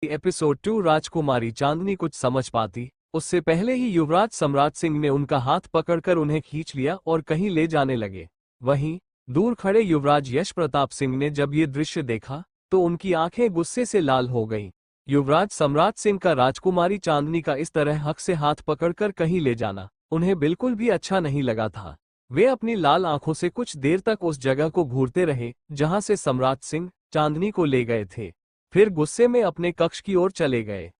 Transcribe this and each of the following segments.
Episode 2 राजकुमारी चांदनी कुछ समझ पाती उससे पहले ही युवराज सम्राट सिंह ने उनका हाथ पकड़कर उन्हें खींच लिया और कहीं ले जाने लगे। वहीं दूर खड़े युवराज यश प्रताप सिंह ने जब ये दृश्य देखा तो उनकी आंखें गुस्से से लाल हो गईं। युवराज सम्राट सिंह का राजकुमारी चांदनी का इस तरह हक से हाथ पकड़कर कहीं ले जाना उन्हें बिल्कुल भी अच्छा नहीं लगा था। वे अपनी लाल आंखों से कुछ देर तक उस जगह को घूरते रहे जहां से सम्राट सिंह चांदनी को ले गए थे, फिर गुस्से में अपने कक्ष की ओर चले गए।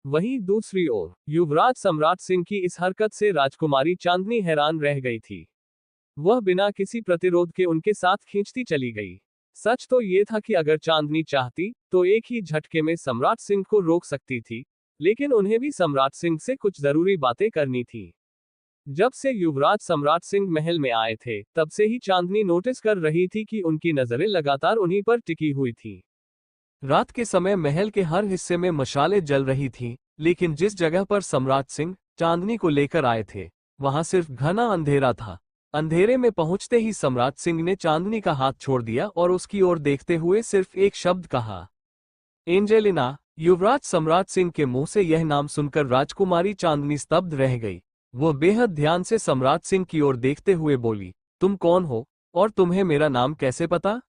वहीं दूसरी ओर युवराज सम्राट सिंह की इस हरकत से राजकुमारी चांदनी हैरान रह गई थी। वह बिना किसी प्रतिरोध के उनके साथ खींचती चली गई। सच तो ये था कि अगर चांदनी चाहती तो एक ही झटके में सम्राट सिंह को रोक सकती थी, लेकिन उन्हें भी सम्राट सिंह से कुछ जरूरी बातें करनी थी। जब से युवराज सम्राट सिंह महल में आए थे तब से ही चांदनी नोटिस कर रही थी कि उनकी नजरें लगातार उन्हीं पर टिकी हुई थी। रात के समय महल के हर हिस्से में मशालें जल रही थीं, लेकिन जिस जगह पर सम्राट सिंह चांदनी को लेकर आए थे वहां सिर्फ घना अंधेरा था। अंधेरे में पहुंचते ही सम्राट सिंह ने चांदनी का हाथ छोड़ दिया और उसकी ओर देखते हुए सिर्फ एक शब्द कहा, एंजेलिना। युवराज सम्राट सिंह के मुंह से यह नाम सुनकर राजकुमारी चांदनी स्तब्ध रह गई। वो बेहद ध्यान से सम्राट सिंह की ओर देखते हुए बोली, तुम कौन हो और तुम्हें मेरा नाम कैसे पता?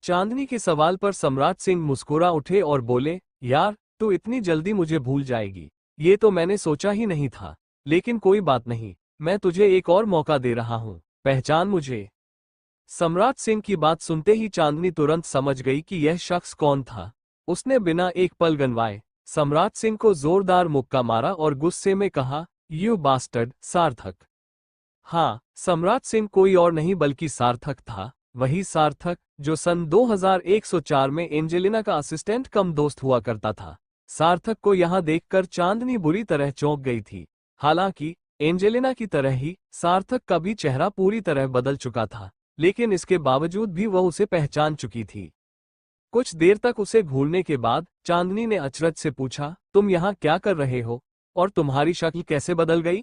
चांदनी के सवाल पर सम्राट सिंह मुस्कुरा उठे और बोले, यार तू इतनी जल्दी मुझे भूल जाएगी, ये तो मैंने सोचा ही नहीं था। लेकिन कोई बात नहीं, मैं तुझे एक और मौका दे रहा हूँ, पहचान मुझे। सम्राट सिंह की बात सुनते ही चांदनी तुरंत समझ गई कि यह शख्स कौन था। उसने बिना एक पल गंवाए सम्राट सिंह को जोरदार मुक्का मारा और गुस्से में कहा, यू बास्टर्ड, सार्थक। हाँ, सम्राट सिंह कोई और नहीं बल्कि सार्थक था, वही सार्थक जो सन 2104 में एंजेलिना का असिस्टेंट कम दोस्त हुआ करता था। सार्थक को यहाँ देखकर चांदनी बुरी तरह चौंक गई थी। हालांकि एंजेलिना की तरह ही सार्थक का भी चेहरा पूरी तरह बदल चुका था, लेकिन इसके बावजूद भी वह उसे पहचान चुकी थी। कुछ देर तक उसे घूरने के बाद चांदनी ने अचरज से पूछा, तुम यहाँ क्या कर रहे हो और तुम्हारी शक्ल कैसे बदल गई?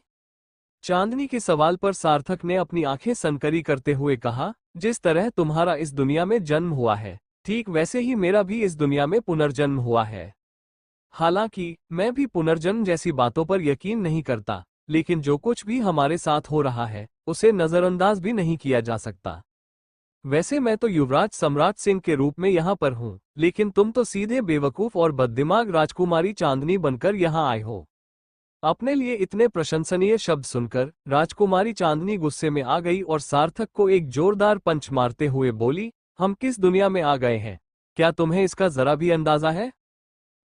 चांदनी के सवाल पर सार्थक ने अपनी आंखें सनकरी करते हुए कहा, जिस तरह तुम्हारा इस दुनिया में जन्म हुआ है, ठीक वैसे ही मेरा भी इस दुनिया में पुनर्जन्म हुआ है। हालांकि मैं भी पुनर्जन्म जैसी बातों पर यकीन नहीं करता, लेकिन जो कुछ भी हमारे साथ हो रहा है उसे नजरअंदाज भी नहीं किया जा सकता। वैसे मैं तो युवराज सम्राट सिंह के रूप में यहाँ पर हूँ, लेकिन तुम तो सीधे बेवकूफ और बददिमाग राजकुमारी चांदनी बनकर यहाँ आए हो। अपने लिए इतने प्रशंसनीय शब्द सुनकर राजकुमारी चांदनी गुस्से में आ गई और सार्थक को एक जोरदार पंच मारते हुए बोली, हम किस दुनिया में आ गए हैं, क्या तुम्हें इसका जरा भी अंदाजा है?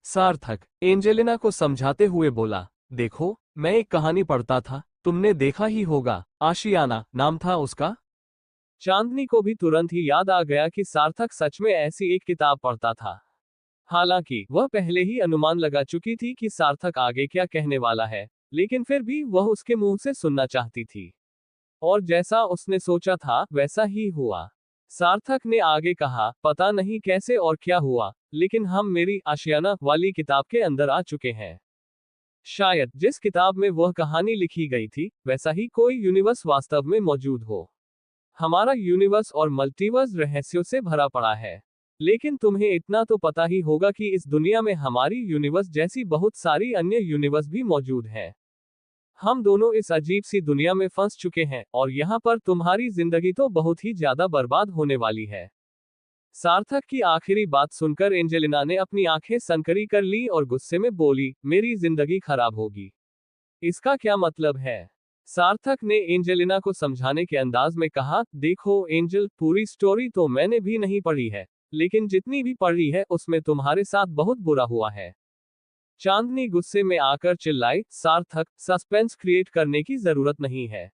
सार्थक एंजेलिना को समझाते हुए बोला, देखो मैं एक कहानी पढ़ता था, तुमने देखा ही होगा, आशियाना नाम था उसका। चांदनी को भी तुरंत ही याद आ गया कि सार्थक सच में ऐसी एक किताब पढ़ता था। हालांकि वह पहले ही अनुमान लगा चुकी थी कि सार्थक आगे क्या कहने वाला है, लेकिन फिर भी वह उसके मुंह से सुनना चाहती थी। और जैसा उसने सोचा था वैसा ही हुआ। सार्थक ने आगे कहा, पता नहीं कैसे और क्या हुआ, लेकिन हम मेरी आशियाना वाली किताब के अंदर आ चुके हैं। शायद जिस किताब में वह कहानी लिखी गई थी वैसा ही कोई यूनिवर्स वास्तव में मौजूद हो। हमारा यूनिवर्स और मल्टीवर्स रहस्यों से भरा पड़ा है, लेकिन तुम्हें इतना तो पता ही होगा कि इस दुनिया में हमारी यूनिवर्स जैसी बहुत सारी अन्य यूनिवर्स भी मौजूद हैं। हम दोनों इस अजीब सी दुनिया में फंस चुके हैं और यहाँ पर तुम्हारी जिंदगी तो बहुत ही ज्यादा बर्बाद होने वाली है। सार्थक की आखिरी बात सुनकर एंजेलिना ने अपनी आंखें सनकरी कर ली और गुस्से में बोली, मेरी जिंदगी खराब होगी, इसका क्या मतलब है? सार्थक ने एंजेलिना को समझाने के अंदाज में कहा, देखो एंजल, पूरी स्टोरी तो मैंने भी नहीं पढ़ी है, लेकिन जितनी भी पढ़ी है उसमें तुम्हारे साथ बहुत बुरा हुआ है। चांदनी गुस्से में आकर चिल्लाई, सार्थक, सस्पेंस क्रिएट करने की जरूरत नहीं है,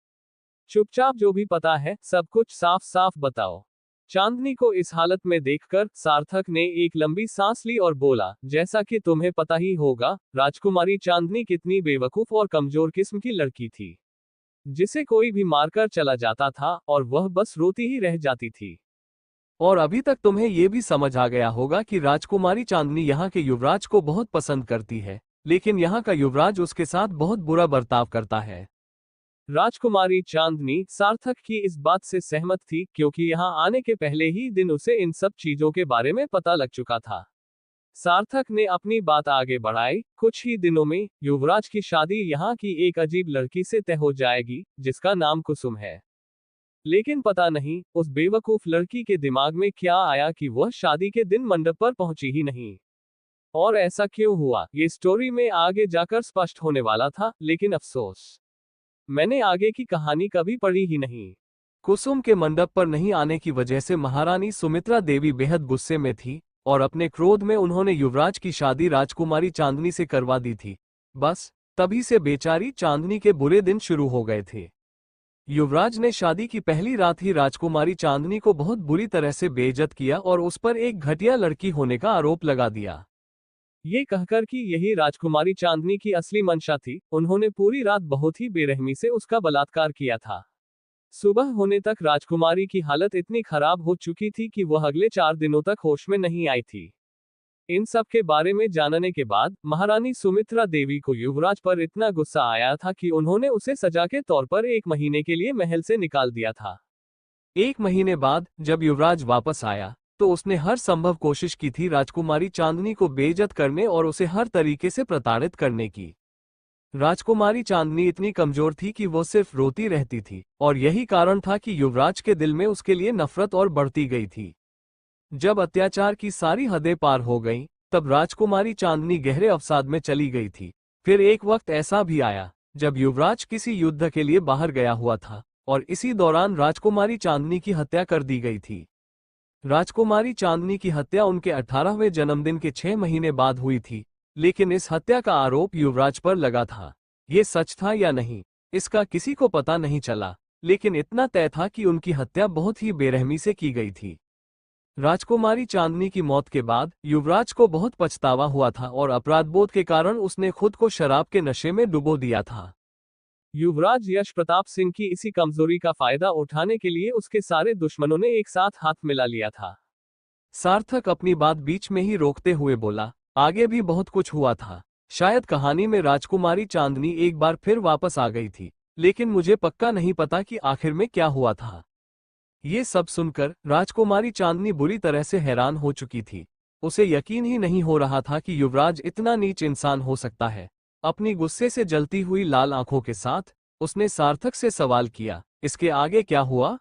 चुपचाप जो भी पता है सब कुछ साफ साफ बताओ। चांदनी को इस हालत में देखकर सार्थक ने एक लंबी सांस ली और बोला, जैसा कि तुम्हें पता ही होगा, राजकुमारी चांदनी कितनी बेवकूफ और कमजोर किस्म की लड़की थी, जिसे कोई भी मारकर चला जाता था और वह बस रोती ही रह जाती थी। और अभी तक तुम्हें यह भी समझ आ गया होगा कि राजकुमारी चांदनी यहाँ के युवराज को बहुत पसंद करती है, लेकिन यहाँ का युवराज उसके साथ बहुत बुरा बर्ताव करता है। राजकुमारी चांदनी सार्थक की इस बात से सहमत थी, क्योंकि यहाँ आने के पहले ही दिन उसे इन सब चीजों के बारे में पता लग चुका था। सार्थक ने अपनी बात आगे बढ़ाई। कुछ ही दिनों में युवराज की शादी यहाँ की एक अजीब लड़की से तय हो जाएगी, जिसका नाम कुसुम है। लेकिन पता नहीं उस बेवकूफ लड़की के दिमाग में क्या आया कि वह शादी के दिन मंडप पर पहुंची ही नहीं। और ऐसा क्यों हुआ, ये स्टोरी में आगे जाकर स्पष्ट होने वाला था, लेकिन अफसोस, मैंने आगे की कहानी कभी पढ़ी ही नहीं। कुसुम के मंडप पर नहीं आने की वजह से महारानी सुमित्रा देवी बेहद गुस्से में थी और अपने क्रोध में उन्होंने युवराज की शादी राजकुमारी चांदनी से करवा दी थी। बस तभी से बेचारी चांदनी के बुरे दिन शुरू हो गए थे। युवराज ने शादी की पहली रात ही राजकुमारी चांदनी को बहुत बुरी तरह से बेइज्जत किया और उस पर एक घटिया लड़की होने का आरोप लगा दिया। ये कहकर कि यही राजकुमारी चांदनी की असली मंशा थी, उन्होंने पूरी रात बहुत ही बेरहमी से उसका बलात्कार किया था। सुबह होने तक राजकुमारी की हालत इतनी खराब हो चुकी थी कि वह अगले 4 दिनों तक होश में नहीं आई थी। इन सब के बारे में जानने के बाद महारानी सुमित्रा देवी को युवराज पर इतना गुस्सा आया था कि उन्होंने उसे सजा के तौर पर 1 महीने के लिए महल से निकाल दिया था। 1 महीने बाद जब युवराज वापस आया तो उसने हर संभव कोशिश की थी राजकुमारी चांदनी को बेइज्जत करने और उसे हर तरीके से प्रताड़ित करने की। राजकुमारी चांदनी इतनी कमजोर थी कि वो सिर्फ रोती रहती थी और यही कारण था कि युवराज के दिल में उसके लिए नफरत और बढ़ती गई थी। जब अत्याचार की सारी हदें पार हो गईं, तब राजकुमारी चांदनी गहरे अवसाद में चली गई थी। फिर एक वक्त ऐसा भी आया जब युवराज किसी युद्ध के लिए बाहर गया हुआ था और इसी दौरान राजकुमारी चांदनी की हत्या कर दी गई थी। राजकुमारी चांदनी की हत्या उनके 18वें जन्मदिन के 6 महीने बाद हुई थी, लेकिन इस हत्या का आरोप युवराज पर लगा था। ये सच था या नहीं, इसका किसी को पता नहीं चला, लेकिन इतना तय था कि उनकी हत्या बहुत ही बेरहमी से की गई थी। राजकुमारी चांदनी की मौत के बाद युवराज को बहुत पछतावा हुआ था और अपराधबोध के कारण उसने खुद को शराब के नशे में डुबो दिया था। युवराज यश प्रताप सिंह की इसी कमजोरी का फायदा उठाने के लिए उसके सारे दुश्मनों ने एक साथ हाथ मिला लिया था। सार्थक अपनी बात बीच में ही रोकते हुए बोला, आगे भी बहुत कुछ हुआ था। शायद कहानी में राजकुमारी चांदनी एक बार फिर वापस आ गई थी, लेकिन मुझे पक्का नहीं पता कि आखिर में क्या हुआ था। ये सब सुनकर राजकुमारी चांदनी बुरी तरह से हैरान हो चुकी थी। उसे यकीन ही नहीं हो रहा था कि युवराज इतना नीच इंसान हो सकता है। अपनी गुस्से से जलती हुई लाल आंखों के साथ उसने सार्थक से सवाल किया, इसके आगे क्या हुआ?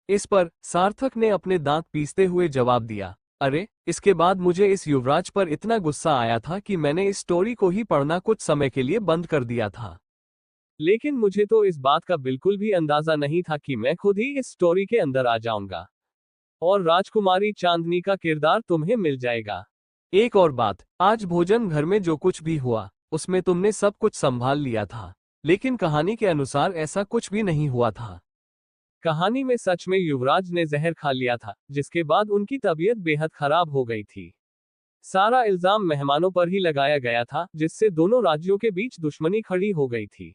इस पर सार्थक ने अपने दांत पीसते हुए जवाब दिया, अरे, इसके बाद मुझे इस युवराज पर इतना गुस्सा आया था कि मैंने इस स्टोरी को ही पढ़ना कुछ समय के लिए बंद कर दिया था। लेकिन मुझे तो इस बात का बिल्कुल भी अंदाजा नहीं था कि मैं खुद ही इस स्टोरी के अंदर आ जाऊंगा और राजकुमारी चांदनी का किरदार तुम्हें मिल जाएगा। एक और बात, आज भोजन घर में जो कुछ भी हुआ उसमें तुमने सब कुछ संभाल लिया था, लेकिन कहानी के अनुसार ऐसा कुछ भी नहीं हुआ था। कहानी में सच में युवराज ने जहर खा लिया था, जिसके बाद उनकी तबीयत बेहद खराब हो गई थी। सारा इल्जाम मेहमानों पर ही लगाया गया था, जिससे दोनों राज्यों के बीच दुश्मनी खड़ी हो गई थी।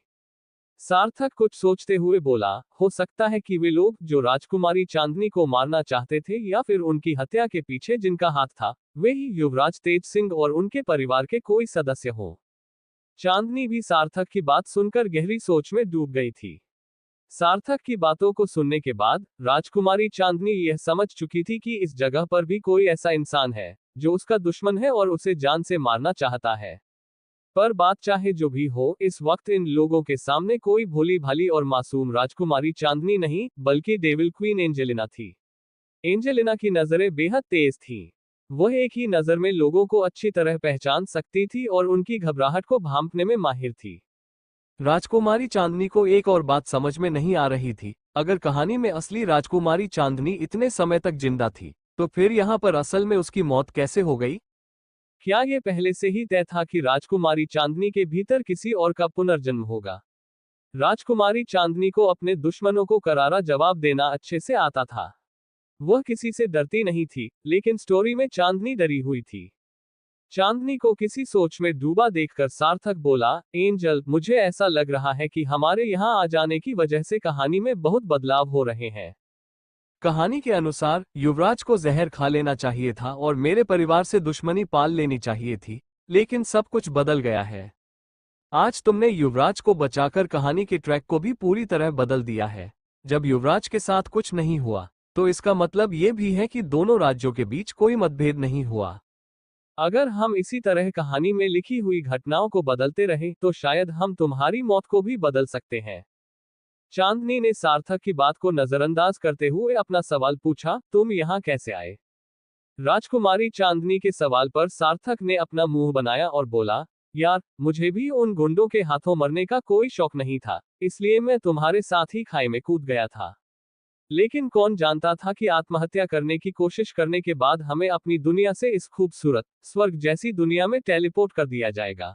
सार्थक कुछ सोचते हुए बोला, हो सकता है कि वे लोग जो राजकुमारी चांदनी को मारना चाहते थे या फिर उनकी हत्या के पीछे जिनका हाथ था, वे ही युवराज तेज सिंह और उनके परिवार के कोई सदस्य हो। चांदनी भी सार्थक की बात सुनकर गहरी सोच में डूब गई थी। सार्थक की बातों को सुनने के बाद राजकुमारी चांदनी यह समझ चुकी थी कि इस जगह पर भी कोई ऐसा इंसान है जो उसका दुश्मन है और उसे जान से मारना चाहता है। पर बात चाहे जो भी हो, इस वक्त इन लोगों के सामने कोई भोली भाली और मासूम राजकुमारी चांदनी नहीं, बल्कि डेविल क्वीन एंजेलिना थी। एंजेलिना की नजरें बेहद तेज थीं। वह एक ही नजर में लोगों को अच्छी तरह पहचान सकती थी और उनकी घबराहट को भांपने में माहिर थी। राजकुमारी चांदनी को एक और बात समझ में नहीं आ रही थी, अगर कहानी में असली राजकुमारी चांदनी इतने समय तक जिंदा थी, तो फिर यहाँ पर असल में उसकी मौत कैसे हो गई? क्या ये पहले से ही तय था कि राजकुमारी चांदनी के भीतर किसी और का पुनर्जन्म होगा? राजकुमारी चांदनी को अपने दुश्मनों को करारा जवाब देना अच्छे से आता था। वह किसी से डरती नहीं थी, लेकिन स्टोरी में चांदनी डरी हुई थी। चांदनी को किसी सोच में डूबा देखकर सार्थक बोला, एंजल, मुझे ऐसा लग रहा है कि हमारे यहाँ आ जाने की वजह से कहानी में बहुत बदलाव हो रहे हैं। कहानी के अनुसार युवराज को जहर खा लेना चाहिए था और मेरे परिवार से दुश्मनी पाल लेनी चाहिए थी, लेकिन सब कुछ बदल गया है। आज तुमने युवराज को बचाकर कहानी के ट्रैक को भी पूरी तरह बदल दिया है। जब युवराज के साथ कुछ नहीं हुआ, तो इसका मतलब ये भी है कि दोनों राज्यों के बीच कोई मतभेद नहीं हुआ। अगर हम इसी तरह कहानी में लिखी हुई घटनाओं को बदलते रहें तो शायद हम तुम्हारी मौत को भी बदल सकते हैं। चांदनी ने सार्थक की बात को नजरअंदाज करते हुए अपना सवाल पूछा, तुम यहाँ कैसे आए? राजकुमारी चांदनी के सवाल पर सार्थक ने अपना मुंह बनाया और बोला, यार, मुझे भी उन गुंडों के हाथों मरने का कोई शौक नहीं था, इसलिए मैं तुम्हारे साथ ही खाई में कूद गया था। लेकिन कौन जानता था कि आत्महत्या करने की कोशिश करने के बाद हमें अपनी दुनिया से इस खूबसूरत स्वर्ग जैसी दुनिया में टेलीपोर्ट कर दिया जाएगा।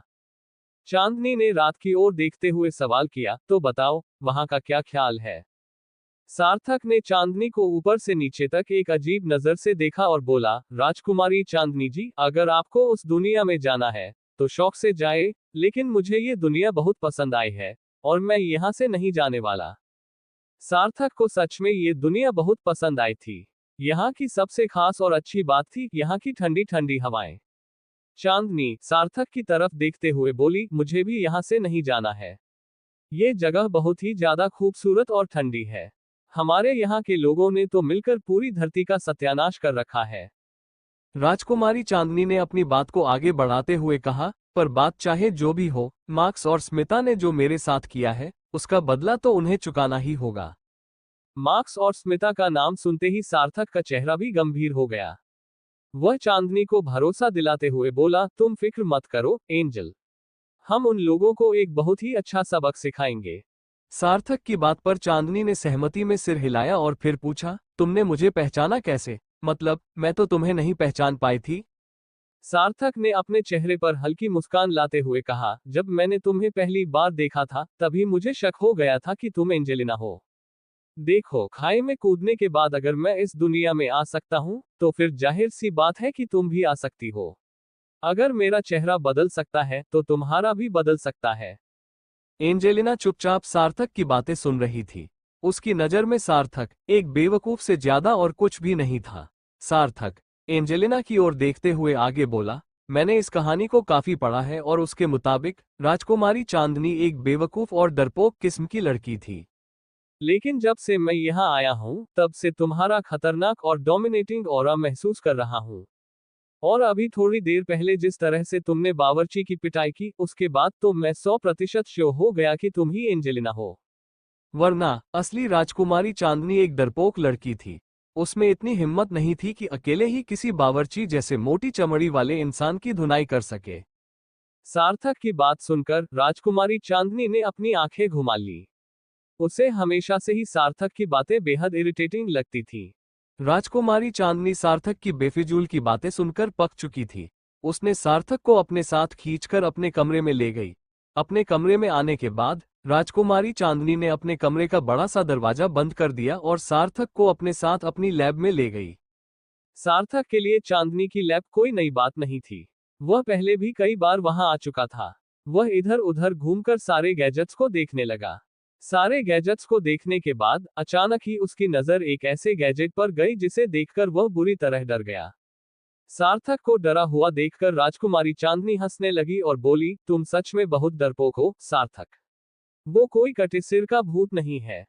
चांदनी ने रात की ओर देखते हुए सवाल किया, तो बताओ, वहां का क्या ख्याल है? सार्थक ने चांदनी को ऊपर से नीचे तक एक अजीब नजर से देखा और बोला, राजकुमारी चांदनी जी, अगर आपको उस दुनिया में जाना है तो शौक से जाए, लेकिन मुझे ये दुनिया बहुत पसंद आई है और मैं यहाँ से नहीं जाने वाला। सार्थक को सच में ये दुनिया बहुत पसंद आई थी। यहाँ की सबसे खास और अच्छी बात थी यहाँ की ठंडी ठंडी हवाएं। चांदनी सार्थक की तरफ देखते हुए बोली, मुझे भी यहाँ से नहीं जाना है। ये जगह बहुत ही ज्यादा खूबसूरत और ठंडी है। हमारे यहाँ के लोगों ने तो मिलकर पूरी धरती का सत्यानाश कर रखा है। राजकुमारी चांदनी ने अपनी बात को आगे बढ़ाते हुए कहा, पर बात चाहे जो भी हो, मार्क्स और स्मिता ने जो मेरे साथ किया है उसका बदला तो उन्हें चुकाना ही होगा। मार्क्स और स्मिता का नाम सुनते ही सार्थक का चेहरा भी गंभीर हो गया। वह चांदनी को भरोसा दिलाते हुए बोला, तुम फिक्र मत करो एंजल, हम उन लोगों को एक बहुत ही अच्छा सबक सिखाएंगे। सार्थक की बात पर चांदनी ने सहमति में सिर हिलाया और फिर पूछा, तुमने मुझे पहचाना कैसे? मतलब, मैं तो तुम्हें नहीं पहचान पाई थी। सार्थक ने अपने चेहरे पर हल्की मुस्कान लाते हुए कहा, जब मैंने तुम्हें पहली बार देखा था तभी मुझे शक हो गया था कि तुम एंजेलिना हो। देखो, खाई में कूदने के बाद अगर मैं इस दुनिया में आ सकता हूँ तो फिर जाहिर सी बात है कि तुम भी आ सकती हो। अगर मेरा चेहरा बदल सकता है तो तुम्हारा भी बदल सकता है। एंजेलिना चुपचाप सार्थक की बातें सुन रही थी। उसकी नजर में सार्थक एक बेवकूफ से ज्यादा और कुछ भी नहीं था। सार्थक एंजेलिना की ओर देखते हुए आगे बोला, मैंने इस कहानी को काफी पढ़ा है और उसके मुताबिक राजकुमारी चांदनी एक बेवकूफ और डरपोक किस्म की लड़की थी। लेकिन जब से मैं यहाँ आया हूँ तब से तुम्हारा खतरनाक और डोमिनेटिंग ऑरा महसूस कर रहा हूँ। और अभी थोड़ी देर पहले जिस तरह से तुमने बावर्ची की पिटाई की, उसके बाद तो मैं 100% श्योर हो गया कि तुम ही एंजेलिना हो। वरना असली राजकुमारी चांदनी एक डरपोक लड़की थी। उसमें इतनी हिम्मत नहीं थी कि अकेले ही किसी बावर्ची जैसे मोटी चमड़ी वाले इंसान की धुनाई कर सके। सार्थक की बात सुनकर राजकुमारी चांदनी ने अपनी आंखें घुमा ली। उसे हमेशा से ही सार्थक की बातें बेहद इरिटेटिंग लगती थी। राजकुमारी चांदनी सार्थक की बेफिजूल की बातें सुनकर पक चुकी थी। उसने सार्थक को अपने साथ खींचकर अपने कमरे में ले गई। अपने कमरे में आने के बाद राजकुमारी चांदनी ने अपने कमरे का बड़ा सा दरवाजा बंद कर दिया और सार्थक को अपने साथ अपनी लैब में ले गई। सार्थक के लिए चांदनी की लैब कोई नई बात नहीं थी। वह पहले भी कई बार वहां आ चुका था। वह इधर उधर घूमकर सारे गैजेट्स को देखने लगा। सारे गैजेट्स को देखने के बाद अचानक ही उसकी नजर एक ऐसे गैजेट पर गई जिसे देखकर वह बुरी तरह डर गया। सार्थक को डरा हुआ देखकर राजकुमारी चांदनी हंसने लगी और बोली, तुम सच में बहुत डरपोक हो सार्थक। वो कोई कटे सिर का भूत नहीं है।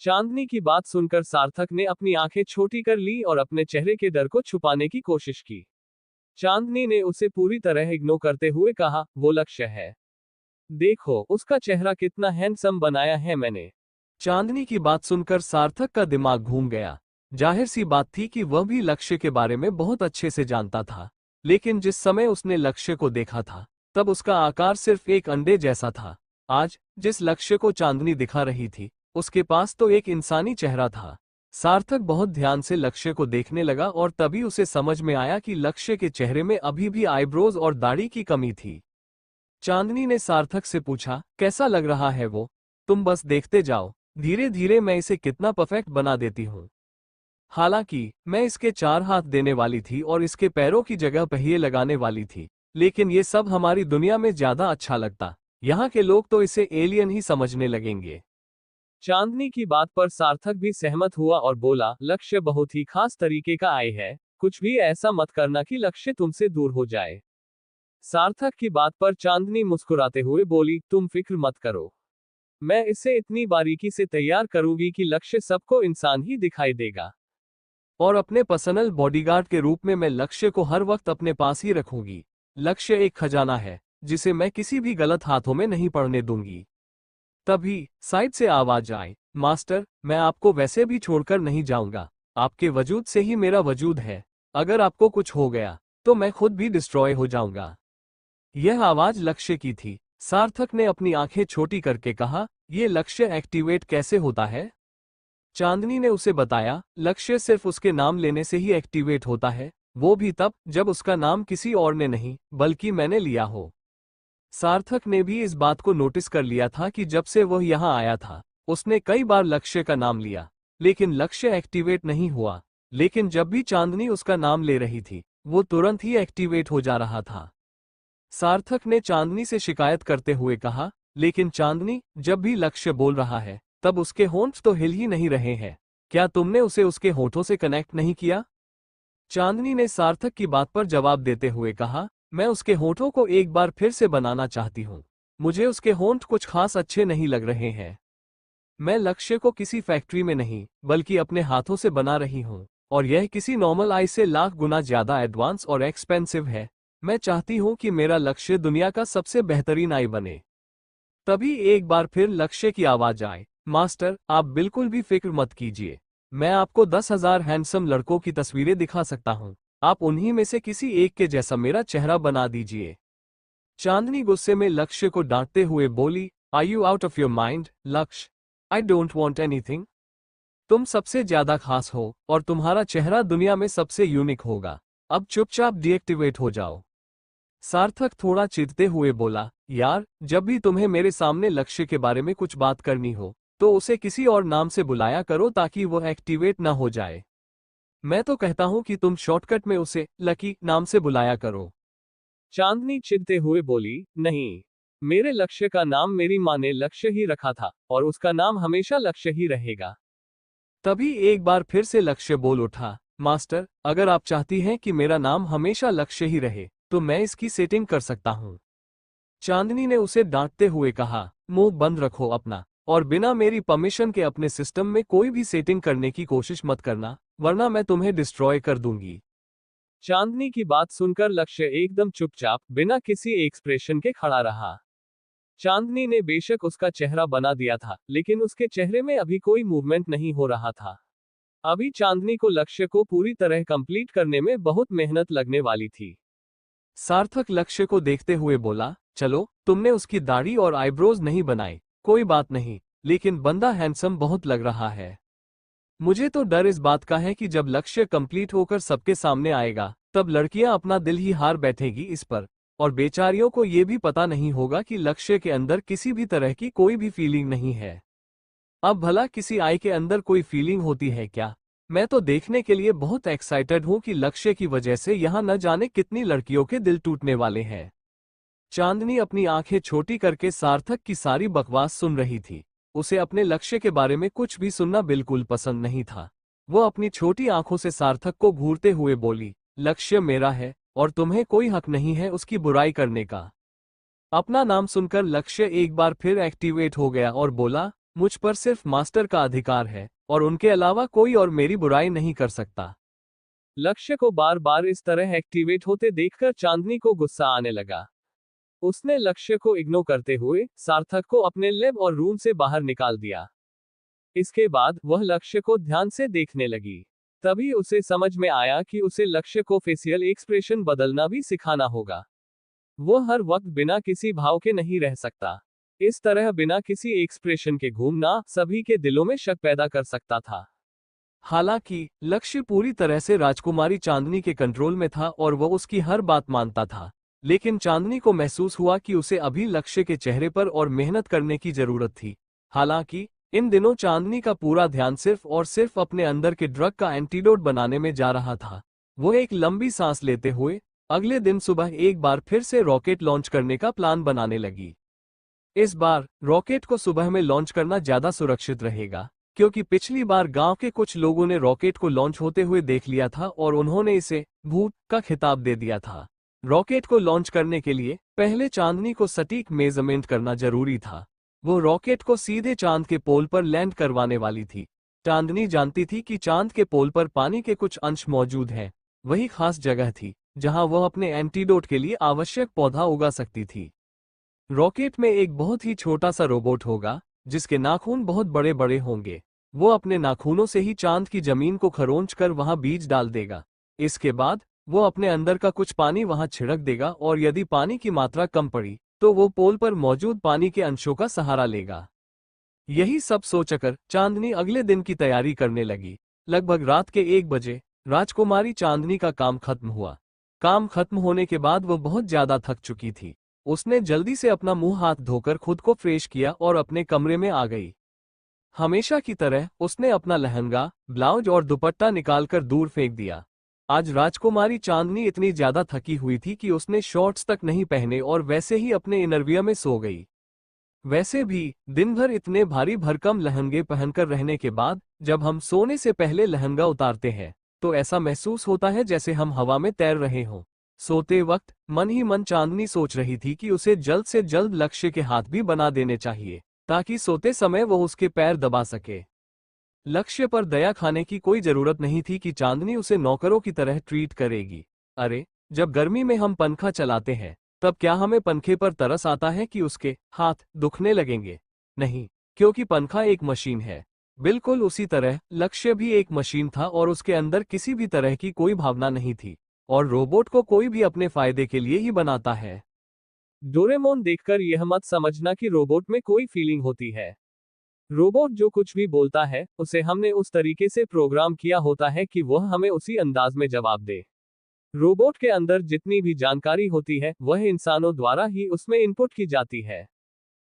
चांदनी की बात सुनकर सार्थक ने अपनी आंखें छोटी कर ली और अपने चेहरे के डर को छुपाने की कोशिश की। चांदनी ने उसे पूरी तरह इग्नोर करते हुए कहा, वो लक्ष्य है। देखो, उसका चेहरा कितना हैंडसम बनाया है मैंने। चांदनी की बात सुनकर सार्थक का दिमाग घूम गया। जाहिर सी बात थी कि वह भी लक्ष्य के बारे में बहुत अच्छे से जानता था। लेकिन जिस समय उसने लक्ष्य को देखा था तब उसका आकार सिर्फ एक अंडे जैसा था। आज जिस लक्ष्य को चांदनी दिखा रही थी उसके पास तो एक इंसानी चेहरा था। सार्थक बहुत ध्यान से लक्ष्य को देखने लगा और तभी उसे समझ में आया कि लक्ष्य के चेहरे में अभी भी आईब्रोज और दाढ़ी की कमी थी। चांदनी ने सार्थक से पूछा, कैसा लग रहा है वो? तुम बस देखते जाओ, धीरे धीरे मैं इसे कितना परफेक्ट बना देती हूँ। हालांकि मैं इसके 4 हाथ देने वाली थी और इसके पैरों की जगह पहिए लगाने वाली थी, लेकिन ये सब हमारी दुनिया में ज्यादा अच्छा लगता। यहाँ के लोग तो इसे एलियन ही समझने लगेंगे। चांदनी की बात पर सार्थक भी सहमत हुआ और बोला, लक्ष्य बहुत ही खास तरीके का आए है, कुछ भी ऐसा मत करना कि लक्ष्य तुमसे दूर हो जाए। सार्थक की बात पर चांदनी मुस्कुराते हुए बोली, तुम फिक्र मत करो, मैं इसे इतनी बारीकी से तैयार करूंगी कि लक्ष्य सबको इंसान ही दिखाई देगा। और अपने पर्सनल बॉडीगार्ड के रूप में मैं लक्ष्य को हर वक्त अपने पास ही रखूंगी। लक्ष्य एक खजाना है जिसे मैं किसी भी गलत हाथों में नहीं पड़ने दूंगी। तभी साइड से आवाज आए, मास्टर, मैं आपको वैसे भी छोड़कर नहीं जाऊंगा। आपके वजूद से ही मेरा वजूद है। अगर आपको कुछ हो गया तो मैं खुद भी डिस्ट्रॉय हो जाऊंगा। यह आवाज लक्ष्य की थी। सार्थक ने अपनी आंखें छोटी करके कहा, यह लक्ष्य एक्टिवेट कैसे होता है? चांदनी ने उसे बताया, लक्ष्य सिर्फ उसके नाम लेने से ही एक्टिवेट होता है, वो भी तब जब उसका नाम किसी और ने नहीं बल्कि मैंने लिया हो। सार्थक ने भी इस बात को नोटिस कर लिया था कि जब से वह यहाँ आया था उसने कई बार लक्ष्य का नाम लिया, लेकिन लक्ष्य एक्टिवेट नहीं हुआ। लेकिन जब भी चांदनी उसका नाम ले रही थी वो तुरंत ही एक्टिवेट हो जा रहा था। सार्थक ने चांदनी से शिकायत करते हुए कहा, लेकिन चांदनी, जब भी लक्ष्य बोल रहा है तब उसके होंठ तो हिल ही नहीं रहे हैं। क्या तुमने उसे उसके होठों से कनेक्ट नहीं किया? चांदनी ने सार्थक की बात पर जवाब देते हुए कहा, मैं उसके होठों को एक बार फिर से बनाना चाहती हूँ। मुझे उसके होंठ कुछ खास अच्छे नहीं लग रहे हैं। मैं लक्ष्य को किसी फैक्ट्री में नहीं बल्कि अपने हाथों से बना रही हूँ, और यह किसी नॉर्मल आई से लाख गुना ज्यादा एडवांस और एक्सपेंसिव है। मैं चाहती हूँ कि मेरा लक्ष्य दुनिया का सबसे बेहतरीन आई बने। तभी एक बार फिर लक्ष्य की आवाज आए, मास्टर, आप बिल्कुल भी फिक्र मत कीजिए। मैं आपको 10,000 हैंडसम लड़कों की तस्वीरें दिखा सकता हूँ। आप उन्हीं में से किसी एक के जैसा मेरा चेहरा बना दीजिए। चांदनी गुस्से में लक्ष्य को डांटते हुए बोली, are you out of your mind Lakshya? I don't want anything. तुम सबसे ज्यादा खास हो और तुम्हारा चेहरा दुनिया में सबसे यूनिक होगा। अब चुपचाप डीएक्टिवेट हो जाओ। सार्थक थोड़ा चिढ़ते हुए बोला, यार, जब भी तुम्हें मेरे सामने लक्ष्य के बारे में कुछ बात करनी हो तो उसे किसी और नाम से बुलाया करो ताकि वह एक्टिवेट ना हो जाए। मैं तो कहता हूं कि तुम शॉर्टकट में उसे लकी नाम से बुलाया करो। चांदनी चिढ़ते हुए बोली, नहीं, मेरे लक्ष्य का नाम मेरी माँ ने लक्ष्य ही रखा था और उसका नाम हमेशा लक्ष्य ही रहेगा। तभी एक बार फिर से लक्ष्य बोल उठा, मास्टर, अगर आप चाहती हैं कि मेरा नाम हमेशा लक्ष्य ही रहे तो मैं इसकी सेटिंग कर सकता हूं। चांदनी ने उसे डांटते हुए कहा, मुंह बंद रखो अपना, और बिना मेरी परमिशन के अपने सिस्टम में कोई भी सेटिंग करने की कोशिश मत करना, वरना मैं तुम्हें डिस्ट्रॉय कर दूंगी। चांदनी की बात सुनकर लक्ष्य एकदम चुपचाप बिना किसी एक्सप्रेशन के खड़ा रहा। चांदनी ने बेशक उसका चेहरा बना दिया था, लेकिन उसके चेहरे में अभी कोई मूवमेंट नहीं हो रहा था। अभी चांदनी को लक्ष्य को पूरी तरह कंप्लीट करने में बहुत मेहनत लगने वाली थी। सार्थक लक्ष्य को देखते हुए बोला, चलो, तुमने उसकी दाढ़ी और आईब्रोज नहीं बनाई, कोई बात नहीं, लेकिन बंदा हैंडसम बहुत लग रहा है। मुझे तो डर इस बात का है कि जब लक्ष्य कंप्लीट होकर सबके सामने आएगा तब लड़कियां अपना दिल ही हार बैठेगी इस पर, और बेचारियों को ये भी पता नहीं होगा कि लक्ष्य के अंदर किसी भी तरह की कोई भी फीलिंग नहीं है। अब भला किसी आई के अंदर कोई फीलिंग होती है क्या? मैं तो देखने के लिए बहुत एक्साइटेड हूं कि लक्ष्य की वजह से यहाँ न जाने कितनी लड़कियों के दिल टूटने वाले हैं। चांदनी अपनी आंखें छोटी करके सार्थक की सारी बकवास सुन रही थी। उसे अपने लक्ष्य के बारे में कुछ भी सुनना बिल्कुल पसंद नहीं था। वो अपनी छोटी आंखों से सार्थक को घूरते हुए बोली, लक्ष्य मेरा है और तुम्हें कोई हक नहीं है उसकी बुराई करने का। अपना नाम सुनकर लक्ष्य एक बार फिर एक्टिवेट हो गया और बोला, मुझ पर सिर्फ मास्टर का अधिकार है और उनके अलावा कोई और मेरी बुराई नहीं कर सकता। लक्ष्य को बार बार इस तरह एक्टिवेट होते देखकर चांदनी को गुस्सा आने लगा। उसने लक्ष्य को इग्नोर करते हुए सार्थक को अपने लैब और रूम से बाहर निकाल दिया। इसके बाद वह लक्ष्य को ध्यान से देखने लगी। तभी उसे समझ में आया कि उसे लक्ष्य को फेशियल एक्सप्रेशन बदलना भी सिखाना होगा। वो हर वक्त बिना किसी भाव के नहीं रह सकता। इस तरह बिना किसी एक्सप्रेशन के घूमना सभी के दिलों में शक पैदा कर सकता था। हालांकि लक्ष्य पूरी तरह से राजकुमारी चांदनी के कंट्रोल में था और वह उसकी हर बात मानता था, लेकिन चांदनी को महसूस हुआ कि उसे अभी लक्ष्य के चेहरे पर और मेहनत करने की जरूरत थी। हालांकि इन दिनों चांदनी का पूरा ध्यान सिर्फ और सिर्फ अपने अंदर के ड्रग का एंटीडोट बनाने में जा रहा था। वो एक लंबी सांस लेते हुए अगले दिन सुबह एक बार फिर से रॉकेट लॉन्च करने का प्लान बनाने लगी। इस बार रॉकेट को सुबह में लॉन्च करना ज्यादा सुरक्षित रहेगा, क्योंकि पिछली बार गांव के कुछ लोगों ने रॉकेट को लॉन्च होते हुए देख लिया था और उन्होंने इसे भूत का खिताब दे दिया था। रॉकेट को लॉन्च करने के लिए पहले चांदनी को सटीक मेजरमेंट करना जरूरी था। वो रॉकेट को सीधे चांद के पोल पर लैंड करवाने वाली थी। चांदनी जानती थी कि चांद के पोल पर पानी के कुछ अंश मौजूद हैं। वही खास जगह थी जहां वह अपने एंटीडोट के लिए आवश्यक पौधा उगा सकती थी। रॉकेट में एक बहुत ही छोटा सा रोबोट होगा जिसके नाखून बहुत बड़े बड़े होंगे। वो अपने नाखूनों से ही चांद की जमीन को खरोंच कर वहां बीज डाल देगा। इसके बाद वो अपने अंदर का कुछ पानी वहां छिड़क देगा और यदि पानी की मात्रा कम पड़ी तो वो पोल पर मौजूद पानी के अंशों का सहारा लेगा। यही सब सोचकर चांदनी अगले दिन की तैयारी करने लगी। लगभग रात के 1 बजे राजकुमारी चांदनी का काम खत्म हुआ। काम खत्म होने के बाद वो बहुत ज्यादा थक चुकी थी। उसने जल्दी से अपना मुंह हाथ धोकर खुद को फ्रेश किया और अपने कमरे में आ गई। हमेशा की तरह उसने अपना लहंगा, ब्लाउज और दुपट्टा निकालकर दूर फेंक दिया। आज राजकुमारी चांदनी इतनी ज्यादा थकी हुई थी कि उसने शॉर्ट्स तक नहीं पहने और वैसे ही अपने इनरवियर में सो गई। वैसे भी दिन भर इतने भारी भरकम लहंगे पहनकर रहने के बाद जब हम सोने से पहले लहंगा उतारते हैं तो ऐसा महसूस होता है जैसे हम हवा में तैर रहे हों। सोते वक्त मन ही मन चांदनी सोच रही थी कि उसे जल्द से जल्द लक्ष्य के हाथ भी बना देने चाहिए ताकि सोते समय वो उसके पैर दबा सके। लक्ष्य पर दया खाने की कोई जरूरत नहीं थी कि चांदनी उसे नौकरों की तरह ट्रीट करेगी। अरे, जब गर्मी में हम पंखा चलाते हैं तब क्या हमें पंखे पर तरस आता है कि उसके हाथ दुखने लगेंगे? नहीं, क्योंकि पंखा एक मशीन है। बिल्कुल उसी तरह लक्ष्य भी एक मशीन था और उसके अंदर किसी भी तरह की कोई भावना नहीं थी और रोबोट को कोई भी अपने फायदे के लिए ही बनाता है। डोरेमोन देखकर यह मत समझना कि रोबोट में कोई फीलिंग होती है। रोबोट जो कुछ भी बोलता है उसे हमने उस तरीके से प्रोग्राम किया होता है कि वह हमें उसी अंदाज में जवाब दे। रोबोट के अंदर जितनी भी जानकारी होती है वह इंसानों द्वारा ही उसमें इनपुट की जाती है।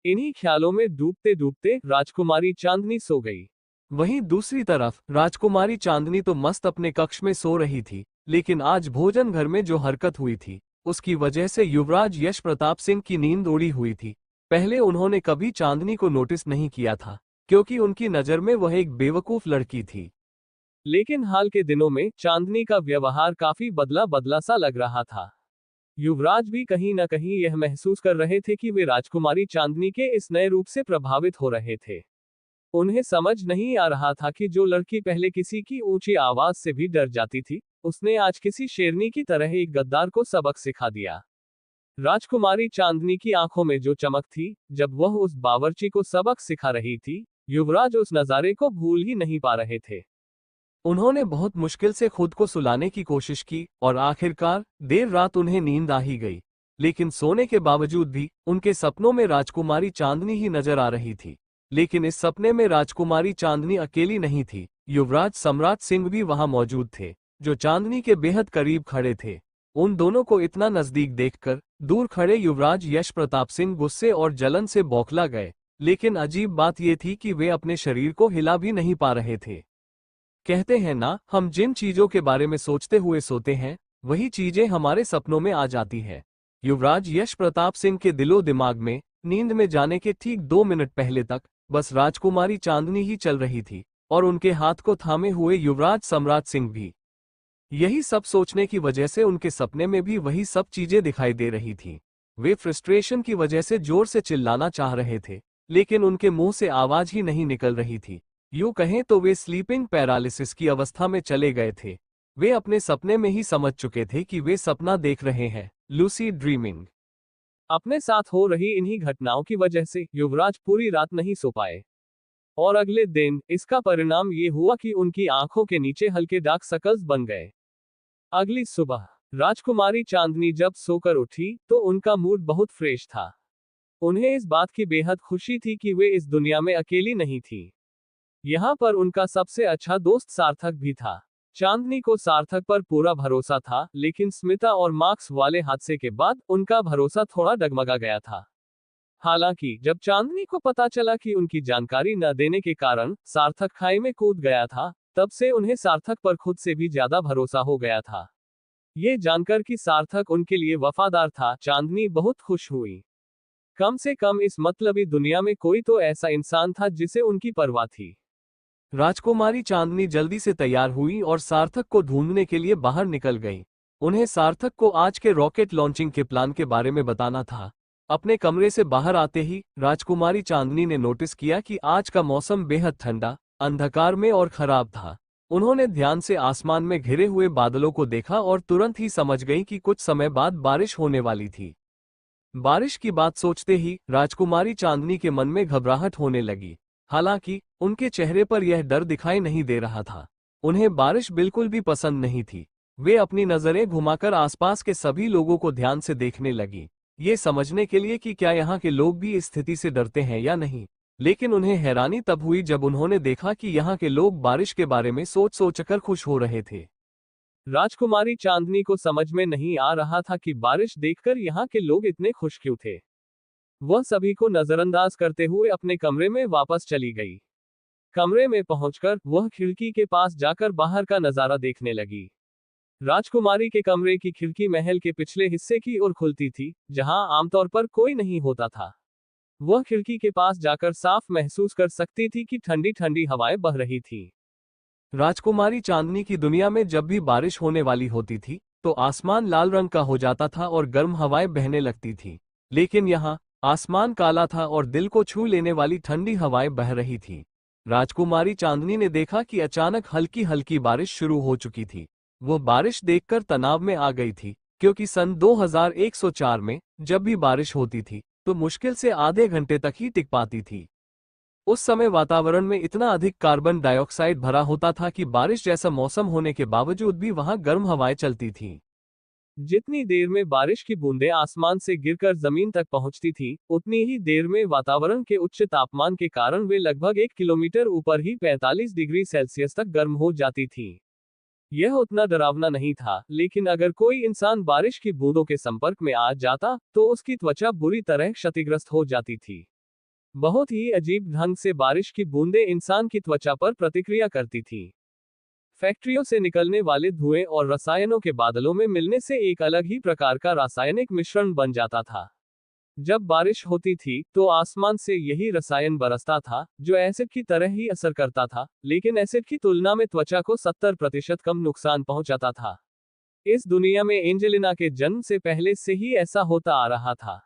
इन्हीं ख्यालों में डूबते डूबते राजकुमारी चांदनी सो गई। वहीं दूसरी तरफ राजकुमारी चांदनी तो मस्त अपने कक्ष में सो रही थी, लेकिन आज भोजन घर में जो हरकत हुई थी उसकी वजह से युवराज यश प्रताप सिंह की नींद उड़ी हुई थी। पहले उन्होंने कभी चांदनी को नोटिस नहीं किया था क्योंकि उनकी नजर में वह एक बेवकूफ लड़की थी। लेकिन हाल के दिनों में चांदनी का व्यवहार काफी बदला बदला सा लग रहा था। युवराज भी कहीं न कहीं यह महसूस कर रहे थे कि वे राजकुमारी चांदनी के इस नए रूप से प्रभावित हो रहे थे। उन्हें समझ नहीं आ रहा था कि जो लड़की पहले किसी की ऊंची आवाज से भी डर जाती थी, उसने आज किसी शेरनी की तरह एक गद्दार को सबक सिखा दिया। राजकुमारी चांदनी की आंखों में जो चमक थी जब वह उस बावर्ची को सबक सिखा रही थी, युवराज उस नजारे को भूल ही नहीं पा रहे थे। उन्होंने बहुत मुश्किल से खुद को सुलाने की कोशिश की और आखिरकार देर रात उन्हें नींद आ ही गई। लेकिन सोने के बावजूद भी उनके सपनों में राजकुमारी चांदनी ही नजर आ रही थी। लेकिन इस सपने में राजकुमारी चांदनी अकेली नहीं थी, युवराज सम्राट सिंह भी वहां मौजूद थे, जो चांदनी के बेहद करीब खड़े थे। उन दोनों को इतना नजदीक देखकर दूर खड़े युवराज यश प्रताप सिंह गुस्से और जलन से बौखला गए। लेकिन अजीब बात यह थी कि वे अपने शरीर को हिला भी नहीं पा रहे थे। कहते हैं ना, हम जिन चीजों के बारे में सोचते हुए सोते हैं वही चीजें हमारे सपनों में आ जाती हैं। युवराज यश प्रताप सिंह के दिलो दिमाग में नींद में जाने के ठीक 2 मिनट पहले तक बस राजकुमारी चांदनी ही चल रही थी और उनके हाथ को थामे हुए युवराज सम्राट सिंह भी। यही सब सोचने की वजह से उनके सपने में भी वही सब चीजें दिखाई दे रही थीं। वे फ्रस्ट्रेशन की वजह से जोर से चिल्लाना चाह रहे थे, लेकिन उनके मुंह से आवाज ही नहीं निकल रही थी। यूं कहें तो वे स्लीपिंग पैरालिसिस की अवस्था में चले गए थे। वे अपने सपने में ही समझ चुके थे कि वे सपना देख रहे हैं, लूसीड ड्रीमिंग। अपने साथ हो रही इन्हीं घटनाओं की वजह से युवराज पूरी रात नहीं सो पाए और अगले दिन इसका परिणाम ये हुआ कि उनकी आंखों के नीचे हल्के डार्क सर्कल्स बन गए। अगली सुबह राजकुमारी चांदनी जब सोकर उठी तो उनका मूड बहुत फ्रेश था। उन्हें इस बात की बेहद खुशी थी कि वे इस दुनिया में अकेली नहीं थी। यहाँ पर उनका सबसे अच्छा दोस्त सार्थक भी था। चांदनी को सार्थक पर पूरा भरोसा था, लेकिन स्मिता और मार्क्स वाले हादसे के बाद उनका भरोसा थोड़ा डगमगा गया था। हालांकि जब चांदनी को पता चला कि उनकी जानकारी न देने के कारण सार्थक खाई में कूद गया था, तब से उन्हें सार्थक पर खुद से भी ज्यादा भरोसा हो गया था। ये जानकर कि सार्थक उनके लिए वफादार था, चांदनी बहुत खुश हुई। कम से कम इस मतलबी दुनिया में कोई तो ऐसा इंसान था जिसे उनकी परवाह थी। राजकुमारी चांदनी जल्दी से तैयार हुई और सार्थक को ढूंढने के लिए बाहर निकल गई। उन्हें सार्थक को आज के रॉकेट लॉन्चिंग के प्लान के बारे में बताना था। अपने कमरे से बाहर आते ही राजकुमारी चांदनी ने नोटिस किया कि आज का मौसम बेहद ठंडा अंधकार में और खराब था। उन्होंने ध्यान से आसमान में घिरे हुए बादलों को देखा और तुरंत ही समझ गई कि कुछ समय बाद बारिश होने वाली थी। बारिश की बात सोचते ही राजकुमारी चांदनी के मन में घबराहट होने लगी। हालांकि उनके चेहरे पर यह डर दिखाई नहीं दे रहा था। उन्हें बारिश बिल्कुल भी पसंद नहीं थी। वे अपनी नजरें घुमाकर आसपास के सभी लोगों को ध्यान से देखने लगी, ये समझने के लिए कि क्या यहाँ के लोग भी इस स्थिति से डरते हैं या नहीं। लेकिन उन्हें हैरानी तब हुई जब उन्होंने देखा कि यहाँ के लोग बारिश के बारे में सोच सोचकर खुश हो रहे थे। राजकुमारी चांदनी को समझ में नहीं आ रहा था कि बारिश देखकर यहाँ के लोग इतने खुश क्यों थे। वह सभी को नजरअंदाज करते हुए अपने कमरे में वापस चली गई। कमरे में पहुंचकर वह खिड़की के पास जाकर बाहर का नजारा देखने लगी। राजकुमारी के कमरे की खिड़की महल के पिछले हिस्से की ओर खुलती थी, जहां आमतौर पर कोई नहीं होता था। वह खिड़की के पास जाकर साफ महसूस कर सकती थी कि ठंडी ठंडी हवाएं बह रही थी। राजकुमारी चांदनी की दुनिया में जब भी बारिश होने वाली होती थी तो आसमान लाल रंग का हो जाता था और गर्म हवाएं बहने लगती थी। लेकिन यहाँ आसमान काला था और दिल को छू लेने वाली ठंडी हवाएं बह रही थी। राजकुमारी चांदनी ने देखा कि अचानक हल्की हल्की बारिश शुरू हो चुकी थी। वो बारिश देखकर तनाव में आ गई थी, क्योंकि सन 2104 में जब भी बारिश होती थी तो मुश्किल से आधे घंटे तक ही टिक पाती थी। उस समय वातावरण में इतना अधिक कार्बन डाइऑक्साइड भरा होता था कि बारिश जैसा मौसम होने के बावजूद भी वहां गर्म हवाएं चलती थीं। जितनी देर में बारिश की बूंदें आसमान से गिरकर जमीन तक पहुंचती थीं, उतनी ही देर में वातावरण के उच्च तापमान के कारण वे लगभग 1 किलोमीटर ऊपर ही 45 डिग्री सेल्सियस तक गर्म हो जाती थीं। यह उतना डरावना नहीं था, लेकिन अगर कोई इंसान बारिश की बूंदों के संपर्क में आ जाता तो उसकी त्वचा बुरी तरह क्षतिग्रस्त हो जाती थी। बहुत ही अजीब ढंग से बारिश की बूंदें इंसान की त्वचा पर प्रतिक्रिया करती थीं। फैक्ट्रियों से निकलने वाले धुएं और रसायनों के बादलों में मिलने से एक अलग ही प्रकार का रासायनिक मिश्रण बन जाता था। जब बारिश होती थी तो आसमान से यही रसायन बरसता था, जो एसिड की तरह ही असर करता था, लेकिन एसिड की तुलना में त्वचा को 70% कम नुकसान पहुंचाता था। इस दुनिया में एंजेलिना के जन्म से पहले से ही ऐसा होता आ रहा था।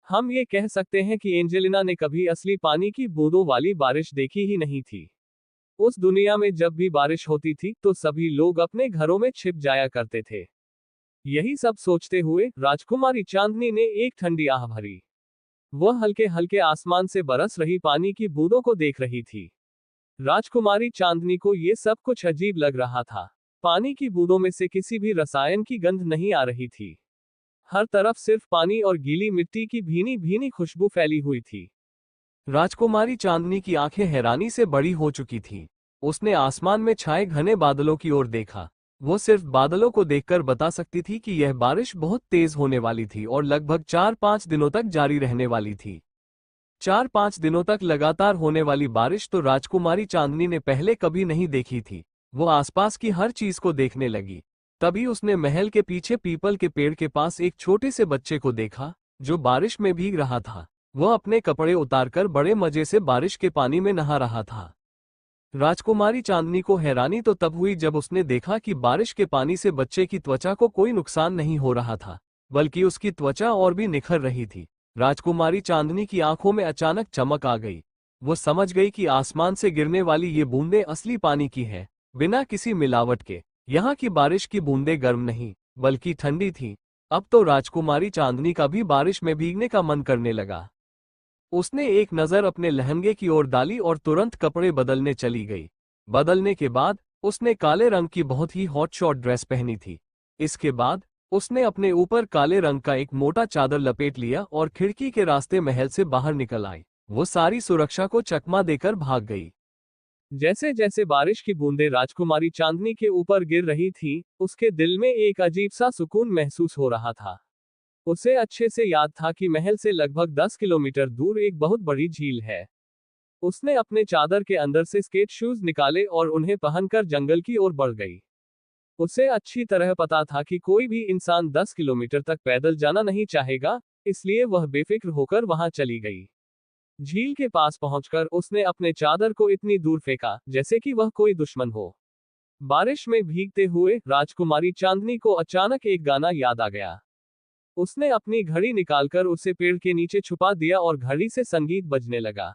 हम ये कह सकते हैं कि एंजेलिना ने कभी असली पानी की बूंदों वाली बारिश देखी ही नहीं थी। उस दुनिया में जब भी बारिश होती थी तो सभी लोग अपने घरों में छिप जाया करते थे। यही सब सोचते हुए राजकुमारी चांदनी ने एक ठंडी आह भरी। वह हल्के हल्के आसमान से बरस रही पानी की बूंदों को देख रही थी। राजकुमारी चांदनी को ये सब कुछ अजीब लग रहा था। पानी की बूंदों में से किसी भी रसायन की गंध नहीं आ रही थी। हर तरफ सिर्फ पानी और गीली मिट्टी की भीनी भीनी खुशबू फैली हुई थी। राजकुमारी चांदनी की आंखें हैरानी से बड़ी हो चुकी थीं। उसने आसमान में छाए घने बादलों की ओर देखा। वो सिर्फ बादलों को देखकर बता सकती थी कि यह बारिश बहुत तेज होने वाली थी और लगभग 4-5 दिनों तक जारी रहने वाली थी। 4-5 दिनों तक लगातार होने वाली बारिश तो राजकुमारी चांदनी ने पहले कभी नहीं देखी थी। वो आसपास की हर चीज को देखने लगी। तभी उसने महल के पीछे पीपल के पेड़ के पास एक छोटे से बच्चे को देखा, जो बारिश में भीग रहा था। वह अपने कपड़े उतारकर बड़े मजे से बारिश के पानी में नहा रहा था। राजकुमारी चांदनी को हैरानी तो तब हुई जब उसने देखा कि बारिश के पानी से बच्चे की त्वचा को कोई नुकसान नहीं हो रहा था, बल्कि उसकी त्वचा और भी निखर रही थी। राजकुमारी चांदनी की आंखों में अचानक चमक आ गई। वो समझ गई कि आसमान से गिरने वाली ये बूंदें असली पानी की हैं, बिना किसी मिलावट के। यहाँ की बारिश की बूंदें गर्म नहीं, बल्कि ठंडी थीं। अब तो राजकुमारी चांदनी का भी बारिश में भीगने का मन करने लगा। उसने एक नज़र अपने लहंगे की ओर डाली और तुरंत कपड़े बदलने चली गई। बदलने के बाद उसने काले रंग की बहुत ही हॉट शॉट ड्रेस पहनी थी। इसके बाद उसने अपने ऊपर काले रंग का एक मोटा चादर लपेट लिया और खिड़की के रास्ते महल से बाहर निकल आई। वो सारी सुरक्षा को चकमा देकर भाग गई। जैसे जैसे बारिश की बूंदें राजकुमारी चांदनी के ऊपर गिर रही थीं, उसके दिल में एक अजीब सा सुकून महसूस हो रहा था। उसे अच्छे से याद था कि महल से लगभग 10 किलोमीटर दूर एक बहुत बड़ी झील है। उसने अपने चादर के अंदर से स्केट शूज निकाले और उन्हें पहनकर जंगल की ओर बढ़ गई। उसे अच्छी तरह पता था कि कोई भी इंसान 10 किलोमीटर तक पैदल जाना नहीं चाहेगा, इसलिए वह बेफिक्र होकर वहां चली गई। झील के पास पहुंचकर उसने अपने चादर को इतनी दूर फेंका जैसे कि वह कोई दुश्मन हो। बारिश में भीगते हुए राजकुमारी चांदनी को अचानक एक गाना याद आ गया। उसने अपनी घड़ी निकालकर उसे पेड़ के नीचे छुपा दिया और घड़ी से संगीत बजने लगा।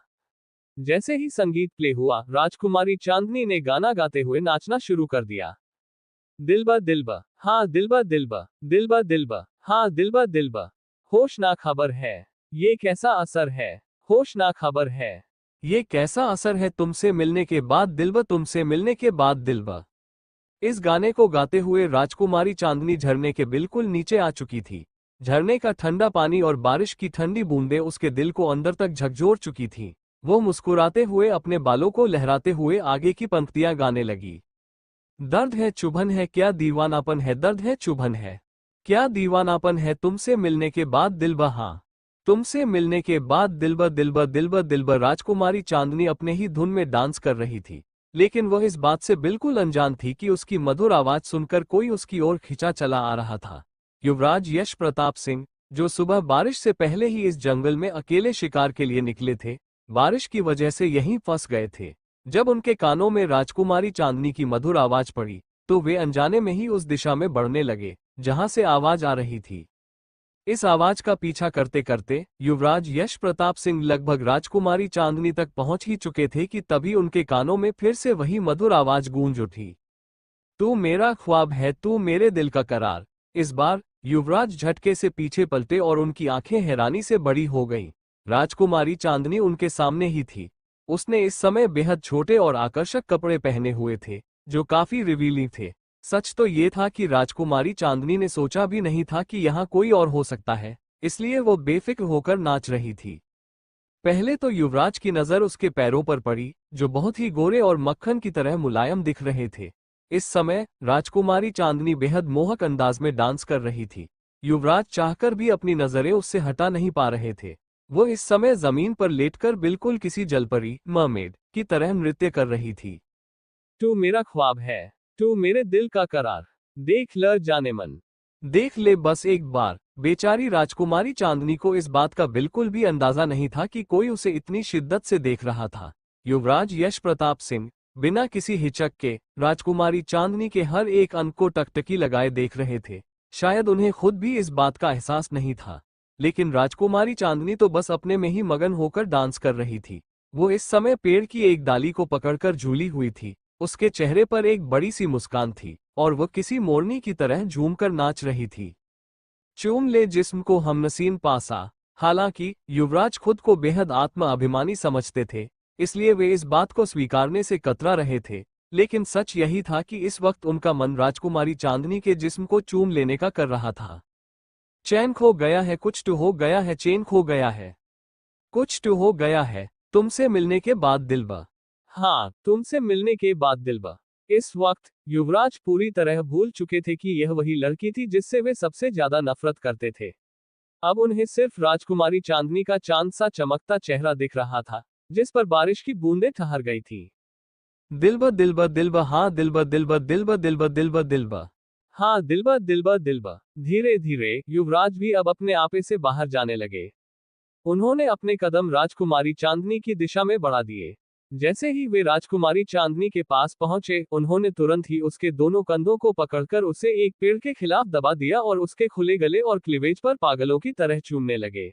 जैसे ही संगीत प्ले हुआ, राजकुमारी चांदनी ने गाना गाते हुए नाचना शुरू कर दिया। दिलबा दिलबा, हाँ दिलबा दिलबा, दिलबा दिलबा, हाँ दिलबा दिलबा। होश ना खबर है, ये कैसा असर है, होश ना खबर है, ये कैसा असर है तुमसे मिलने के बाद दिलबा, तुमसे मिलने के बाद दिलबा। इस गाने को गाते हुए राजकुमारी चांदनी झरने के बिल्कुल नीचे आ चुकी थी। झरने का ठंडा पानी और बारिश की ठंडी बूंदें उसके दिल को अंदर तक झकझोर चुकी थीं। वो मुस्कुराते हुए अपने बालों को लहराते हुए आगे की पंक्तियां गाने लगी। दर्द है चुभन है क्या दीवानापन है, दर्द है चुभन है क्या दीवानापन है तुमसे मिलने के बाद दिलबा, हाँ तुमसे मिलने के बाद दिलबा दिलबा दिलबा दिलबा। राजकुमारी चांदनी अपने ही धुन में डांस कर रही थी, लेकिन वह इस बात से बिल्कुल अनजान थी कि उसकी मधुर आवाज सुनकर कोई उसकी ओर खिंचा चला आ रहा था। युवराज यश प्रताप सिंह, जो सुबह बारिश से पहले ही इस जंगल में अकेले शिकार के लिए निकले थे, बारिश की वजह से यहीं फंस गए थे। जब उनके कानों में राजकुमारी चांदनी की मधुर आवाज पड़ी, तो वे अनजाने में ही उस दिशा में बढ़ने लगे जहां से आवाज आ रही थी। इस आवाज का पीछा करते करते युवराज यश प्रताप सिंह लगभग राजकुमारी चांदनी तक पहुंच ही चुके थे कि तभी उनके कानों में फिर से वही मधुर आवाज गूंज उठी। तू मेरा ख्वाब है, तू मेरे दिल का करार। इस बार युवराज झटके से पीछे पलटे और उनकी आंखें हैरानी से बड़ी हो गईं। राजकुमारी चांदनी उनके सामने ही थी। उसने इस समय बेहद छोटे और आकर्षक कपड़े पहने हुए थे, जो काफी रिवीलिंग थे। सच तो ये था कि राजकुमारी चांदनी ने सोचा भी नहीं था कि यहाँ कोई और हो सकता है, इसलिए वो बेफिक्र होकर नाच रही थी। पहले तो युवराज की नजर उसके पैरों पर पड़ी, जो बहुत ही गोरे और मक्खन की तरह मुलायम दिख रहे थे। इस समय राजकुमारी चांदनी बेहद मोहक अंदाज में डांस कर रही थी। युवराज चाहकर भी अपनी नजरें उससे हटा नहीं पा रहे थे। वो इस समय जमीन पर लेटकर बिल्कुल किसी जलपरी मरमेड की तरह नृत्य कर रही थी। तू मेरा ख्वाब है, तू मेरे दिल का करार, देख ल जाने मन, देख ले बस एक बार। बेचारी राजकुमारी चांदनी को इस बात का बिल्कुल भी अंदाजा नहीं था कि कोई उसे इतनी शिद्दत से देख रहा था। युवराज यश प्रताप सिंह बिना किसी हिचक के राजकुमारी चांदनी के हर एक अंग को टकटकी लगाए देख रहे थे। शायद उन्हें खुद भी इस बात का एहसास नहीं था, लेकिन राजकुमारी चांदनी तो बस अपने में ही मगन होकर डांस कर रही थी। वो इस समय पेड़ की एक डाली को पकड़कर झूली हुई थी। उसके चेहरे पर एक बड़ी सी मुस्कान थी और वह किसी मोरनी की तरह झूमकर नाच रही थी। चूम ले जिस्म को हमनसीन पासा। हालांकि युवराज खुद को बेहद आत्म अभिमानी समझते थे, इसलिए वे इस बात को स्वीकारने से कतरा रहे थे, लेकिन सच यही था कि इस वक्त उनका मन राजकुमारी चांदनी के जिस्म को चूम लेने का कर रहा था। चैन खो गया है, कुछ तो हो गया है, चैन खो गया है, कुछ तो हो गया है तुमसे मिलने के बाद दिलबा, हाँ तुमसे मिलने के बाद दिलबा। इस वक्त युवराज पूरी तरह भूल चुके थे कि यह वही लड़की थी जिससे वे सबसे ज्यादा नफरत करते थे। अब उन्हें सिर्फ राजकुमारी चांदनी का चांद सा चमकता चेहरा दिख रहा था, जिस पर बारिश की बूंदें ठहर गई थी। दिलबा दिलबा दिलबा, हाँ दिलबा दिलबा दिलबा दिलबा दिलबा दिलबा, हाँ दिलबा दिलबा दिलबा। धीरे धीरे युवराज भी अब अपने आपे से बाहर जाने लगे। उन्होंने अपने कदम राजकुमारी चांदनी की दिशा में बढ़ा दिए। जैसे ही वे राजकुमारी चांदनी के पास पहुंचे, उन्होंने तुरंत ही उसके दोनों कंधों को पकड़कर उसे एक पेड़ के खिलाफ दबा दिया और उसके खुले गले और क्लीवेज पर पागलों की तरह चूमने लगे।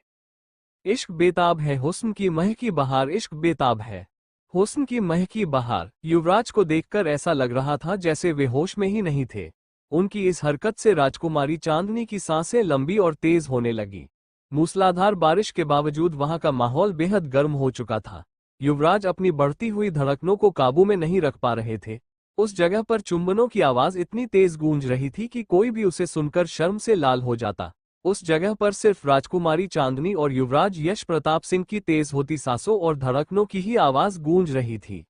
इश्क बेताब है, हुस्न की महकी बहार, इश्क बेताब है, हुस्न की महकी बहार। युवराज को देखकर ऐसा लग रहा था जैसे वे होश में ही नहीं थे। उनकी इस हरकत से राजकुमारी चांदनी की सांसें लंबी और तेज होने लगी। मूसलाधार बारिश के बावजूद वहां का माहौल बेहद गर्म हो चुका था। युवराज अपनी बढ़ती हुई धड़कनों को काबू में नहीं रख पा रहे थे। उस जगह पर चुंबनों की आवाज इतनी तेज गूंज रही थी कि कोई भी उसे सुनकर शर्म से लाल हो जाता। उस जगह पर सिर्फ राजकुमारी चांदनी और युवराज यश प्रताप सिंह की तेज होती सांसों और धड़कनों की ही आवाज गूंज रही थी।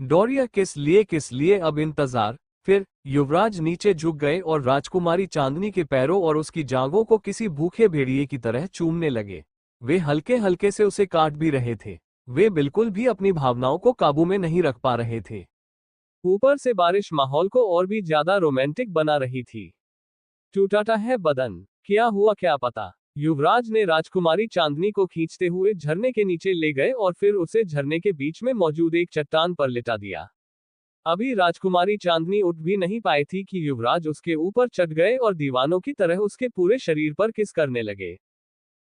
डोरिया किस लिए अब इंतजार। फिर युवराज नीचे झुक गए और राजकुमारी चांदनी के पैरों और उसकी जांघों को किसी भूखे भेड़िए की तरह चूमने लगे। वे हल्के हल्के से उसे काट भी रहे थे। वे बिल्कुल भी अपनी भावनाओं को काबू में नहीं रख पा रहे थे। ऊपर से बारिश माहौल को और भी ज्यादा रोमांटिक बना रही थी। टूटा है बदन, क्या हुआ क्या पता। युवराज ने राजकुमारी चांदनी को खींचते हुए झरने के नीचे ले गए और फिर उसे झरने के बीच में मौजूद एक चट्टान पर लिटा दिया। अभी राजकुमारी चांदनी उठ भी नहीं पाई थी कि युवराज उसके ऊपर चढ़ गए और दीवानों की तरह उसके पूरे शरीर पर किस करने लगे।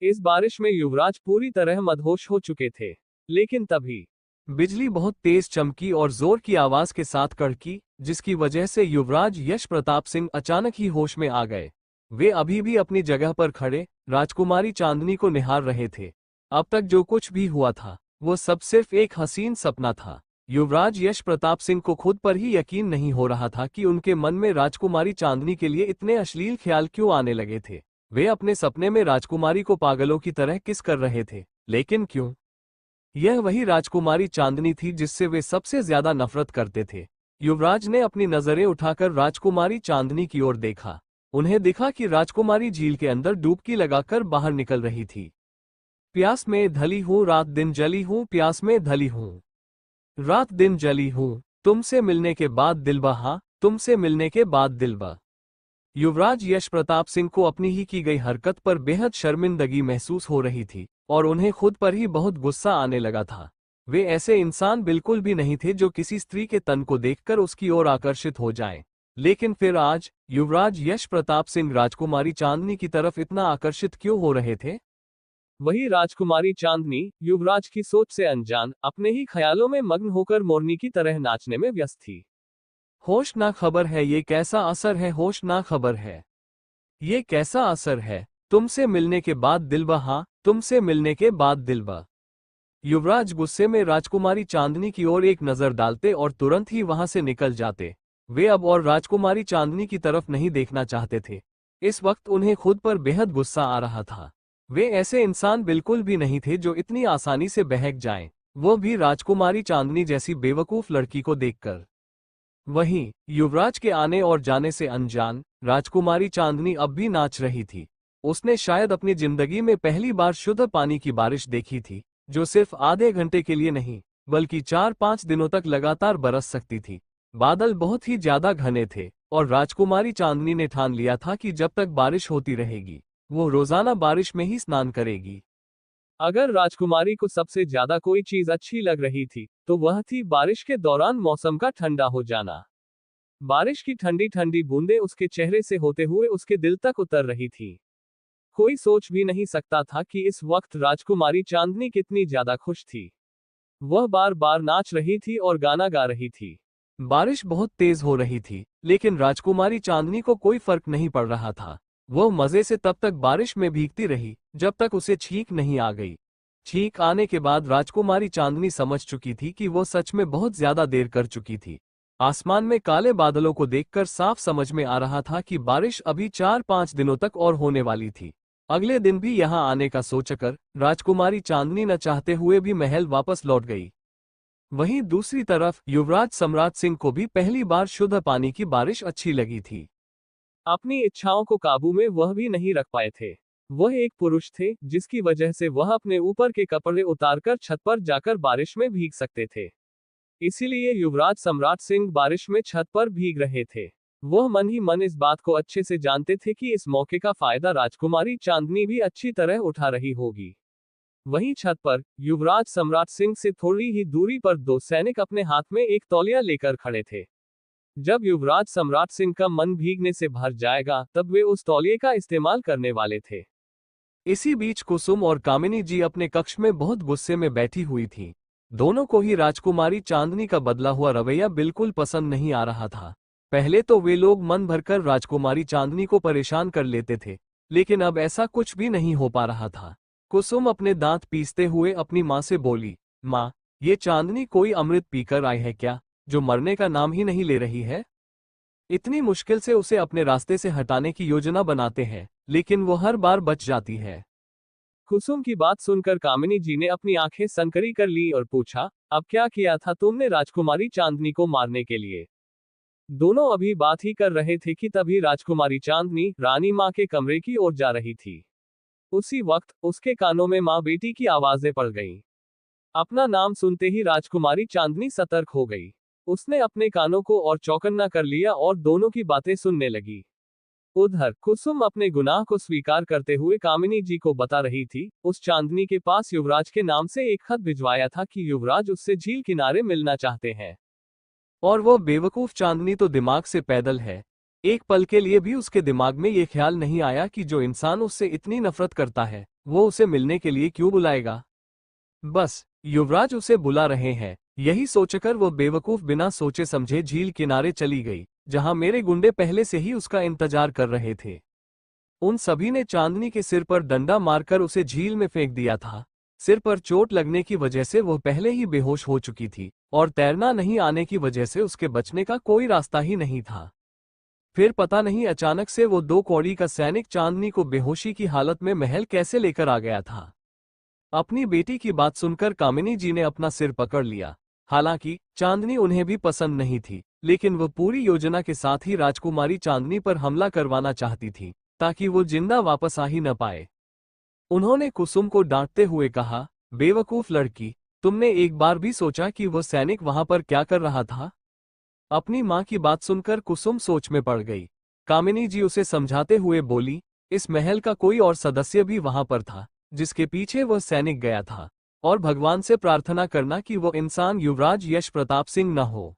इस बारिश में युवराज पूरी तरह मदहोश हो चुके थे। लेकिन तभी बिजली बहुत तेज चमकी और जोर की आवाज के साथ कड़की, जिसकी वजह से युवराज यश प्रताप सिंह अचानक ही होश में आ गए। वे अभी भी अपनी जगह पर खड़े राजकुमारी चांदनी को निहार रहे थे। अब तक जो कुछ भी हुआ था वो सब सिर्फ एक हसीन सपना था। युवराज यश प्रताप सिंह को खुद पर ही यकीन नहीं हो रहा था कि उनके मन में राजकुमारी चांदनी के लिए इतने अश्लील ख्याल क्यों आने लगे थे। वे अपने सपने में राजकुमारी को पागलों की तरह किस कर रहे थे, लेकिन क्यों? यह वही राजकुमारी चांदनी थी जिससे वे सबसे ज्यादा नफरत करते थे। युवराज ने अपनी नजरें उठाकर राजकुमारी चांदनी की ओर देखा। उन्हें दिखा कि राजकुमारी झील के अंदर डुबकी लगाकर बाहर निकल रही थी। प्यास में धली हूँ रात दिन जली हूँ, प्यास में धली हूँ रात दिन जली हूँ, तुमसे मिलने के बाद दिलबा, हाँ तुमसे मिलने के बाद दिलबा। युवराज यश प्रताप सिंह को अपनी ही की गई हरकत पर बेहद शर्मिंदगी महसूस हो रही थी और उन्हें खुद पर ही बहुत गुस्सा आने लगा था। वे ऐसे इंसान बिल्कुल भी नहीं थे जो किसी स्त्री के तन को देखकर उसकी ओर आकर्षित हो जाएं। लेकिन फिर आज युवराज यश प्रताप सिंह राजकुमारी चांदनी की तरफ इतना आकर्षित क्यों हो रहे थे? वही राजकुमारी चांदनी युवराज की सोच से अनजान अपने ही ख्यालों में मग्न होकर मोरनी की तरह नाचने में व्यस्त थी। होश ना खबर है ये कैसा असर है, होश ना खबर है ये कैसा असर है, तुमसे मिलने के बाद दिलबा, हाँ तुमसे मिलने के बाद दिलबा। युवराज गुस्से में राजकुमारी चांदनी की ओर एक नजर डालते और तुरंत ही वहां से निकल जाते। वे अब और राजकुमारी चांदनी की तरफ नहीं देखना चाहते थे। इस वक्त उन्हें खुद पर बेहद गुस्सा आ रहा था। वे ऐसे इंसान बिल्कुल भी नहीं थे जो इतनी आसानी से बहक जाएं, वो भी राजकुमारी चांदनी जैसी बेवकूफ लड़की को देखकर। वहीं युवराज के आने और जाने से अनजान राजकुमारी चांदनी अब भी नाच रही थी। उसने शायद अपनी जिंदगी में पहली बार शुद्ध पानी की बारिश देखी थी, जो सिर्फ आधे घंटे के लिए नहीं बल्कि 4-5 दिनों तक लगातार बरस सकती थी। बादल बहुत ही ज्यादा घने थे और राजकुमारी चांदनी ने ठान लिया था कि जब तक बारिश होती रहेगी वो रोजाना बारिश में ही स्नान करेगी। अगर राजकुमारी को सबसे ज्यादा कोई चीज अच्छी लग रही थी तो वह थी बारिश के दौरान मौसम का ठंडा हो जाना। बारिश की ठंडी ठंडी बूंदें उसके चेहरे से होते हुए उसके दिल तक उतर रही थी। कोई सोच भी नहीं सकता था कि इस वक्त राजकुमारी चांदनी कितनी ज्यादा खुश थी। वह बार बार नाच रही थी और गाना गा रही थी। बारिश बहुत तेज हो रही थी, लेकिन राजकुमारी चांदनी को कोई फर्क नहीं पड़ रहा था। वह मजे से तब तक बारिश में भीगती रही जब तक उसे छींक नहीं आ गई। छींक आने के बाद राजकुमारी चांदनी समझ चुकी थी कि वो सच में बहुत ज्यादा देर कर चुकी थी। आसमान में काले बादलों को देखकर साफ समझ में आ रहा था कि बारिश अभी 4-5 दिनों तक और होने वाली थी। अगले दिन भी यहां आने का सोचकर राजकुमारी चांदनी न चाहते हुए भी महल वापस लौट गई। वहीं दूसरी तरफ युवराज सम्राट सिंह को भी पहली बार शुद्ध पानी की बारिश अच्छी लगी थी। अपनी इच्छाओं को काबू में वह भी नहीं रख पाए थे। वह एक पुरुष थे जिसकी वजह से वह अपने ऊपर के कपड़े उतारकर छत पर जाकर बारिश में भीग सकते थे। इसीलिए युवराज सम्राट सिंह बारिश में छत पर भीग रहे थे। वह मन ही मन इस बात को अच्छे से जानते थे कि इस मौके का फायदा राजकुमारी चांदनी भी अच्छी तरह उठा रही होगी। वहीं छत पर युवराज सम्राट सिंह से थोड़ी ही दूरी पर दो सैनिक अपने हाथ में एक तौलिया लेकर खड़े थे। जब युवराज सम्राट सिंह का मन भीगने से भर जाएगा तब वे उस तौलिए का इस्तेमाल करने वाले थे। इसी बीच कुसुम और कामिनी जी अपने कक्ष में बहुत गुस्से में बैठी हुई थीं। दोनों को ही राजकुमारी चांदनी का बदला हुआ रवैया बिल्कुल पसंद नहीं आ रहा था। पहले तो वे लोग मन भरकर राजकुमारी चांदनी को परेशान कर लेते थे, लेकिन अब ऐसा कुछ भी नहीं हो पा रहा था। कुसुम अपने दांत पीसते हुए अपनी माँ से बोली, माँ, ये चांदनी कोई अमृत पीकर आई है क्या, जो मरने का नाम ही नहीं ले रही है? इतनी मुश्किल से उसे अपने रास्ते से हटाने की योजना बनाते हैं, लेकिन वो हर बार बच जाती है। कुसुम की बात सुनकर कामिनी जी ने अपनी आंखें सनकरी कर ली और पूछा, अब क्या किया था तुमने राजकुमारी चांदनी को मारने के लिए? दोनों अभी बात ही कर रहे थे कि तभी राजकुमारी चांदनी रानी माँ के कमरे की ओर जा रही थी। उसी वक्त उसके कानों में माँ बेटी की आवाजें पड़ गईं। अपना नाम सुनते ही राजकुमारी चांदनी सतर्क हो गई। उसने अपने कानों को और चौकन्ना कर लिया और दोनों की बातें सुनने लगी। उधर कुसुम अपने गुनाह को स्वीकार करते हुए कामिनी जी को बता रही थी, उस चांदनी के पास युवराज के नाम से एक खत भिजवाया था कि युवराज उससे झील किनारे मिलना चाहते हैं। और वो बेवकूफ चांदनी तो दिमाग से पैदल है। एक पल के लिए भी उसके दिमाग में ये ख्याल नहीं आया कि जो इंसान उससे इतनी नफरत करता है वो उसे मिलने के लिए क्यों बुलाएगा। बस युवराज उसे बुला रहे हैं। यही सोचकर वो बेवकूफ बिना सोचे समझे झील किनारे चली गई, जहां मेरे गुंडे पहले से ही उसका इंतजार कर रहे थे। उन सभी ने चांदनी के सिर पर डंडा मारकर उसे झील में फेंक दिया था। सिर पर चोट लगने की वजह से वो पहले ही बेहोश हो चुकी थी और तैरना नहीं आने की वजह से उसके बचने का कोई रास्ता ही नहीं था। फिर पता नहीं अचानक से वो 2 कौड़ी का सैनिक चांदनी को बेहोशी की हालत में महल कैसे लेकर आ गया था। अपनी बेटी की बात सुनकर कामिनी जी ने अपना सिर पकड़ लिया। हालांकि चांदनी उन्हें भी पसंद नहीं थी, लेकिन वो पूरी योजना के साथ ही राजकुमारी चांदनी पर हमला करवाना चाहती थी, ताकि वो जिंदा वापस आ ही न पाए। उन्होंने कुसुम को डांटते हुए कहा, बेवकूफ लड़की, तुमने एक बार भी सोचा कि वो सैनिक वहां पर क्या कर रहा था? अपनी मां की बात सुनकर कुसुम सोच में पड़ गई। कामिनी जी उसे समझाते हुए बोली, इस महल का कोई और सदस्य भी वहां पर था जिसके पीछे वह सैनिक गया था, और भगवान से प्रार्थना करना कि वो इंसान युवराज यश प्रताप सिंह न हो।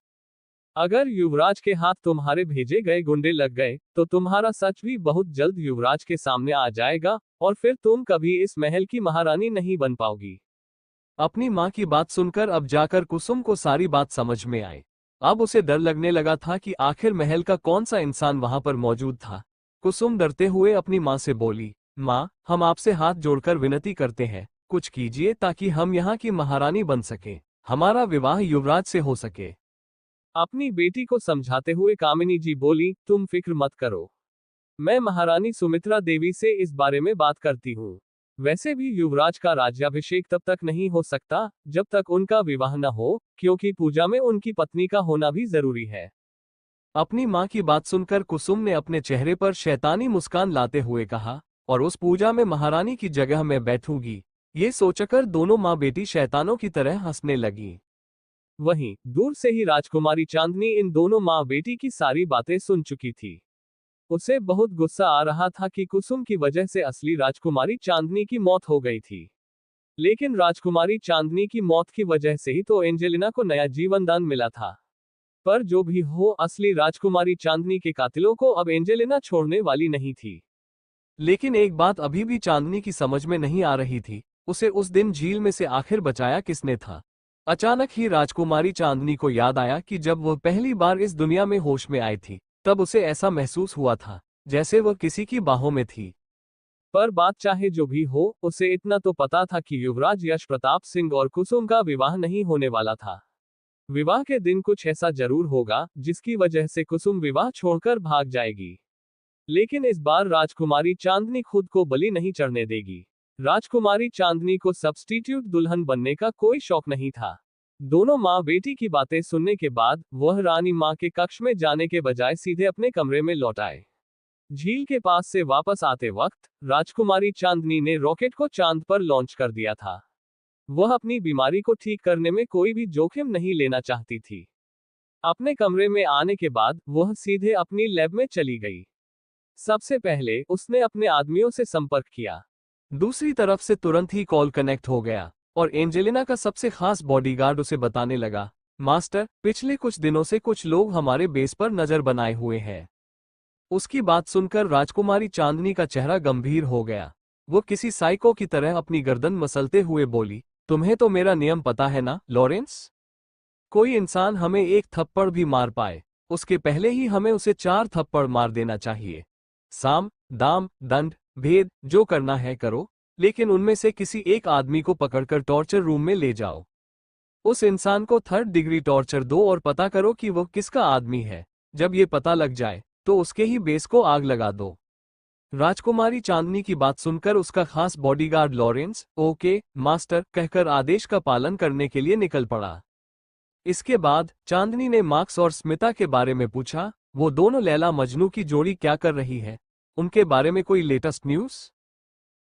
अगर युवराज के हाथ तुम्हारे भेजे गए गुंडे लग गए तो तुम्हारा सच भी बहुत जल्द युवराज के सामने आ जाएगा और फिर तुम कभी इस महल की महारानी नहीं बन पाओगी। अपनी मां की बात सुनकर अब जाकर कुसुम को सारी बात समझ में आई। अब उसे डर लगने लगा था कि आखिर महल का कौन सा इंसान वहां पर मौजूद था। कुसुम डरते हुए अपनी मां से बोली, मां, हम आपसे हाथ जोड़कर विनती करते हैं, कुछ कीजिए ताकि हम यहाँ की महारानी बन सके, हमारा विवाह युवराज से हो सके। अपनी बेटी को समझाते हुए कामिनी जी बोली, तुम फिक्र मत करो, मैं महारानी सुमित्रा देवी से इस बारे में बात करती हूँ। वैसे भी युवराज का राज्याभिषेक तब तक नहीं हो सकता जब तक उनका विवाह न हो, क्योंकि पूजा में उनकी पत्नी का होना भी जरूरी है। अपनी मां की बात सुनकर कुसुम ने अपने चेहरे पर शैतानी मुस्कान लाते हुए कहा, और उस पूजा में महारानी की जगह मैं बैठूंगी। ये सोचकर दोनों माँ बेटी शैतानों की तरह हंसने लगी। वहीं दूर से ही राजकुमारी चांदनी इन दोनों माँ बेटी की सारी बातें सुन चुकी थी। उसे बहुत गुस्सा आ रहा था कि कुसुम की वजह से असली राजकुमारी चांदनी की मौत हो गई थी। लेकिन राजकुमारी चांदनी की मौत की वजह से ही तो एंजेलिना को नया जीवन दान मिला था। पर जो भी हो, असली राजकुमारी चांदनी के कातिलों को अब एंजेलिना छोड़ने वाली नहीं थी। लेकिन एक बात अभी भी चांदनी की समझ में नहीं आ रही थी, उसे उस दिन झील में से आखिर बचाया किसने था। अचानक ही राजकुमारी चांदनी को याद आया कि जब वह पहली बार इस दुनिया में होश में आई थी, तब उसे ऐसा महसूस हुआ था जैसे वह किसी की बाहों में थी। पर बात चाहे जो भी हो, उसे इतना तो पता था कि युवराज यश प्रताप सिंह और कुसुम का विवाह नहीं होने वाला था। विवाह के दिन कुछ ऐसा जरूर होगा जिसकी वजह से कुसुम विवाह छोड़कर भाग जाएगी। लेकिन इस बार राजकुमारी चांदनी खुद को बलि नहीं चढ़ने देगी। राजकुमारी चांदनी को सब्स्टिट्यूट दुल्हन बनने का कोई शौक नहीं था। दोनों माँ बेटी की बातें सुनने के बाद वह रानी माँ के कक्ष में जाने के बजाय सीधे अपने कमरे में लौट आए। झील के पास से वापस आते वक्त राजकुमारी चांदनी ने रॉकेट को चांद पर लॉन्च कर दिया था। वह अपनी बीमारी को ठीक करने में कोई भी जोखिम नहीं लेना चाहती थी। अपने कमरे में आने के बाद वह सीधे अपनी लैब में चली गई। सबसे पहले उसने अपने आदमियों से संपर्क किया। दूसरी तरफ से तुरंत ही कॉल कनेक्ट हो गया और एंजेलिना का सबसे खास बॉडीगार्ड उसे बताने लगा, मास्टर, पिछले कुछ दिनों से कुछ लोग हमारे बेस पर नजर बनाए हुए हैं। उसकी बात सुनकर राजकुमारी चांदनी का चेहरा गंभीर हो गया। वो किसी साइको की तरह अपनी गर्दन मसलते हुए बोली, तुम्हें तो मेरा नियम पता है ना लॉरेंस? कोई इंसान हमें एक थप्पड़ भी मार पाए, उसके पहले ही हमें उसे 4 थप्पड़ मार देना चाहिए। साम, दाम, दंड, भेद, जो करना है करो, लेकिन उनमें से किसी एक आदमी को पकड़कर टॉर्चर रूम में ले जाओ। उस इंसान को 3rd डिग्री टॉर्चर दो और पता करो कि वो किसका आदमी है। जब ये पता लग जाए तो उसके ही बेस को आग लगा दो। राजकुमारी चांदनी की बात सुनकर उसका खास बॉडीगार्ड लॉरेंस, ओके मास्टर, कहकर आदेश का पालन करने के लिए निकल पड़ा। इसके बाद चांदनी ने मार्क्स और स्मिता के बारे में पूछा, वो दोनों लैला मजनू की जोड़ी क्या कर रही है, उनके बारे में कोई लेटेस्ट न्यूज़?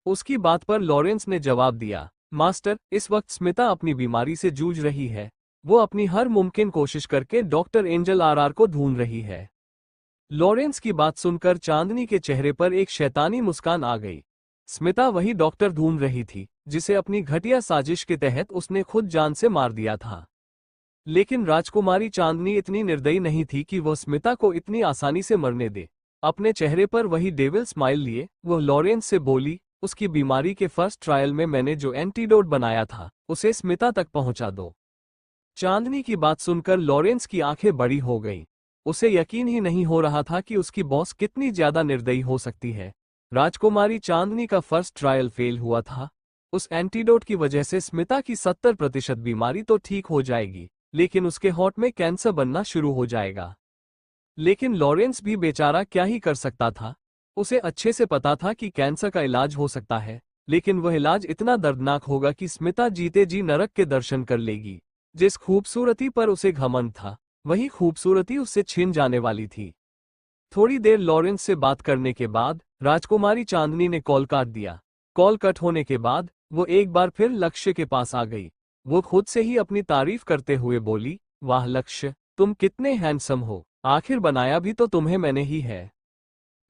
उसकी बात पर लॉरेंस ने जवाब दिया, मास्टर, इस वक्त स्मिता अपनी बीमारी से जूझ रही है। वो अपनी हर मुमकिन कोशिश करके डॉक्टर एंजल आरआर को ढूंढ रही है। लॉरेंस की बात सुनकर चांदनी के चेहरे पर एक शैतानी मुस्कान आ गई। स्मिता वही डॉक्टर ढूंढ रही थी जिसे अपनी घटिया साजिश के तहत उसने खुद जान से मार दिया था। लेकिन राजकुमारी चांदनी इतनी निर्दयी नहीं थी कि वह स्मिता को इतनी आसानी से मरने दे। अपने चेहरे पर वही डेविल स्माइल लिए वह लॉरेंस से बोली, उसकी बीमारी के फर्स्ट ट्रायल में मैंने जो एंटीडोट बनाया था उसे स्मिता तक पहुंचा दो। चांदनी की बात सुनकर लॉरेंस की आंखें बड़ी हो गईं। उसे यकीन ही नहीं हो रहा था कि उसकी बॉस कितनी ज्यादा निर्दयी हो सकती है। राजकुमारी चांदनी का फर्स्ट ट्रायल फेल हुआ था। उस एंटीडोट की वजह से स्मिता की 70% बीमारी तो ठीक हो जाएगी, लेकिन उसके हार्ट में कैंसर बनना शुरू हो जाएगा। लेकिन लॉरेंस भी बेचारा क्या ही कर सकता था। उसे अच्छे से पता था कि कैंसर का इलाज हो सकता है, लेकिन वह इलाज इतना दर्दनाक होगा कि स्मिता जीते जी नरक के दर्शन कर लेगी। जिस खूबसूरती पर उसे घमंड था, वही खूबसूरती उससे छिन जाने वाली थी। थोड़ी देर लॉरेंस से बात करने के बाद राजकुमारी चांदनी ने कॉल काट दिया। कॉल कट होने के बाद वो एक बार फिर लक्ष्य के पास आ गई। वो खुद से ही अपनी तारीफ करते हुए बोली, वाह लक्ष्य, तुम कितने हैंडसम हो, आखिर बनाया भी तो तुम्हें मैंने ही है।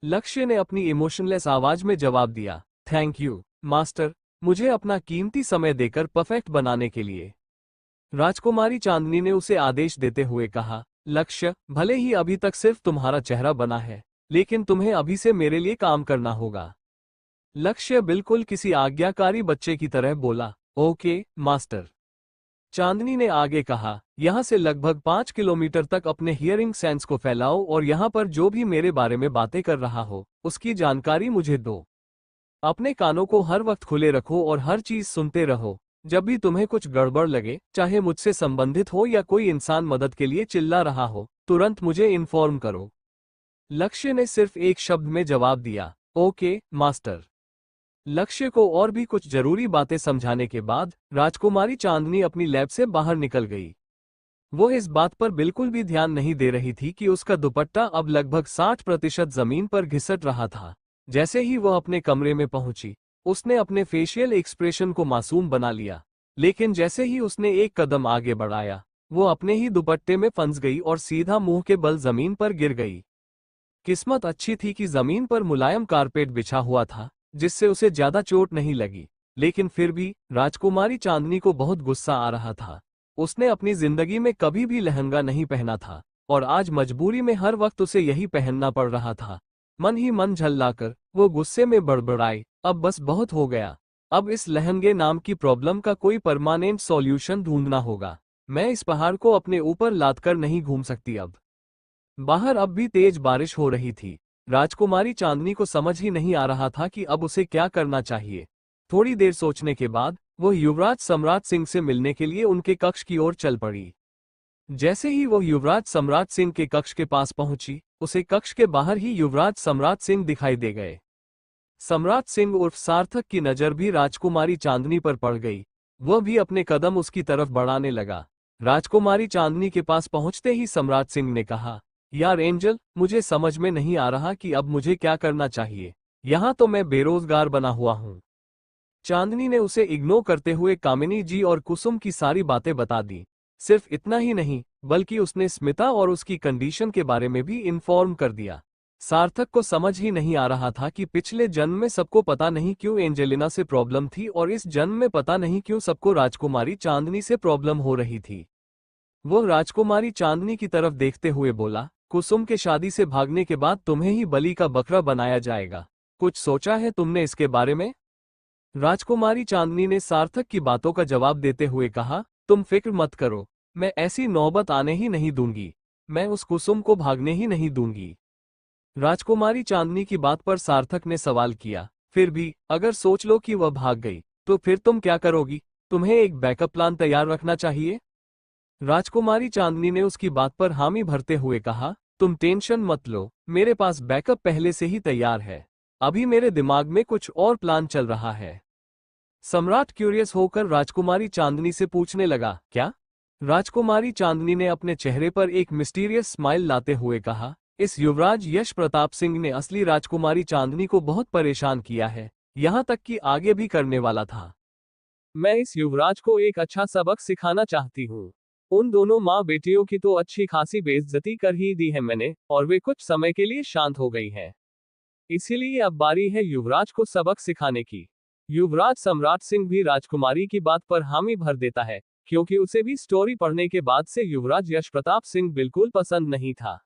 लक्ष्य ने अपनी इमोशनलेस आवाज में जवाब दिया, थैंक यू मास्टर, मुझे अपना कीमती समय देकर परफेक्ट बनाने के लिए। राजकुमारी चांदनी ने उसे आदेश देते हुए कहा, लक्ष्य, भले ही अभी तक सिर्फ तुम्हारा चेहरा बना है, लेकिन तुम्हें अभी से मेरे लिए काम करना होगा। लक्ष्य बिल्कुल किसी आज्ञाकारी बच्चे की तरह बोला, ओके मास्टर। चांदनी ने आगे कहा, यहाँ से लगभग 5 किलोमीटर तक अपने हियरिंग सेंस को फैलाओ और यहाँ पर जो भी मेरे बारे में बातें कर रहा हो उसकी जानकारी मुझे दो। अपने कानों को हर वक्त खुले रखो और हर चीज सुनते रहो। जब भी तुम्हें कुछ गड़बड़ लगे, चाहे मुझसे संबंधित हो या कोई इंसान मदद के लिए चिल्ला रहा हो, तुरंत मुझे इन्फॉर्म करो। लक्ष्य ने सिर्फ एक शब्द में जवाब दिया, ओके मास्टर। लक्ष्य को और भी कुछ जरूरी बातें समझाने के बाद राजकुमारी चांदनी अपनी लैब से बाहर निकल गई। वो इस बात पर बिल्कुल भी ध्यान नहीं दे रही थी कि उसका दुपट्टा अब लगभग 60% जमीन पर घिसट रहा था। जैसे ही वह अपने कमरे में पहुंची, उसने अपने फेशियल एक्सप्रेशन को मासूम बना लिया, लेकिन जैसे ही उसने एक कदम आगे बढ़ाया, वो अपने ही दुपट्टे में फंस गई और सीधा मुंह के बल जमीन पर गिर गई। किस्मत अच्छी थी कि जमीन पर मुलायम कारपेट बिछा हुआ था, जिससे उसे ज्यादा चोट नहीं लगी, लेकिन फिर भी राजकुमारी चांदनी को बहुत गुस्सा आ रहा था। उसने अपनी जिंदगी में कभी भी लहंगा नहीं पहना था और आज मजबूरी में हर वक्त उसे यही पहनना पड़ रहा था। मन ही मन झल्लाकर वो गुस्से में बड़बड़ाई, अब बस बहुत हो गया। अब इस लहंगे नाम की प्रॉब्लम का कोई परमानेंट सॉल्यूशन ढूंढना होगा। मैं इस पहाड़ को अपने ऊपर लादकर नहीं घूम सकती। अब बाहर अब भी तेज बारिश हो रही थी। राजकुमारी चांदनी को समझ ही नहीं आ रहा था कि अब उसे क्या करना चाहिए। थोड़ी देर सोचने के बाद वो युवराज सम्राट सिंह से मिलने के लिए उनके कक्ष की ओर चल पड़ी। जैसे ही वो युवराज सम्राट सिंह के कक्ष के पास पहुंची, उसे कक्ष के बाहर ही युवराज सम्राट सिंह दिखाई दे गए। सम्राट सिंह उर्फ सार्थक की नजर भी राजकुमारी चांदनी पर पड़ गई। वह भी अपने कदम उसकी तरफ बढ़ाने लगा। राजकुमारी चांदनी के पास पहुंचते ही सम्राट सिंह ने कहा, यार एंजल, मुझे समझ में नहीं आ रहा कि अब मुझे क्या करना चाहिए। यहाँ तो मैं बेरोजगार बना हुआ हूँ। चांदनी ने उसे इग्नोर करते हुए कामिनी जी और कुसुम की सारी बातें बता दी। सिर्फ इतना ही नहीं, बल्कि उसने स्मिता और उसकी कंडीशन के बारे में भी इन्फॉर्म कर दिया। सार्थक को समझ ही नहीं आ रहा था कि पिछले जन्म में सबको पता नहीं क्यों एंजेलिना से प्रॉब्लम थी और इस जन्म में पता नहीं क्यों सबको राजकुमारी चांदनी से प्रॉब्लम हो रही थी। वो राजकुमारी चांदनी की तरफ देखते हुए बोला, कुसुम के शादी से भागने के बाद तुम्हें ही बलि का बकरा बनाया जाएगा। कुछ सोचा है तुमने इसके बारे में? राजकुमारी चांदनी ने सार्थक की बातों का जवाब देते हुए कहा, तुम फिक्र मत करो, मैं ऐसी नौबत आने ही नहीं दूंगी। मैं उस कुसुम को भागने ही नहीं दूंगी। राजकुमारी चांदनी की बात पर सार्थक ने सवाल किया, फिर भी अगर सोच लो कि वह भाग गई, तो फिर तुम क्या करोगी? तुम्हें एक बैकअप प्लान तैयार रखना चाहिए। राजकुमारी चांदनी ने उसकी बात पर हामी भरते हुए कहा, तुम टेंशन मत लो, मेरे पास बैकअप पहले से ही तैयार है। अभी मेरे दिमाग में कुछ और प्लान चल रहा है। सम्राट क्यूरियस होकर राजकुमारी चांदनी से पूछने लगा, क्या? राजकुमारी चांदनी ने अपने चेहरे पर एक मिस्टीरियस स्माइल लाते हुए कहा, इस युवराज यश प्रताप सिंह ने असली राजकुमारी चांदनी को बहुत परेशान किया है, यहाँ तक कि आगे भी करने वाला था। मैं इस युवराज को एक अच्छा सबक सिखाना चाहती हूँ। उन दोनों माँ बेटियों की तो अच्छी खासी बेइज्जती कर ही दी है मैंने, और वे कुछ समय के लिए शांत हो गई हैं। इसीलिए अब बारी है युवराज को सबक सिखाने की। युवराज सम्राट सिंह भी राजकुमारी की बात पर हामी भर देता है, क्योंकि उसे भी स्टोरी पढ़ने के बाद से युवराज यश प्रताप सिंह बिल्कुल पसंद नहीं था।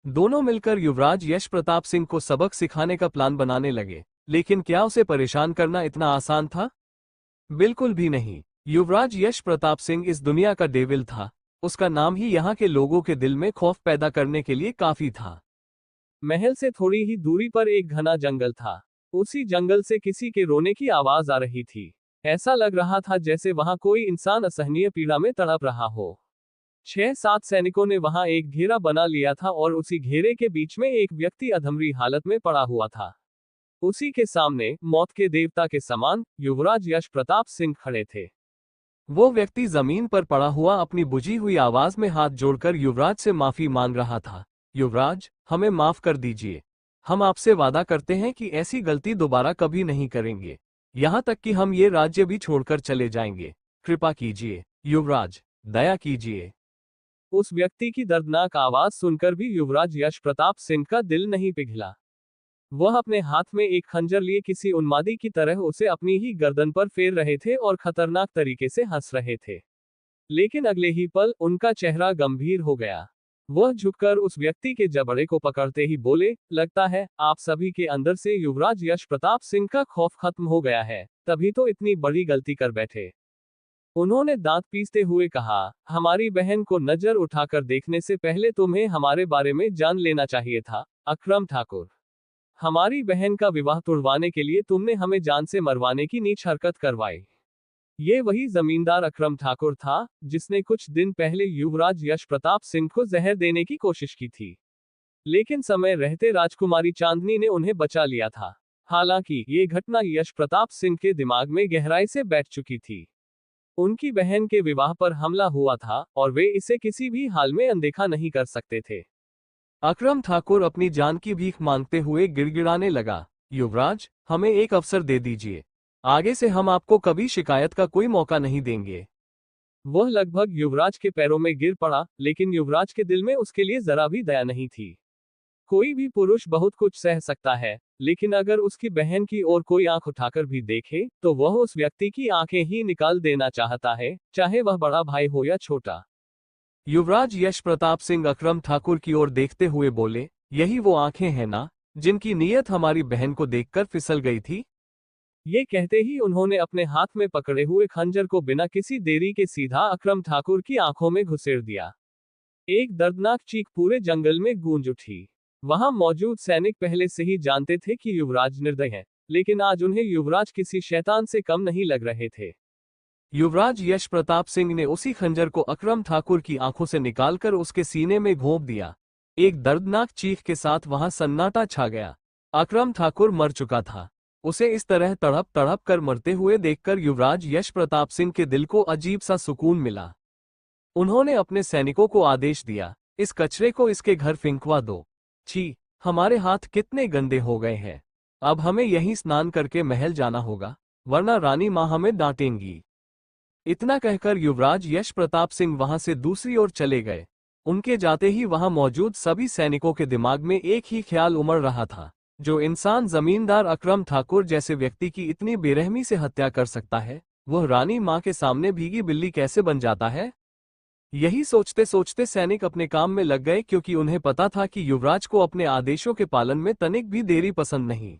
दोनों मिलकर युवराज यश प्रताप सिंह को सबक सिखाने का प्लान बनाने लगे। लेकिन क्या उसे परेशान करना इतना आसान था? बिल्कुल भी नहीं। युवराज यश प्रताप सिंह इस दुनिया का डेविल था। उसका नाम ही यहाँ के लोगों के दिल में खौफ पैदा करने के लिए काफी था। महल से थोड़ी ही दूरी पर एक घना जंगल था। उसी जंगल से किसी के रोने की आवाज आ रही थी। ऐसा लग रहा था जैसे वहां कोई इंसान असहनीय पीड़ा में तड़प रहा हो। 6-7 सैनिकों ने वहां एक घेरा बना लिया था और उसी घेरे के बीच में एक व्यक्ति अधमरी हालत में पड़ा हुआ था। उसी के सामने मौत के देवता के समान युवराज यश प्रताप सिंह खड़े थे। वो व्यक्ति जमीन पर पड़ा हुआ अपनी बुझी हुई आवाज में हाथ जोड़कर युवराज से माफी मांग रहा था। युवराज, हमें माफ कर दीजिए। हम आपसे वादा करते हैं कि ऐसी गलती दोबारा कभी नहीं करेंगे। यहाँ तक कि हम ये राज्य भी छोड़कर चले जाएंगे। कृपा कीजिए युवराज, दया कीजिए। उस व्यक्ति की दर्दनाक आवाज सुनकर भी युवराज यश प्रताप सिंह का दिल नहीं पिघला। वह अपने हाथ में एक खंजर लिए किसी उन्मादी की तरह उसे अपनी ही गर्दन पर फेर रहे थे और खतरनाक तरीके से हंस रहे थे। लेकिन अगले ही पल उनका चेहरा गंभीर हो गया। वह झुककर उस व्यक्ति के जबड़े को पकड़ते ही बोले, लगता है आप सभी के अंदर से युवराज यश प्रताप सिंह का खौफ खत्म हो गया है, तभी तो इतनी बड़ी गलती कर बैठे। उन्होंने दांत पीसते हुए कहा, हमारी बहन को नजर उठाकर देखने से पहले तुम्हें हमारे बारे में जान लेना चाहिए था, अकरम ठाकुर। हमारी बहन का विवाह तुड़वाने के लिए तुमने हमें जान से मरवाने की नीच हरकत करवाई। ये वही जमींदार अकरम ठाकुर था जिसने कुछ दिन पहले युवराज यश प्रताप सिंह को जहर देने की कोशिश की थी। लेकिन समय रहते राजकुमारी चांदनी ने उन्हें बचा लिया था। हालांकि ये घटना यश प्रताप सिंह के दिमाग में गहराई से बैठ चुकी थी। उनकी बहन के विवाह पर हमला हुआ था और वे इसे किसी भी हाल में अनदेखा नहीं कर सकते थे। अकरम ठाकुर अपनी जान की भीख मांगते हुए गिड़गिड़ाने लगा, युवराज, हमें एक अवसर दे दीजिए। आगे से हम आपको कभी शिकायत का कोई मौका नहीं देंगे। वह लगभग युवराज के पैरों में गिर पड़ा, लेकिन युवराज के दिल में उसके लिए जरा भी दया नहीं थी। कोई भी पुरुष बहुत कुछ सह सकता है, लेकिन अगर उसकी बहन की ओर कोई आंख उठाकर भी देखे, तो वह उस व्यक्ति की आंखें ही निकाल देना चाहता है, चाहे वह बड़ा भाई हो या छोटा। युवराज यश प्रताप सिंह अकरम ठाकुर की ओर देखते हुए बोले, यही वो आंखें हैं ना, जिनकी नीयत हमारी बहन को देखकर फिसल गई थी? ये कहते ही उन्होंने अपने हाथ में पकड़े हुए खंजर को बिना किसी देरी के सीधा अकरम ठाकुर की आंखों में घुसेड़ दिया। एक दर्दनाक चीख पूरे जंगल में गूंज उठी। वहां मौजूद सैनिक पहले से ही जानते थे कि युवराज निर्दय है, लेकिन आज उन्हें युवराज किसी शैतान से कम नहीं लग रहे थे। युवराज यश प्रताप सिंह ने उसी खंजर को अकरम ठाकुर की आंखों से निकालकर उसके सीने में घोंप दिया। एक दर्दनाक चीख के साथ वहां सन्नाटा छा गया। अकरम ठाकुर मर चुका था। उसे इस तरह तड़प तड़प कर मरते हुए देखकर युवराज यश प्रताप सिंह के दिल को अजीब सा सुकून मिला। उन्होंने अपने सैनिकों को आदेश दिया, इस कचरे को इसके घर फेंकवा दो। छी, हमारे हाथ कितने गंदे हो गए हैं। अब हमें यहीं स्नान करके महल जाना होगा, वरना रानी माँ हमें डांटेंगी। इतना कहकर युवराज यश प्रताप सिंह वहां से दूसरी ओर चले गए। उनके जाते ही वहां मौजूद सभी सैनिकों के दिमाग में एक ही ख्याल उमड़ रहा था, जो इंसान जमींदार अकरम ठाकुर जैसे व्यक्ति की इतनी बेरहमी से हत्या कर सकता है, वह रानी माँ के सामने भीगी बिल्ली कैसे बन जाता है? यही सोचते सोचते सैनिक अपने काम में लग गए, क्योंकि उन्हें पता था कि युवराज को अपने आदेशों के पालन में तनिक भी देरी पसंद नहीं।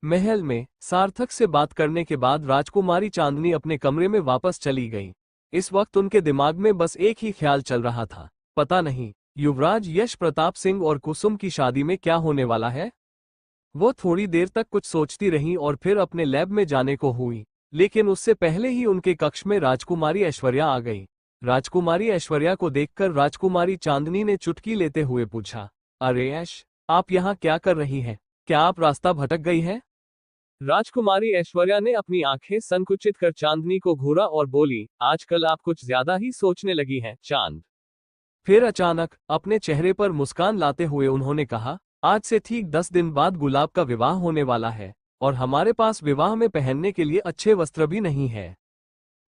महल में सार्थक से बात करने के बाद राजकुमारी चांदनी अपने कमरे में वापस चली गई। इस वक्त उनके दिमाग में बस एक ही ख्याल चल रहा था, पता नहीं युवराज यश प्रताप सिंह और कुसुम की शादी में क्या होने वाला है। वो थोड़ी देर तक कुछ सोचती रहीं और फिर अपने लैब में जाने को हुई, लेकिन उससे पहले ही उनके कक्ष में राजकुमारी ऐश्वर्या आ गई। राजकुमारी ऐश्वर्या को देखकर राजकुमारी चांदनी ने चुटकी लेते हुए पूछा, अरे ऐश, आप यहाँ क्या कर रही हैं? क्या आप रास्ता भटक गई हैं? राजकुमारी ऐश्वर्या ने अपनी आंखें संकुचित कर चांदनी को घूरा और बोली, आजकल आप कुछ ज्यादा ही सोचने लगी हैं, चांद। फिर अचानक अपने चेहरे पर मुस्कान लाते हुए उन्होंने कहा, आज से ठीक 10 दिन बाद गुलाब का विवाह होने वाला है, और हमारे पास विवाह में पहनने के लिए अच्छे वस्त्र भी नहीं है।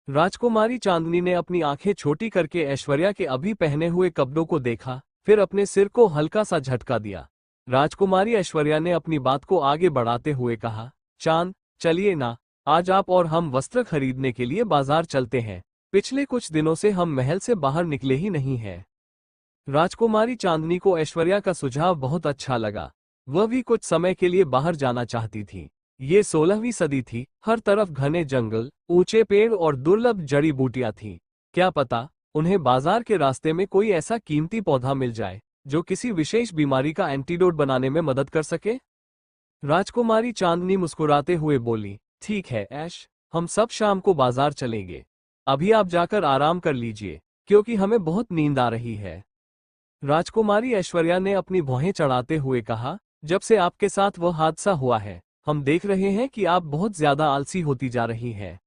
राजकुमारी चांदनी ने अपनी आंखें छोटी करके ऐश्वर्या के अभी पहने हुए कपड़ों को देखा, फिर अपने सिर को हल्का सा झटका दिया। राजकुमारी ऐश्वर्या ने अपनी बात को आगे बढ़ाते हुए कहा, चांद, चलिए ना, आज आप और हम वस्त्र खरीदने के लिए बाजार चलते हैं। पिछले कुछ दिनों से हम महल से बाहर निकले ही नहीं हैं। राजकुमारी चांदनी को ऐश्वर्या का सुझाव बहुत अच्छा लगा। वह भी कुछ समय के लिए बाहर जाना चाहती थी, ये 16वीं सदी थी, हर तरफ घने जंगल, ऊंचे पेड़ और दुर्लभ जड़ी बूटियां थीं। क्या पता उन्हें बाजार के रास्ते में कोई ऐसा कीमती पौधा मिल जाए जो किसी विशेष बीमारी का एंटीडोट बनाने में मदद कर सके। राजकुमारी चांदनी मुस्कुराते हुए बोली, ठीक है ऐश, हम सब शाम को बाजार चलेंगे। अभी आप जाकर आराम कर लीजिए, क्योंकि हमें बहुत नींद आ रही है। राजकुमारी ऐश्वर्या ने अपनी भौहें चढ़ाते हुए कहा, जब से आपके साथ वह हादसा हुआ है, हम देख रहे हैं कि आप बहुत ज्यादा आलसी होती जा रही हैं।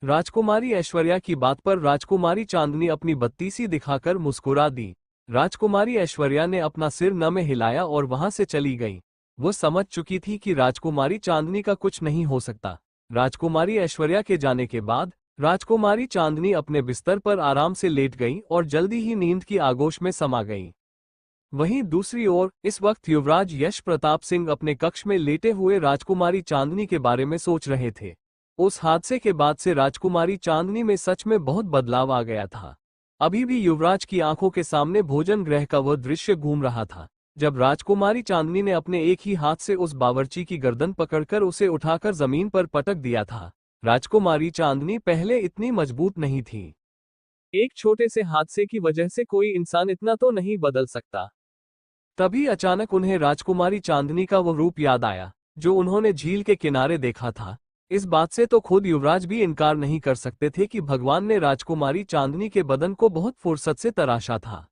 राजकुमारी ऐश्वर्या की बात पर राजकुमारी चांदनी अपनी बत्ती सी दिखाकर मुस्कुरा दी। राजकुमारी ऐश्वर्या ने अपना सिर न में हिलाया और वहां से चली गई। वो समझ चुकी थी कि राजकुमारी चांदनी का कुछ नहीं हो सकता। राजकुमारी ऐश्वर्या के जाने के बाद राजकुमारी चांदनी अपने बिस्तर पर आराम से लेट गई और जल्दी ही नींद की आगोश में समा गई। वहीं दूसरी ओर इस वक्त युवराज यश प्रताप सिंह अपने कक्ष में लेटे हुए राजकुमारी चांदनी के बारे में सोच रहे थे। उस हादसे के बाद से राजकुमारी चांदनी में सच में बहुत बदलाव आ गया था। अभी भी युवराज की आंखों के सामने भोजन गृह का वह दृश्य घूम रहा था, जब राजकुमारी चांदनी ने अपने एक ही हाथ से उस बावर्ची की गर्दन पकड़कर उसे उठाकर जमीन पर पटक दिया था। राजकुमारी चांदनी पहले इतनी मजबूत नहीं थी। एक छोटे से हादसे की वजह से कोई इंसान इतना तो नहीं बदल सकता। तभी अचानक उन्हें राजकुमारी चांदनी का वो रूप याद आया जो उन्होंने झील के किनारे देखा था। इस बात से तो खुद युवराज भी इनकार नहीं कर सकते थे कि भगवान ने राजकुमारी चांदनी के बदन को बहुत फुर्सत से तराशा था।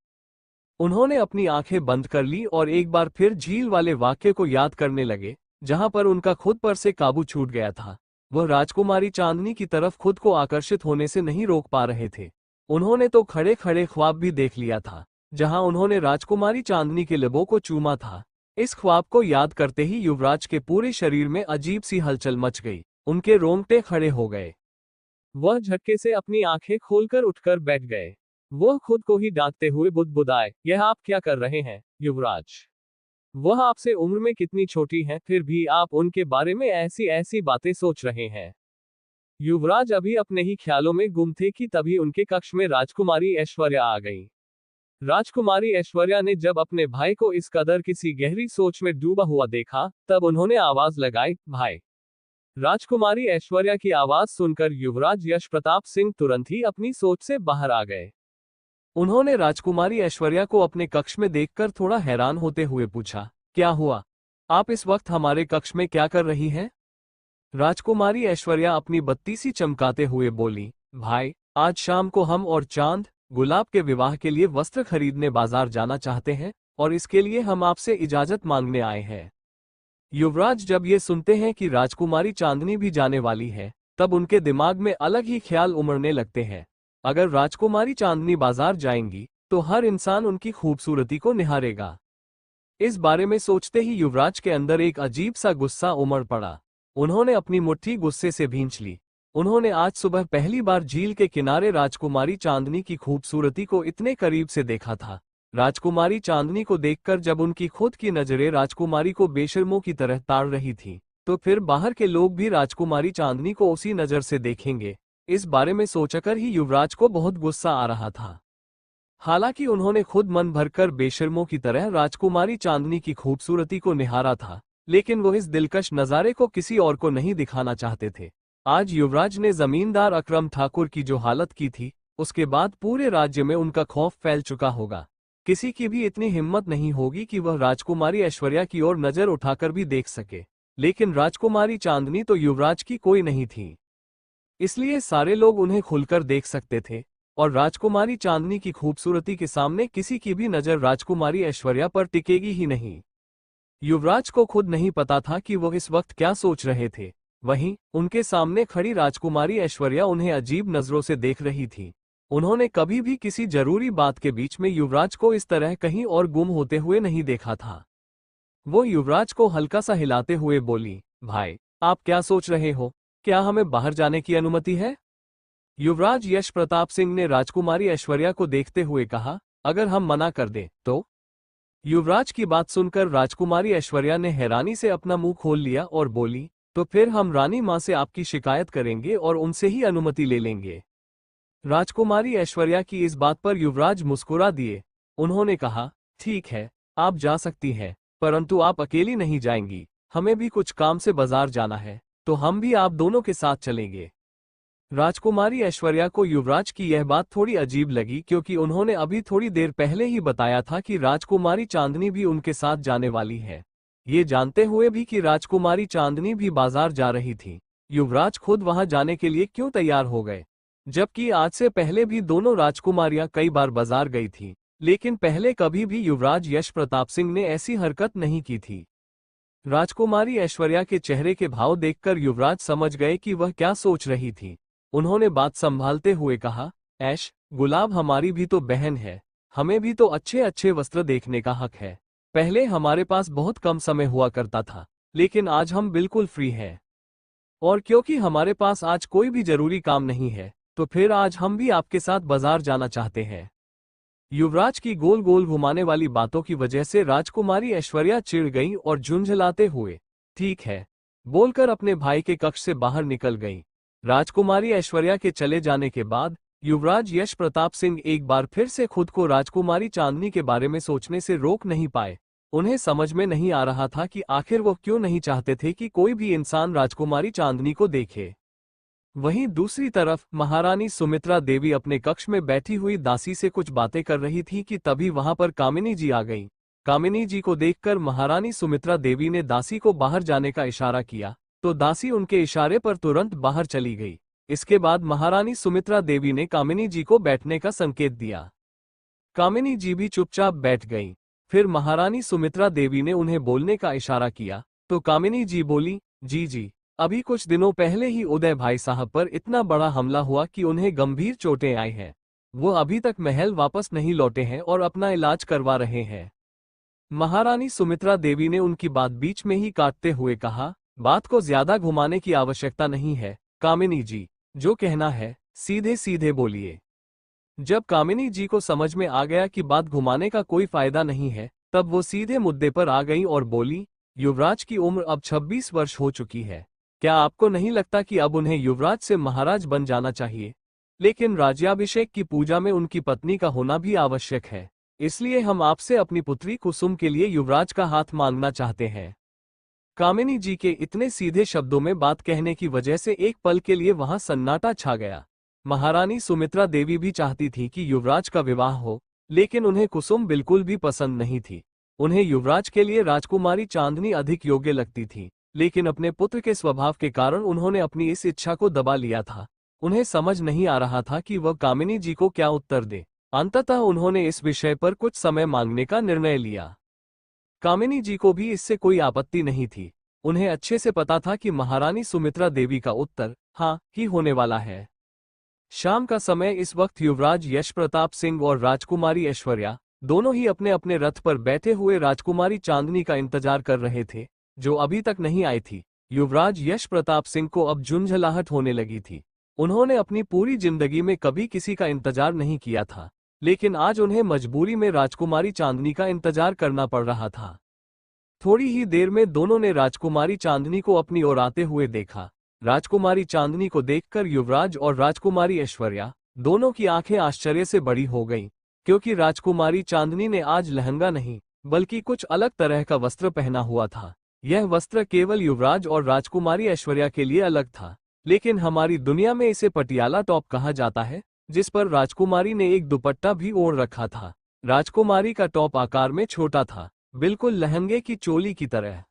उन्होंने अपनी आंखें बंद कर ली और एक बार फिर झील वाले वाक्य को याद करने लगे, जहां पर उनका खुद पर से काबू छूट गया था। वह राजकुमारी चांदनी की तरफ खुद को आकर्षित होने से नहीं रोक पा रहे थे। उन्होंने तो खड़े खड़े ख्वाब भी देख लिया था, जहां उन्होंने राजकुमारी चांदनी के लबों को चूमा था। इस ख्वाब को याद करते ही युवराज के पूरे शरीर में अजीब सी हलचल मच गई। उनके रोंगटे खड़े हो गए। वह झटके से अपनी आंखें खोलकर उठकर बैठ गए। वह खुद को ही डांटते हुए बुदबुदाए, यह आप क्या कर रहे हैं युवराज? वह आपसे उम्र में कितनी छोटी हैं, फिर भी आप उनके बारे में ऐसी ऐसी बातें सोच रहे हैं। युवराज अभी अपने ही ख्यालों में गुम थे कि तभी उनके कक्ष में राजकुमारी ऐश्वर्या आ गई। राजकुमारी ऐश्वर्या ने जब अपने भाई को इस कदर किसी गहरी सोच में डूबा हुआ देखा, तब उन्होंने आवाज लगाई, भाई। राजकुमारी ऐश्वर्या की आवाज सुनकर युवराज यश प्रताप सिंह तुरंत ही अपनी सोच से बाहर आ गए। उन्होंने राजकुमारी ऐश्वर्या को अपने कक्ष में देखकर थोड़ा हैरान होते हुए पूछा, क्या हुआ? आप इस वक्त हमारे कक्ष में क्या कर रही हैं? राजकुमारी ऐश्वर्या अपनी बत्ती सी चमकाते हुए बोली, भाई, आज शाम को हम और चांद गुलाब के विवाह के लिए वस्त्र खरीदने बाजार जाना चाहते हैं और इसके लिए हम आपसे इजाजत मांगने आए हैं। युवराज जब ये सुनते हैं कि राजकुमारी चांदनी भी जाने वाली है, तब उनके दिमाग में अलग ही ख्याल उमड़ने लगते हैं। अगर राजकुमारी चांदनी बाजार जाएंगी तो हर इंसान उनकी खूबसूरती को निहारेगा। इस बारे में सोचते ही युवराज के अंदर एक अजीब सा गुस्सा उमड़ पड़ा। उन्होंने अपनी मुट्ठी गुस्से से भींच ली। उन्होंने आज सुबह पहली बार झील के किनारे राजकुमारी चांदनी की खूबसूरती को इतने करीब से देखा था। राजकुमारी चांदनी को देखकर जब उनकी खुद की नजरें राजकुमारी को बेशर्मों की तरह ताड़ रही थी, तो फिर बाहर के लोग भी राजकुमारी चांदनी को उसी नजर से देखेंगे। इस बारे में सोचकर ही युवराज को बहुत गुस्सा आ रहा था। हालांकि उन्होंने खुद मन भरकर बेशर्मों की तरह राजकुमारी चांदनी की खूबसूरती को निहारा था, लेकिन वो इस दिलकश नज़ारे को किसी और को नहीं दिखाना चाहते थे। आज युवराज ने जमींदार अकरम ठाकुर की जो हालत की थी, उसके बाद पूरे राज्य में उनका खौफ फैल चुका होगा। किसी की भी इतनी हिम्मत नहीं होगी कि वह राजकुमारी ऐश्वर्या की ओर नजर उठाकर भी देख सके, लेकिन राजकुमारी चांदनी तो युवराज की कोई नहीं थी, इसलिए सारे लोग उन्हें खुलकर देख सकते थे और राजकुमारी चांदनी की खूबसूरती के सामने किसी की भी नजर राजकुमारी ऐश्वर्या पर टिकेगी ही नहीं। युवराज को खुद नहीं पता था कि वो इस वक्त क्या सोच रहे थे। वहीं उनके सामने खड़ी राजकुमारी ऐश्वर्या उन्हें अजीब नजरों से देख रही थी। उन्होंने कभी भी किसी जरूरी बात के बीच में युवराज को इस तरह कहीं और गुम होते हुए नहीं देखा था। वो युवराज को हल्का सा हिलाते हुए बोली, भाई, आप क्या सोच रहे हो? क्या हमें बाहर जाने की अनुमति है? युवराज यश प्रताप सिंह ने राजकुमारी ऐश्वर्या को देखते हुए कहा, अगर हम मना कर दें तो? युवराज की बात सुनकर राजकुमारी ऐश्वर्या ने हैरानी से अपना मुंह खोल लिया और बोली, तो फिर हम रानी मां से आपकी शिकायत करेंगे और उनसे ही अनुमति ले लेंगे। राजकुमारी ऐश्वर्या की इस बात पर युवराज मुस्कुरा दिए। उन्होंने कहा, ठीक है, आप जा सकती हैं, परंतु आप अकेली नहीं जाएंगी। हमें भी कुछ काम से बाजार जाना है, तो हम भी आप दोनों के साथ चलेंगे। राजकुमारी ऐश्वर्या को युवराज की यह बात थोड़ी अजीब लगी, क्योंकि उन्होंने अभी थोड़ी देर पहले ही बताया था कि राजकुमारी चांदनी भी उनके साथ जाने वाली है। ये जानते हुए भी कि राजकुमारी चांदनी भी बाजार जा रही थी, युवराज खुद वहां जाने के लिए क्यों तैयार हो गए? जबकि आज से पहले भी दोनों राजकुमारियां कई बार बाजार गई थी, लेकिन पहले कभी भी युवराज यश प्रताप सिंह ने ऐसी हरकत नहीं की थी। राजकुमारी ऐश्वर्या के चेहरे के भाव देखकर युवराज समझ गए कि वह क्या सोच रही थी। उन्होंने बात संभालते हुए कहा, ऐश, गुलाब हमारी भी तो बहन है, हमें भी तो अच्छे अच्छे वस्त्र देखने का हक है। पहले हमारे पास बहुत कम समय हुआ करता था, लेकिन आज हम बिल्कुल फ्री हैं। और क्योंकि हमारे पास आज कोई भी जरूरी काम नहीं है, तो फिर आज हम भी आपके साथ बाजार जाना चाहते हैं। युवराज की गोल गोल घुमाने वाली बातों की वजह से राजकुमारी ऐश्वर्या चिढ़ गई और झुंझलाते हुए ठीक है बोलकर अपने भाई के कक्ष से बाहर निकल गई। राजकुमारी ऐश्वर्या के चले जाने के बाद युवराज यश प्रताप सिंह एक बार फिर से खुद को राजकुमारी चांदनी के बारे में सोचने से रोक नहीं पाए। उन्हें समझ में नहीं आ रहा था कि आखिर वो क्यों नहीं चाहते थे कि कोई भी इंसान राजकुमारी चांदनी को देखे। वहीं दूसरी तरफ महारानी सुमित्रा देवी अपने कक्ष में बैठी हुई दासी से कुछ बातें कर रही थी कि तभी वहां पर कामिनी जी आ गईं। कामिनी जी को देखकर महारानी सुमित्रा देवी ने दासी को बाहर जाने का इशारा किया, तो दासी उनके इशारे पर तुरंत बाहर चली गई। इसके बाद महारानी सुमित्रा देवी ने कामिनी जी को बैठने का संकेत दिया। कामिनी जी भी चुपचाप बैठ गईं। फिर महारानी सुमित्रा देवी ने उन्हें बोलने का इशारा किया, तो कामिनी जी बोली, जी, अभी कुछ दिनों पहले ही उदय भाई साहब पर इतना बड़ा हमला हुआ कि उन्हें गंभीर चोटें आई हैं। वो अभी तक महल वापस नहीं लौटे हैं और अपना इलाज करवा रहे हैं। महारानी सुमित्रा देवी ने उनकी बात बीच में ही काटते हुए कहा, बात को ज्यादा घुमाने की आवश्यकता नहीं है कामिनी जी, जो कहना है सीधे सीधे बोलिए। जब कामिनी जी को समझ में आ गया कि बात घुमाने का कोई फायदा नहीं है, तब वो सीधे मुद्दे पर आ गईं और बोली, युवराज की उम्र अब 26 वर्ष हो चुकी है। क्या आपको नहीं लगता कि अब उन्हें युवराज से महाराज बन जाना चाहिए? लेकिन राज्याभिषेक की पूजा में उनकी पत्नी का होना भी आवश्यक है, इसलिए हम आपसे अपनी पुत्री कुसुम के लिए युवराज का हाथ मांगना चाहते हैं। कामिनी जी के इतने सीधे शब्दों में बात कहने की वजह से एक पल के लिए वहां सन्नाटा छा गया। महारानी सुमित्रा देवी भी चाहती थी कि युवराज का विवाह हो, लेकिन उन्हें कुसुम बिल्कुल भी पसंद नहीं थी। उन्हें युवराज के लिए राजकुमारी चांदनी अधिक योग्य लगती थी, लेकिन अपने पुत्र के स्वभाव के कारण उन्होंने अपनी इस इच्छा को दबा लिया था। उन्हें समझ नहीं आ रहा था कि वह कामिनी जी को क्या उत्तर दे। अंततः उन्होंने इस विषय पर कुछ समय मांगने का निर्णय लिया। कामिनी जी को भी इससे कोई आपत्ति नहीं थी। उन्हें अच्छे से पता था कि महारानी सुमित्रा देवी का उत्तर हाँ ही होने वाला है। शाम का समय इस वक्त युवराज यश प्रताप सिंह और राजकुमारी ऐश्वर्या दोनों ही अपने अपने रथ पर बैठे हुए राजकुमारी चांदनी का इंतजार कर रहे थे, जो अभी तक नहीं आई थी। युवराज यश प्रताप सिंह को अब झुंझलाहट होने लगी थी। उन्होंने अपनी पूरी जिंदगी में कभी किसी का इंतजार नहीं किया था, लेकिन आज उन्हें मजबूरी में राजकुमारी चांदनी का इंतजार करना पड़ रहा था। थोड़ी ही देर में दोनों ने राजकुमारी चांदनी को अपनी ओर आते हुए देखा। राजकुमारी चांदनी को देखकर युवराज और राजकुमारी ऐश्वर्या दोनों की आंखें आश्चर्य से बड़ी हो गईं, क्योंकि राजकुमारी चांदनी ने आज लहंगा नहीं बल्कि कुछ अलग तरह का वस्त्र पहना हुआ था। यह वस्त्र केवल युवराज और राजकुमारी ऐश्वर्या के लिए अलग था, लेकिन हमारी दुनिया में इसे पटियाला टॉप कहा जाता है, जिस पर राजकुमारी ने एक दुपट्टा भी ओढ़ रखा था। राजकुमारी का टॉप आकार में छोटा था, बिल्कुल लहंगे की चोली की तरह।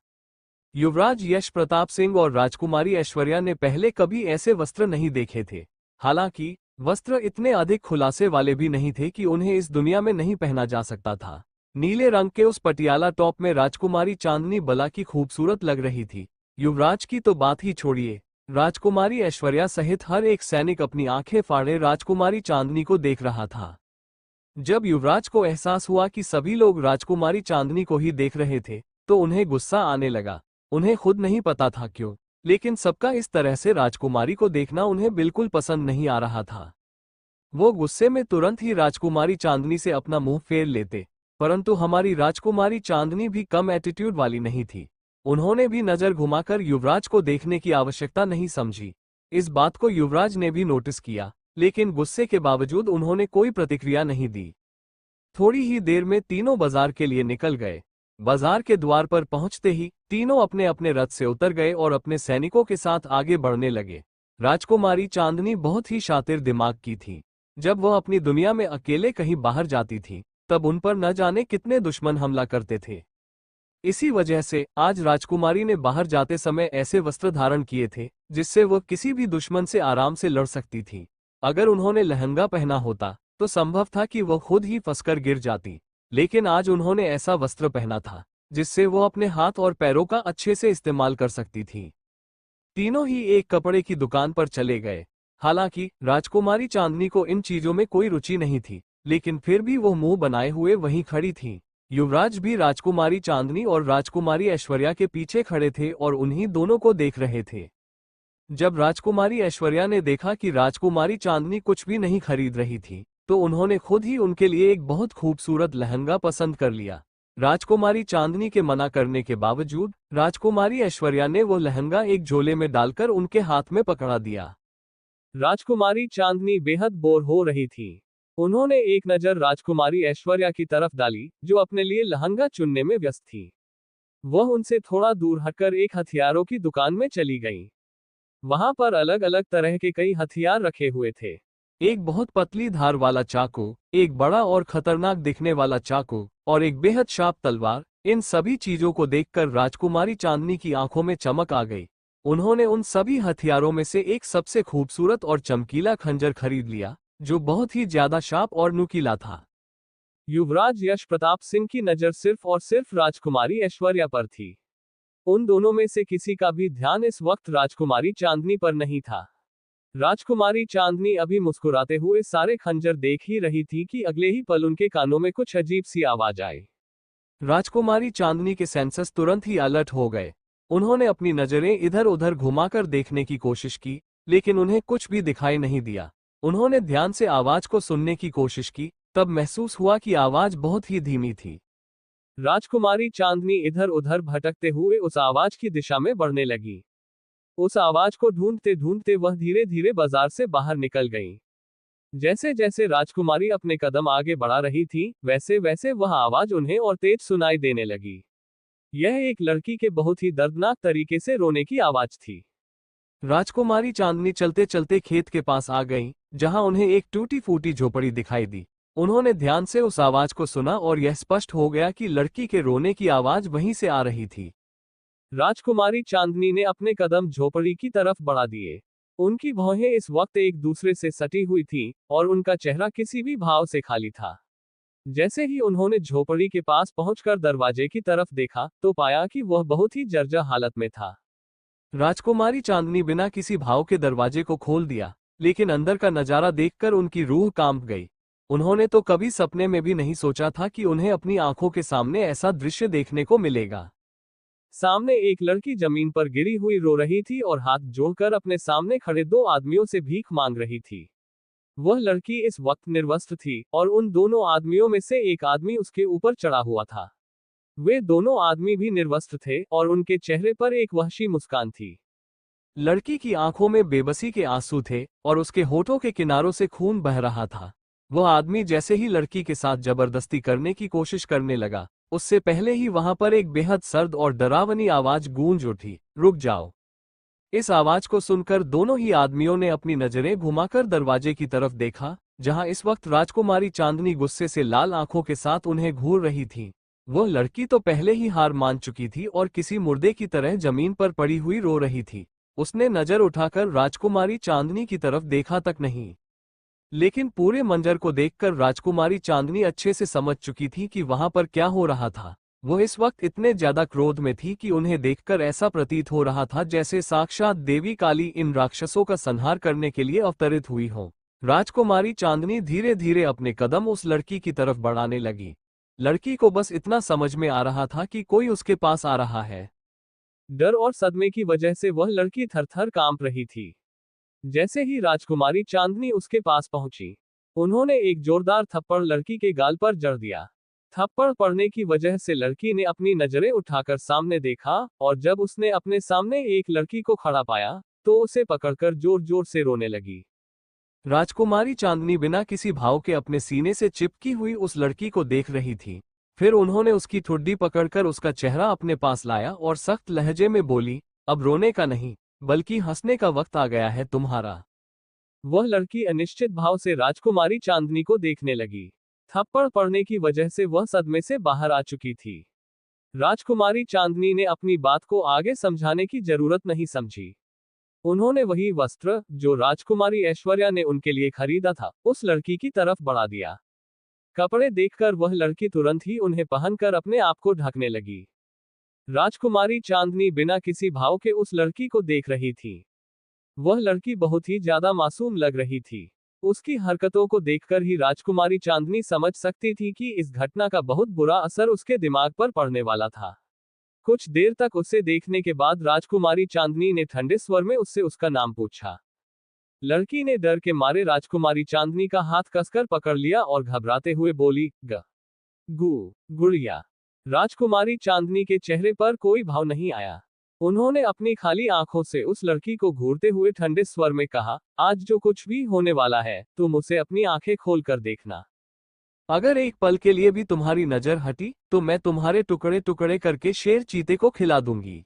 युवराज यश प्रताप सिंह और राजकुमारी ऐश्वर्या ने पहले कभी ऐसे वस्त्र नहीं देखे थे। हालांकि वस्त्र इतने अधिक खुलासे वाले भी नहीं थे कि उन्हें इस दुनिया में नहीं पहना जा सकता था। नीले रंग के उस पटियाला टॉप में राजकुमारी चांदनी बला की खूबसूरत लग रही थी। युवराज की तो बात ही छोड़िए, राजकुमारी ऐश्वर्या सहित हर एक सैनिक अपनी आंखें फाड़े राजकुमारी चांदनी को देख रहा था। जब युवराज को एहसास हुआ कि सभी लोग राजकुमारी चांदनी को ही देख रहे थे, तो उन्हें गुस्सा आने लगा। उन्हें खुद नहीं पता था क्यों, लेकिन सबका इस तरह से राजकुमारी को देखना उन्हें बिल्कुल पसंद नहीं आ रहा था। वो गुस्से में तुरंत ही राजकुमारी चांदनी से अपना मुंह फेर लेते, परंतु हमारी राजकुमारी चांदनी भी कम एटीट्यूड वाली नहीं थी। उन्होंने भी नजर घुमाकर युवराज को देखने की आवश्यकता नहीं समझी। इस बात को युवराज ने भी नोटिस किया, लेकिन गुस्से के बावजूद उन्होंने कोई प्रतिक्रिया नहीं दी। थोड़ी ही देर में तीनों बाजार के लिए निकल गए। बाजार के द्वार पर पहुंचते ही तीनों अपने अपने रथ से उतर गए और अपने सैनिकों के साथ आगे बढ़ने लगे। राजकुमारी चांदनी बहुत ही शातिर दिमाग की थी। जब वह अपनी दुनिया में अकेले कहीं बाहर जाती थी तब उन पर न जाने कितने दुश्मन हमला करते थे। इसी वजह से आज राजकुमारी ने बाहर जाते समय ऐसे वस्त्र धारण किए थे जिससे वह किसी भी दुश्मन से आराम से लड़ सकती थी। अगर उन्होंने लहंगा पहना होता तो संभव था कि वह खुद ही फंसकर गिर जाती, लेकिन आज उन्होंने ऐसा वस्त्र पहना था जिससे वो अपने हाथ और पैरों का अच्छे से इस्तेमाल कर सकती थी। तीनों ही एक कपड़े की दुकान पर चले गए। हालांकि राजकुमारी चांदनी को इन चीजों में कोई रुचि नहीं थी, लेकिन फिर भी वो मुंह बनाए हुए वहीं खड़ी थी। युवराज भी राजकुमारी चांदनी और राजकुमारी ऐश्वर्या के पीछे खड़े थे और उन्हीं दोनों को देख रहे थे। जब राजकुमारी ऐश्वर्या ने देखा कि राजकुमारी चांदनी कुछ भी नहीं खरीद रही थी तो उन्होंने खुद ही उनके लिए एक बहुत खूबसूरत लहंगा पसंद कर लिया। राजकुमारी चांदनी के मना करने के बावजूद राजकुमारी ऐश्वर्या ने वो लहंगा एक झोले में डालकर उनके हाथ में पकड़ा दिया। राजकुमारी चांदनी बेहद बोर हो रही थी। उन्होंने एक नजर राजकुमारी ऐश्वर्या की तरफ डाली जो अपने लिए लहंगा चुनने में व्यस्त थी। वह उनसे थोड़ा दूर हटकर एक हथियारों की दुकान में चली गई। वहां पर अलग अलग तरह के कई हथियार रखे हुए थे। एक बहुत पतली धार वाला चाकू, एक बड़ा और खतरनाक दिखने वाला चाकू और एक बेहद शार्प तलवार। इन सभी चीजों को देखकर राजकुमारी चांदनी की आंखों में चमक आ गई। उन्होंने उन सभी हथियारों में से एक सबसे खूबसूरत और चमकीला खंजर खरीद लिया जो बहुत ही ज्यादा शार्प और नुकीला था। युवराज यश प्रताप सिंह की नजर सिर्फ और सिर्फ राजकुमारी ऐश्वर्या पर थी। उन दोनों में से किसी का भी ध्यान इस वक्त राजकुमारी चांदनी पर नहीं था। राजकुमारी चांदनी अभी मुस्कुराते हुए सारे खंजर देख ही रही थी कि अगले ही पल उनके कानों में कुछ अजीब सी आवाज आई। राजकुमारी चांदनी के सेंसस तुरंत ही अलर्ट हो गए। उन्होंने अपनी नजरें इधर उधर घुमाकर देखने की कोशिश की, लेकिन उन्हें कुछ भी दिखाई नहीं दिया। उन्होंने ध्यान से आवाज को सुनने की कोशिश की, तब महसूस हुआ कि आवाज बहुत ही धीमी थी। राजकुमारी चांदनी इधर उधर भटकते हुए उस आवाज की दिशा में बढ़ने लगी। उस आवाज को ढूंढते ढूंढते वह धीरे धीरे बाजार से बाहर निकल गई। जैसे जैसे राजकुमारी अपने कदम आगे बढ़ा रही थी वैसे वैसे वह आवाज उन्हें और तेज सुनाई देने लगी। यह एक लड़की के बहुत ही दर्दनाक तरीके से रोने की आवाज थी। राजकुमारी चांदनी चलते चलते खेत के पास आ गई, जहां उन्हें एक टूटी फूटी झोपड़ी दिखाई दी। उन्होंने ध्यान से उस आवाज को सुना और यह स्पष्ट हो गया कि लड़की के रोने की आवाज वहीं से आ रही थी। राजकुमारी चांदनी ने अपने कदम झोपड़ी की तरफ बढ़ा दिए। उनकी भौहें इस वक्त एक दूसरे से सटी हुई थीं और उनका चेहरा किसी भी भाव से खाली था। जैसे ही उन्होंने झोपड़ी के पास पहुंचकर दरवाजे की तरफ देखा तो पाया कि वह बहुत ही जर्जर हालत में था। राजकुमारी चांदनी बिना किसी भाव के दरवाजे को खोल दिया, लेकिन अंदर का नजारा देखकर उनकी रूह कांप गई। उन्होंने तो कभी सपने में भी नहीं सोचा था कि उन्हें अपनी आंखों के सामने ऐसा दृश्य देखने को मिलेगा। सामने एक लड़की जमीन पर गिरी हुई रो रही थी और हाथ जोड़कर अपने सामने खड़े दो आदमियों से भीख मांग रही थी। वह लड़की इस वक्त निर्वस्त्र थी और उन दोनों आदमियों में से एक आदमी उसके ऊपर चढ़ा हुआ था। वे दोनों आदमी भी निर्वस्त्र थे और उनके चेहरे पर एक वहशी मुस्कान थी। लड़की की आंखों में बेबसी के आंसू थे और उसके होठों के किनारों से खून बह रहा था। वह आदमी जैसे ही लड़की के साथ जबरदस्ती करने की कोशिश करने लगा, उससे पहले ही वहां पर एक बेहद सर्द और डरावनी आवाज गूंज उठी, रुक जाओ। इस आवाज को सुनकर दोनों ही आदमियों ने अपनी नजरें घुमाकर दरवाजे की तरफ देखा, जहां इस वक्त राजकुमारी चांदनी गुस्से से लाल आंखों के साथ उन्हें घूर रही थी। वह लड़की तो पहले ही हार मान चुकी थी और किसी मुर्दे की तरह जमीन पर पड़ी हुई रो रही थी। उसने नजर उठाकर राजकुमारी चांदनी की तरफ देखा तक नहीं, लेकिन पूरे मंजर को देखकर राजकुमारी चांदनी अच्छे से समझ चुकी थी कि वहां पर क्या हो रहा था। वो इस वक्त इतने ज्यादा क्रोध में थी कि उन्हें देखकर ऐसा प्रतीत हो रहा था जैसे साक्षात देवी काली इन राक्षसों का संहार करने के लिए अवतरित हुई हो। राजकुमारी चांदनी धीरे धीरे अपने कदम उस लड़की की तरफ बढ़ाने लगी। लड़की को बस इतना समझ में आ रहा था कि कोई उसके पास आ रहा है। डर और सदमे की वजह से वह लड़की थर-थर कांप रही थी। जैसे ही राजकुमारी चांदनी उसके पास पहुंची, उन्होंने एक जोरदार थप्पड़ लड़की के गाल पर जड़ दिया। थप्पड़ पड़ने की वजह से लड़की ने अपनी नजरें उठाकर सामने देखा और जब उसने अपने सामने एक लड़की को खड़ा पाया तो उसे पकड़कर जोर जोर से रोने लगी। राजकुमारी चांदनी बिना किसी भाव के अपने सीने से चिपकी हुई उस लड़की को देख रही थी। फिर उन्होंने उसकी ठुड्डी पकड़कर उसका चेहरा अपने पास लाया और सख्त लहजे में बोली, अब रोने का नहीं, बल्कि हंसने का वक्त आ गया है तुम्हारा। वह लड़की अनिश्चित भाव से राजकुमारी चांदनी को देखने लगी। थप्पड़ पड़ने की वजह से वह सदमे से बाहर आ चुकी थी। राजकुमारी चांदनी ने अपनी बात को आगे समझाने की जरूरत नहीं समझी। उन्होंने वही वस्त्र जो राजकुमारी ऐश्वर्या ने उनके लिए खरीदा था उस लड़की की तरफ बढ़ा दिया। कपड़े देखकर वह लड़की तुरंत ही उन्हें पहनकर अपने आप को ढकने लगी। राजकुमारी चांदनी बिना किसी भाव के उस लड़की को देख रही थी। वह लड़की बहुत ही ज्यादा मासूम लग रही थी। उसकी हरकतों को देखकर ही राजकुमारी चांदनी समझ सकती थी कि इस घटना का बहुत बुरा असर उसके दिमाग पर पड़ने वाला था। कुछ देर तक उसे देखने के बाद राजकुमारी चांदनी ने ठंडे स्वर में उससे उसका नाम पूछा। लड़की ने डर के मारे राजकुमारी चांदनी का हाथ कसकर पकड़ लिया और घबराते हुए बोली, गुड़िया। राजकुमारी चांदनी के चेहरे पर कोई भाव नहीं आया। उन्होंने अपनी खाली आंखों से उस लड़की को घूरते हुए ठंडे स्वर में कहा, आज जो कुछ भी होने वाला है तुम उसे अपनी आंखें खोलकर देखना। अगर एक पल के लिए भी तुम्हारी नजर हटी तो मैं तुम्हारे टुकड़े टुकड़े करके शेर चीते को खिला दूंगी।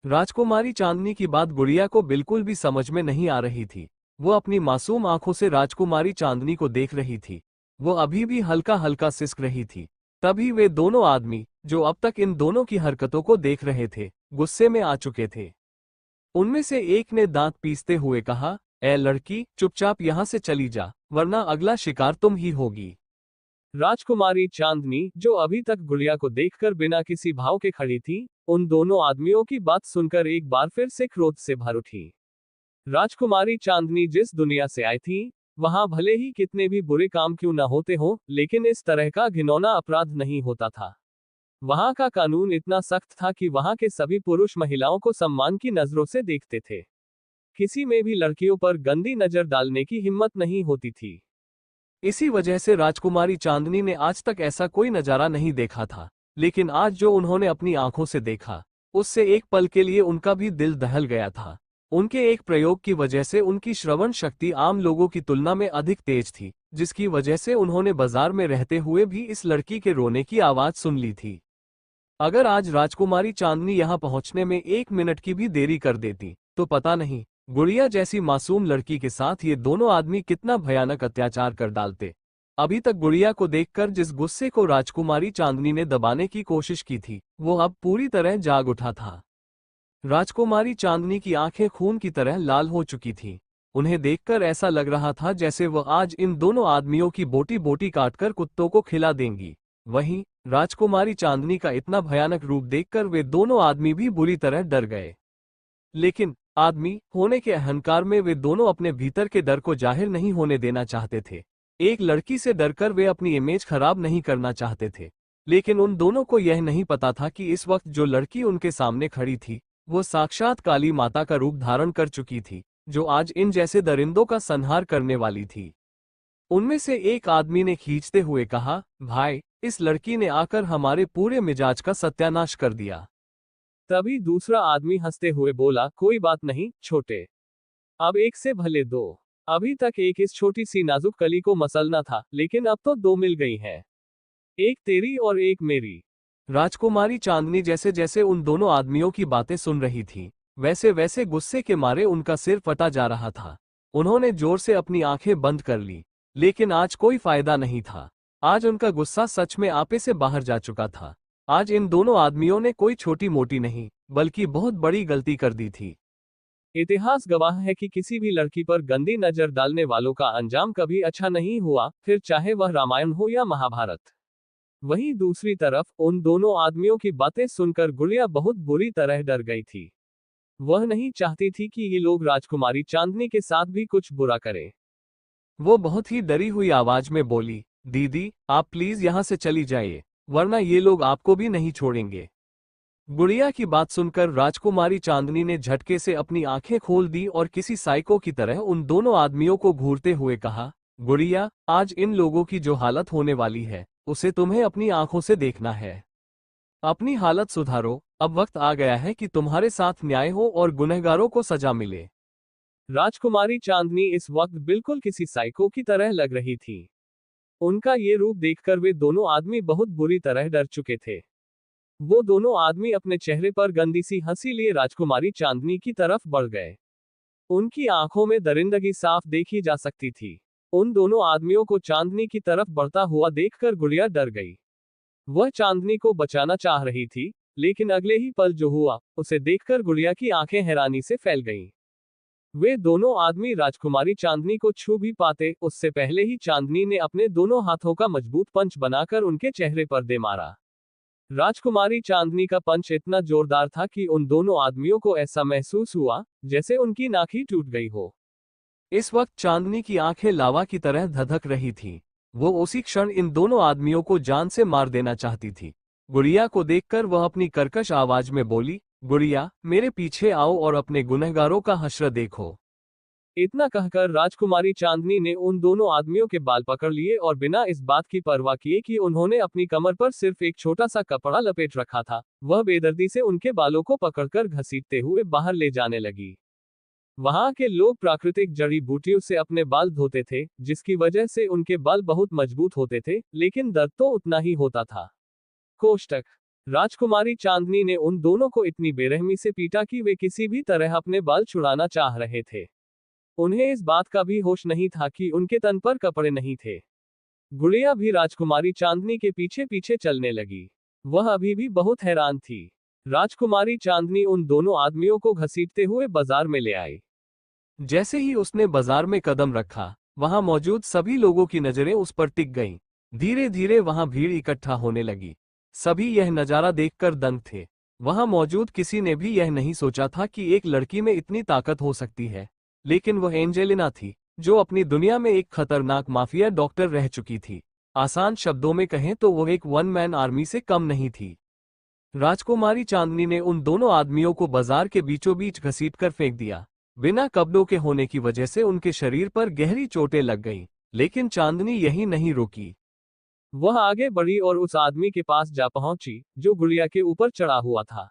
राजकुमारी चांदनी की बात गुड़िया को बिल्कुल भी समझ में नहीं आ रही थी। वो अपनी मासूम आंखों से राजकुमारी चांदनी को देख रही थी। वो अभी भी हल्का हल्का सिसक रही थी। तभी वे दोनों आदमी जो अब तक इन दोनों की हरकतों को देख रहे थे गुस्से में आ चुके थे। उनमें से एक ने दांत पीसते हुए कहा, ए लड़की, चुपचाप यहां से चली जा, वरना अगला शिकार तुम ही होगी। राजकुमारी चांदनी जो अभी तक गुड़िया को देखकर बिना किसी भाव के खड़ी थी, उन दोनों आदमियों की बात सुनकर एक बार फिर से क्रोध से भर उठी। राजकुमारी चांदनी जिस दुनिया से आई थी वहां भले ही कितने भी बुरे काम क्यों न होते हों, लेकिन इस तरह का घिनौना अपराध नहीं होता था। वहां का कानून इतना सख्त था कि वहां के सभी पुरुष महिलाओं को सम्मान की नजरों से देखते थे। किसी में भी लड़कियों पर गंदी नजर डालने की हिम्मत नहीं होती थी। इसी वजह से राजकुमारी चांदनी ने आज तक ऐसा कोई नजारा नहीं देखा था, लेकिन आज जो उन्होंने अपनी आंखों से देखा उससे एक पल के लिए उनका भी दिल दहल गया था। उनके एक प्रयोग की वजह से उनकी श्रवण शक्ति आम लोगों की तुलना में अधिक तेज थी, जिसकी वजह से उन्होंने बाजार में रहते हुए भी इस लड़की के रोने की आवाज सुन ली थी। अगर आज राजकुमारी चांदनी यहां पहुंचने में 1 मिनट की भी देरी कर देती तो पता नहीं गुड़िया जैसी मासूम लड़की के साथ ये दोनों आदमी कितना भयानक अत्याचार कर डालते। अभी तक गुड़िया को देखकर जिस गुस्से को राजकुमारी चांदनी ने दबाने की कोशिश की थी वो अब पूरी तरह जाग उठा था। राजकुमारी चांदनी की आंखें खून की तरह लाल हो चुकी थीं। उन्हें देखकर ऐसा लग रहा था जैसे वह आज इन दोनों आदमियों की बोटी बोटी काटकर कुत्तों को खिला देंगी। वहीं राजकुमारी चांदनी का इतना भयानक रूप देखकर वे दोनों आदमी भी बुरी तरह डर गए। लेकिन आदमी होने के अहंकार में वे दोनों अपने भीतर के डर को जाहिर नहीं होने देना चाहते थे। एक लड़की से डरकर वे अपनी इमेज खराब नहीं करना चाहते थे, लेकिन उन दोनों को यह नहीं पता था कि इस वक्त जो लड़की उनके सामने खड़ी थी वो साक्षात काली माता का रूप धारण कर चुकी थी, जो आज इन जैसे दरिंदों का संहार करने वाली थी। उनमें से एक आदमी ने खींचते हुए कहा, भाई, इस लड़की ने आकर हमारे पूरे मिजाज का सत्यानाश कर दिया। तभी दूसरा आदमी हंसते हुए बोला, कोई बात नहीं छोटे, अब एक से भले दो। अभी तक एक इस छोटी सी नाजुक कली को मसलना था, लेकिन अब तो 2 मिल गई हैं, एक तेरी और एक मेरी। राजकुमारी चांदनी जैसे जैसे उन दोनों आदमियों की बातें सुन रही थी वैसे वैसे गुस्से के मारे उनका सिर फटा जा रहा था। उन्होंने जोर से अपनी आंखें बंद कर ली, लेकिन आज कोई फायदा नहीं था। आज उनका गुस्सा सच में आपे से बाहर जा चुका था। आज इन दोनों आदमियों ने कोई छोटी मोटी नहीं बल्कि बहुत बड़ी गलती कर दी थी। इतिहास गवाह है कि किसी भी लड़की पर गंदी नजर डालने वालों का अंजाम कभी अच्छा नहीं हुआ, फिर चाहे वह रामायण हो या महाभारत। वहीं दूसरी तरफ उन दोनों आदमियों की बातें सुनकर गुड़िया बहुत बुरी तरह डर गई थी। वह नहीं चाहती थी कि ये लोग राजकुमारी चांदनी के साथ भी कुछ बुरा करें। वो बहुत ही डरी हुई आवाज में बोली, दीदी, आप प्लीज यहां से चली जाइए, वरना ये लोग आपको भी नहीं छोड़ेंगे। गुड़िया की बात सुनकर राजकुमारी चांदनी ने झटके से अपनी आंखें खोल दी और किसी साइको की तरह उन दोनों आदमियों को घूरते हुए कहा, गुड़िया, आज इन लोगों की जो हालत होने वाली है उसे तुम्हें अपनी आंखों से देखना है। अपनी हालत सुधारो, अब वक्त आ गया है कि तुम्हारे साथ न्याय हो और गुनहगारों को सजा मिले। राजकुमारी चांदनी इस वक्त बिल्कुल किसी साइको की तरह लग रही थी। उनका ये रूप देखकर वे दोनों आदमी बहुत बुरी तरह डर चुके थे। वो दोनों आदमी अपने चेहरे पर गंदी सी हंसी लिए राजकुमारी चांदनी की तरफ बढ़ गए। उनकी आंखों में दरिंदगी साफ देखी जा सकती थी। उन दोनों आदमियों को चांदनी की तरफ बढ़ता हुआ देखकर गुड़िया डर गई। वह चांदनी को बचाना चाह रही थी, लेकिन अगले ही पल जो हुआ, उसे देखकर गुड़िया की आंखें हैरानी से फैल गईं। वे दोनों आदमी राजकुमारी चांदनी को छू भी पाते, उससे पहले ही चांदनी ने अपने दोनों हाथों का मजबूत पंच बनाकर उनके चेहरे पर दे मारा। राजकुमारी चांदनी का पंच इतना जोरदार था कि उन दोनों आदमियों को ऐसा महसूस हुआ जैसे उनकी नाक ही टूट गई हो। इस वक्त चांदनी की आंखें लावा की तरह धधक रही थीं। वो उसी क्षण इन दोनों आदमियों को जान से मार देना चाहती थी। गुड़िया को देखकर वह अपनी कर्कश आवाज में बोली, गुड़िया, मेरे पीछे आओ और अपने गुनहगारों का हश्र देखो। इतना कहकर राजकुमारी चांदनी ने उन दोनों आदमियों के बाल पकड़ लिए और बिना इस बात की परवाह किए कि उन्होंने अपनी कमर पर सिर्फ एक छोटा सा कपड़ा लपेट रखा था, वह बेदर्दी से उनके बालों को पकड़कर घसीटते हुए बाहर ले जाने लगी। वहां के लोग प्राकृतिक जड़ी बूटियों से अपने बाल धोते थे, जिसकी वजह से उनके बाल बहुत मजबूत होते थे, लेकिन दर्द तो उतना ही होता था। कोष्टक। राजकुमारी चांदनी ने उन दोनों को इतनी बेरहमी से पीटा कि वे किसी भी तरह अपने बाल छुड़ाना चाह रहे थे। उन्हें इस बात का भी होश नहीं था कि उनके तन पर कपड़े नहीं थे। गुड़िया भी राजकुमारी चांदनी के पीछे पीछे चलने लगी। वह अभी भी बहुत हैरान थी। राजकुमारी चांदनी उन दोनों आदमियों को घसीटते हुए बाजार में ले आई। जैसे ही उसने बाजार में कदम रखा, वहां मौजूद सभी लोगों की नजरें उस पर टिक गईं। धीरे धीरे वहां भीड़ इकट्ठा होने लगी। सभी यह नजारा देखकर दंग थे। वहां मौजूद किसी ने भी यह नहीं सोचा था कि एक लड़की में इतनी ताकत हो सकती है। लेकिन वह एंजेलिना थी, जो अपनी दुनिया में एक खतरनाक माफिया डॉक्टर रह चुकी थी। आसान शब्दों में कहें तो वो एक वन मैन आर्मी से कम नहीं थी। राजकुमारी चांदनी ने उन दोनों आदमियों को बाजार के बीचों बीच घसीटकर फेंक दिया। बिना कपड़ों के होने की वजह से उनके शरीर पर गहरी चोटें लग गईं, लेकिन चांदनी यही नहीं रुकी। वह आगे बढ़ी और उस आदमी के पास जा पहुंची, जो गुड़िया के ऊपर चढ़ा हुआ था।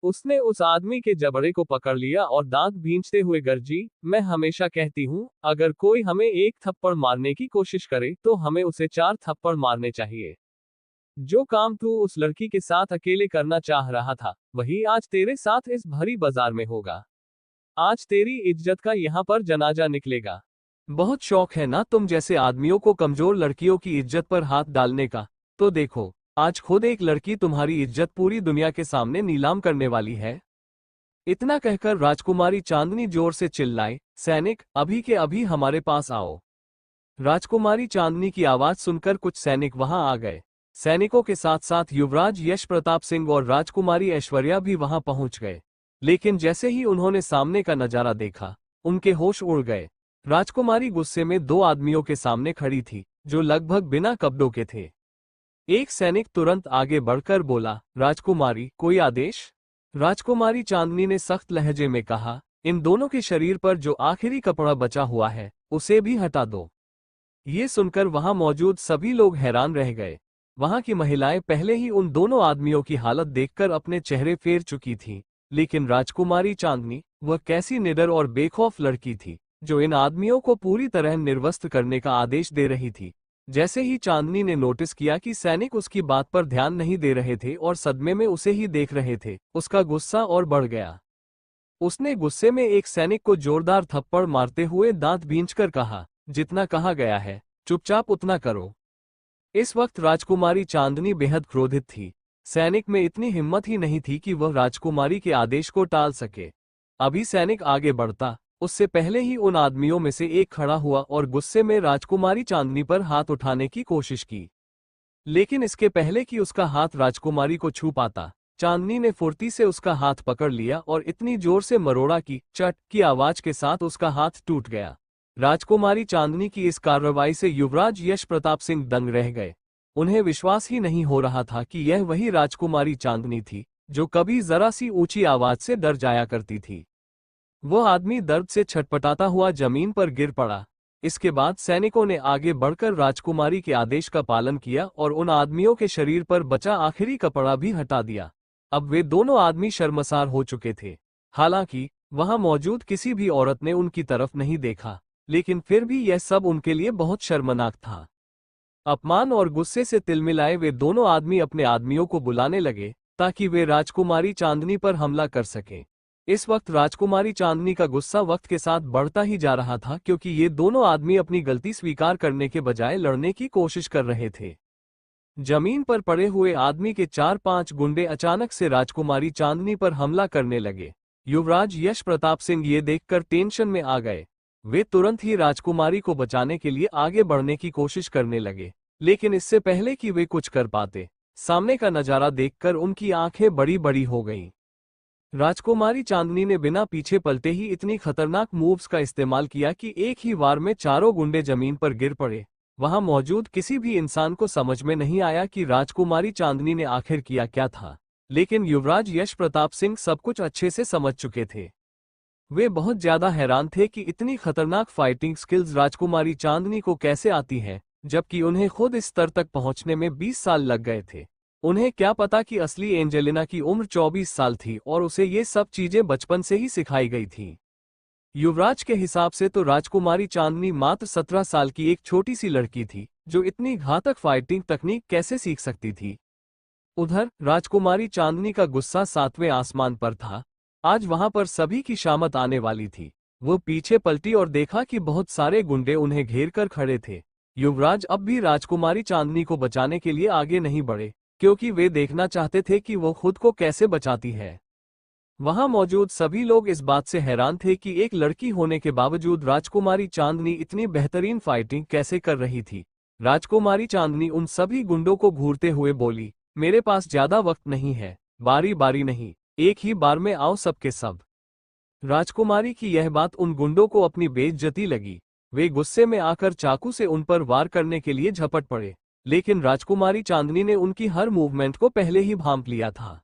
उसने उस आदमी के जबड़े को पकड़ लिया और दांत भींचते हुए गर्जी, मैं हमेशा कहती हूँ, अगर कोई हमें एक थप्पड़ मारने की कोशिश करे तो हमें उसे 4 थप्पड़ मारने चाहिए। जो काम तू उस लड़की के साथ अकेले करना चाह रहा था, वही आज तेरे साथ इस भरी बाजार में होगा। आज तेरी इज्जत का यहाँ पर जनाजा निकलेगा। बहुत शौक है ना तुम जैसे आदमियों को कमजोर लड़कियों की इज्जत पर हाथ डालने का? तो देखो, आज खुद एक लड़की तुम्हारी इज्जत पूरी दुनिया के सामने नीलाम करने वाली है। इतना कहकर राजकुमारी चांदनी जोर से चिल्लाई, सैनिक, अभी के अभी हमारे पास आओ। राजकुमारी चांदनी की आवाज सुनकर कुछ सैनिक वहां आ गए। सैनिकों के साथ साथ युवराज यश प्रताप सिंह और राजकुमारी ऐश्वर्या भी वहां पहुंच गए। लेकिन जैसे ही उन्होंने सामने का नजारा देखा, उनके होश उड़ गए। राजकुमारी गुस्से में 2 आदमियों के सामने खड़ी थी, जो लगभग बिना कपड़ों के थे। एक सैनिक तुरंत आगे बढ़कर बोला, राजकुमारी, कोई आदेश? राजकुमारी चांदनी ने सख्त लहजे में कहा, इन दोनों के शरीर पर जो आखिरी कपड़ा बचा हुआ है, उसे भी हटा दो। ये सुनकर वहां मौजूद सभी लोग हैरान रह गए। वहां की महिलाएं पहले ही उन दोनों आदमियों की हालत देखकर अपने चेहरे फेर चुकी थीं, लेकिन राजकुमारी चांदनी, वह कैसी निडर और बेखौफ लड़की थी, जो इन आदमियों को पूरी तरह निर्वस्त्र करने का आदेश दे रही थी। जैसे ही चांदनी ने नोटिस किया कि सैनिक उसकी बात पर ध्यान नहीं दे रहे थे और सदमे में उसे ही देख रहे थे, उसका गुस्सा और बढ़ गया। उसने गुस्से में एक सैनिक को जोरदार थप्पड़ मारते हुए दांत भींचकर कहा, जितना कहा गया है, चुपचाप उतना करो। इस वक्त राजकुमारी चांदनी बेहद क्रोधित थी। सैनिक में इतनी हिम्मत ही नहीं थी कि वह राजकुमारी के आदेश को टाल सके। अभी सैनिक आगे बढ़ता, उससे पहले ही उन आदमियों में से एक खड़ा हुआ और गुस्से में राजकुमारी चांदनी पर हाथ उठाने की कोशिश की। लेकिन इसके पहले कि उसका हाथ राजकुमारी को छू पाता, चांदनी ने फुर्ती से उसका हाथ पकड़ लिया और इतनी जोर से मरोड़ा कि चट की आवाज के साथ उसका हाथ टूट गया। राजकुमारी चांदनी की इस कार्रवाई से युवराज यश प्रताप सिंह दंग रह गए। उन्हें विश्वास ही नहीं हो रहा था कि यह वही राजकुमारी चांदनी थी, जो कभी जरा सी ऊंची आवाज से डर जाया करती थी। वह आदमी दर्द से छटपटाता हुआ जमीन पर गिर पड़ा। इसके बाद सैनिकों ने आगे बढ़कर राजकुमारी के आदेश का पालन किया और उन आदमियों के शरीर पर बचा आखिरी कपड़ा भी हटा दिया। अब वे दोनों आदमी शर्मसार हो चुके थे। हालांकि वहां मौजूद किसी भी औरत ने उनकी तरफ नहीं देखा, लेकिन फिर भी यह सब उनके लिए बहुत शर्मनाक था। अपमान और गुस्से से तिलमिलाए वे दोनों आदमी अपने आदमियों को बुलाने लगे ताकि वे राजकुमारी चांदनी पर हमला कर सकें। इस वक्त राजकुमारी चांदनी का गुस्सा वक्त के साथ बढ़ता ही जा रहा था, क्योंकि ये दोनों आदमी अपनी गलती स्वीकार करने के बजाय लड़ने की कोशिश कर रहे थे। जमीन पर पड़े हुए आदमी के 4-5 गुंडे अचानक से राजकुमारी चांदनी पर हमला करने लगे। युवराज यश प्रताप सिंह ये देखकर टेंशन में आ गए। वे तुरंत ही राजकुमारी को बचाने के लिए आगे बढ़ने की कोशिश करने लगे, लेकिन इससे पहले कि वे कुछ कर पाते, सामने का नजारा देखकर उनकी आंखें बड़ी बड़ी हो गईं। राजकुमारी चांदनी ने बिना पीछे पलटे ही इतनी खतरनाक मूव्स का इस्तेमाल किया कि एक ही वार में चारों गुंडे जमीन पर गिर पड़े। वहां मौजूद किसी भी इंसान को समझ में नहीं आया कि राजकुमारी चांदनी ने आखिर किया क्या था, लेकिन युवराज यश प्रताप सिंह सब कुछ अच्छे से समझ चुके थे। वे बहुत ज्यादा हैरान थे कि इतनी खतरनाक फाइटिंग स्किल्स राजकुमारी चांदनी को कैसे आती हैं, जबकि उन्हें खुद इस स्तर तक पहुंचने में 20 साल लग गए थे। उन्हें क्या पता कि असली एंजेलिना की उम्र 24 साल थी और उसे ये सब चीजें बचपन से ही सिखाई गई थी। युवराज के हिसाब से तो राजकुमारी चांदनी मात्र 17 साल की एक छोटी सी लड़की थी, जो इतनी घातक फाइटिंग तकनीक कैसे सीख सकती थी। उधर राजकुमारी चांदनी का गुस्सा 7वें आसमान पर था। आज वहां पर सभी की शामत आने वाली थी। वो पीछे पलटी और देखा कि बहुत सारे गुंडे उन्हें घेर कर खड़े थे। युवराज अब भी राजकुमारी चांदनी को बचाने के लिए आगे नहीं बढ़े, क्योंकि वे देखना चाहते थे कि वो खुद को कैसे बचाती है। वहां मौजूद सभी लोग इस बात से हैरान थे कि एक लड़की होने के बावजूद राजकुमारी चांदनी इतनी बेहतरीन फाइटिंग कैसे कर रही थी। राजकुमारी चांदनी उन सभी गुंडों को घूरते हुए बोली, मेरे पास ज्यादा वक्त नहीं है, बारी बारी नहीं, एक ही बार में आओ सबके सब। राजकुमारी की यह बात उन गुंडों को अपनी बेइज्जती लगी। वे गुस्से में आकर चाकू से उन पर वार करने के लिए झपट पड़े, लेकिन राजकुमारी चांदनी ने उनकी हर मूवमेंट को पहले ही भांप लिया था।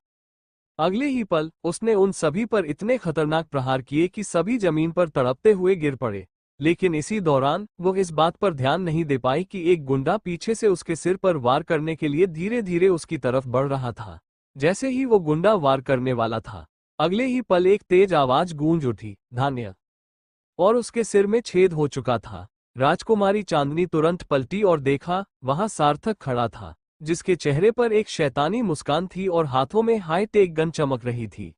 अगले ही पल उसने उन सभी पर इतने खतरनाक प्रहार किए कि सभी जमीन पर तड़पते हुए गिर पड़े। लेकिन इसी दौरान वो इस बात पर ध्यान नहीं दे पाई कि एक गुंडा पीछे से उसके सिर पर वार करने के लिए धीरे धीरे उसकी तरफ बढ़ रहा था। जैसे ही वो गुंडा वार करने वाला था, अगले ही पल एक तेज आवाज गूंज उठी, धान्य, और उसके सिर में छेद हो चुका था। राजकुमारी चांदनी तुरंत पलटी और देखा, वहां सार्थक खड़ा था, जिसके चेहरे पर एक शैतानी मुस्कान थी और हाथों में हाई-टेक गन चमक रही थी।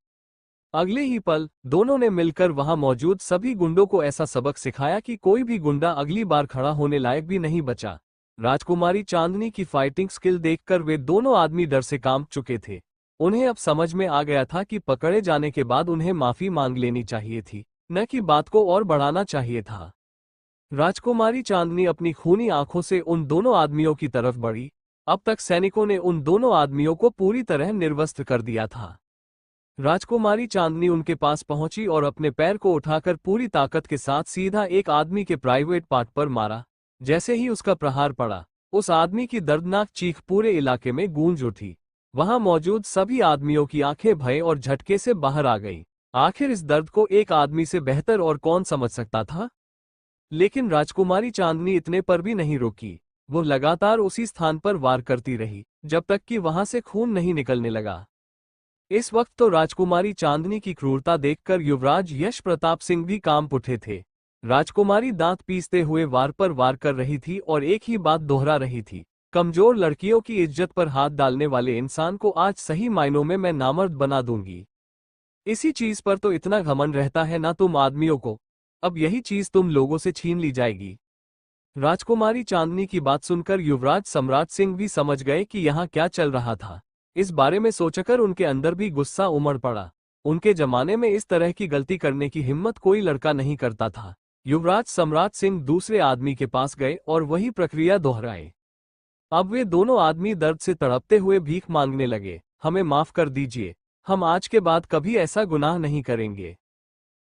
अगले ही पल दोनों ने मिलकर वहां मौजूद सभी गुंडों को ऐसा सबक सिखाया कि कोई भी गुंडा अगली बार खड़ा होने लायक भी नहीं बचा। राजकुमारी चांदनी की फाइटिंग स्किल देखकर वे दोनों आदमी डर से कांप चुके थे। उन्हें अब समझ में आ गया था कि पकड़े जाने के बाद उन्हें माफी मांग लेनी चाहिए थी, न कि बात को और बढ़ाना चाहिए था। राजकुमारी चांदनी अपनी खूनी आंखों से उन दोनों आदमियों की तरफ बढ़ी। अब तक सैनिकों ने उन दोनों आदमियों को पूरी तरह निर्वस्त्र कर दिया था। राजकुमारी चांदनी उनके पास पहुंची और अपने पैर को उठाकर पूरी ताकत के साथ सीधा एक आदमी के प्राइवेट पार्ट पर मारा। जैसे ही उसका प्रहार पड़ा, उस आदमी की दर्दनाक चीख पूरे इलाके में गूंज उठी। वहां मौजूद सभी आदमियों की आंखें भय और झटके से बाहर आ गईं। आखिर इस दर्द को एक आदमी से बेहतर और कौन समझ सकता था। लेकिन राजकुमारी चांदनी इतने पर भी नहीं रुकी। वो लगातार उसी स्थान पर वार करती रही, जब तक कि वहां से खून नहीं निकलने लगा। इस वक्त तो राजकुमारी चांदनी की क्रूरता देखकर युवराज यश प्रताप सिंह भी कांप उठे थे। राजकुमारी दांत पीसते हुए वार पर वार कर रही थी और एक ही बात दोहरा रही थी, कमजोर लड़कियों की इज्जत पर हाथ डालने वाले इंसान को आज सही मायनों में मैं नामर्द बना दूंगी। इसी चीज पर तो इतना घमंड रहता है ना तुम आदमियों को, अब यही चीज तुम लोगों से छीन ली जाएगी। राजकुमारी चांदनी की बात सुनकर युवराज सम्राट सिंह भी समझ गए कि यहाँ क्या चल रहा था। इस बारे में सोचकर उनके अंदर भी गुस्सा उमड़ पड़ा। उनके जमाने में इस तरह की गलती करने की हिम्मत कोई लड़का नहीं करता था। युवराज सम्राट सिंह दूसरे आदमी के पास गए और वही प्रक्रिया दोहराए। अब वे दोनों आदमी दर्द से तड़पते हुए भीख मांगने लगे, हमें माफ कर दीजिए, हम आज के बाद कभी ऐसा गुनाह नहीं करेंगे।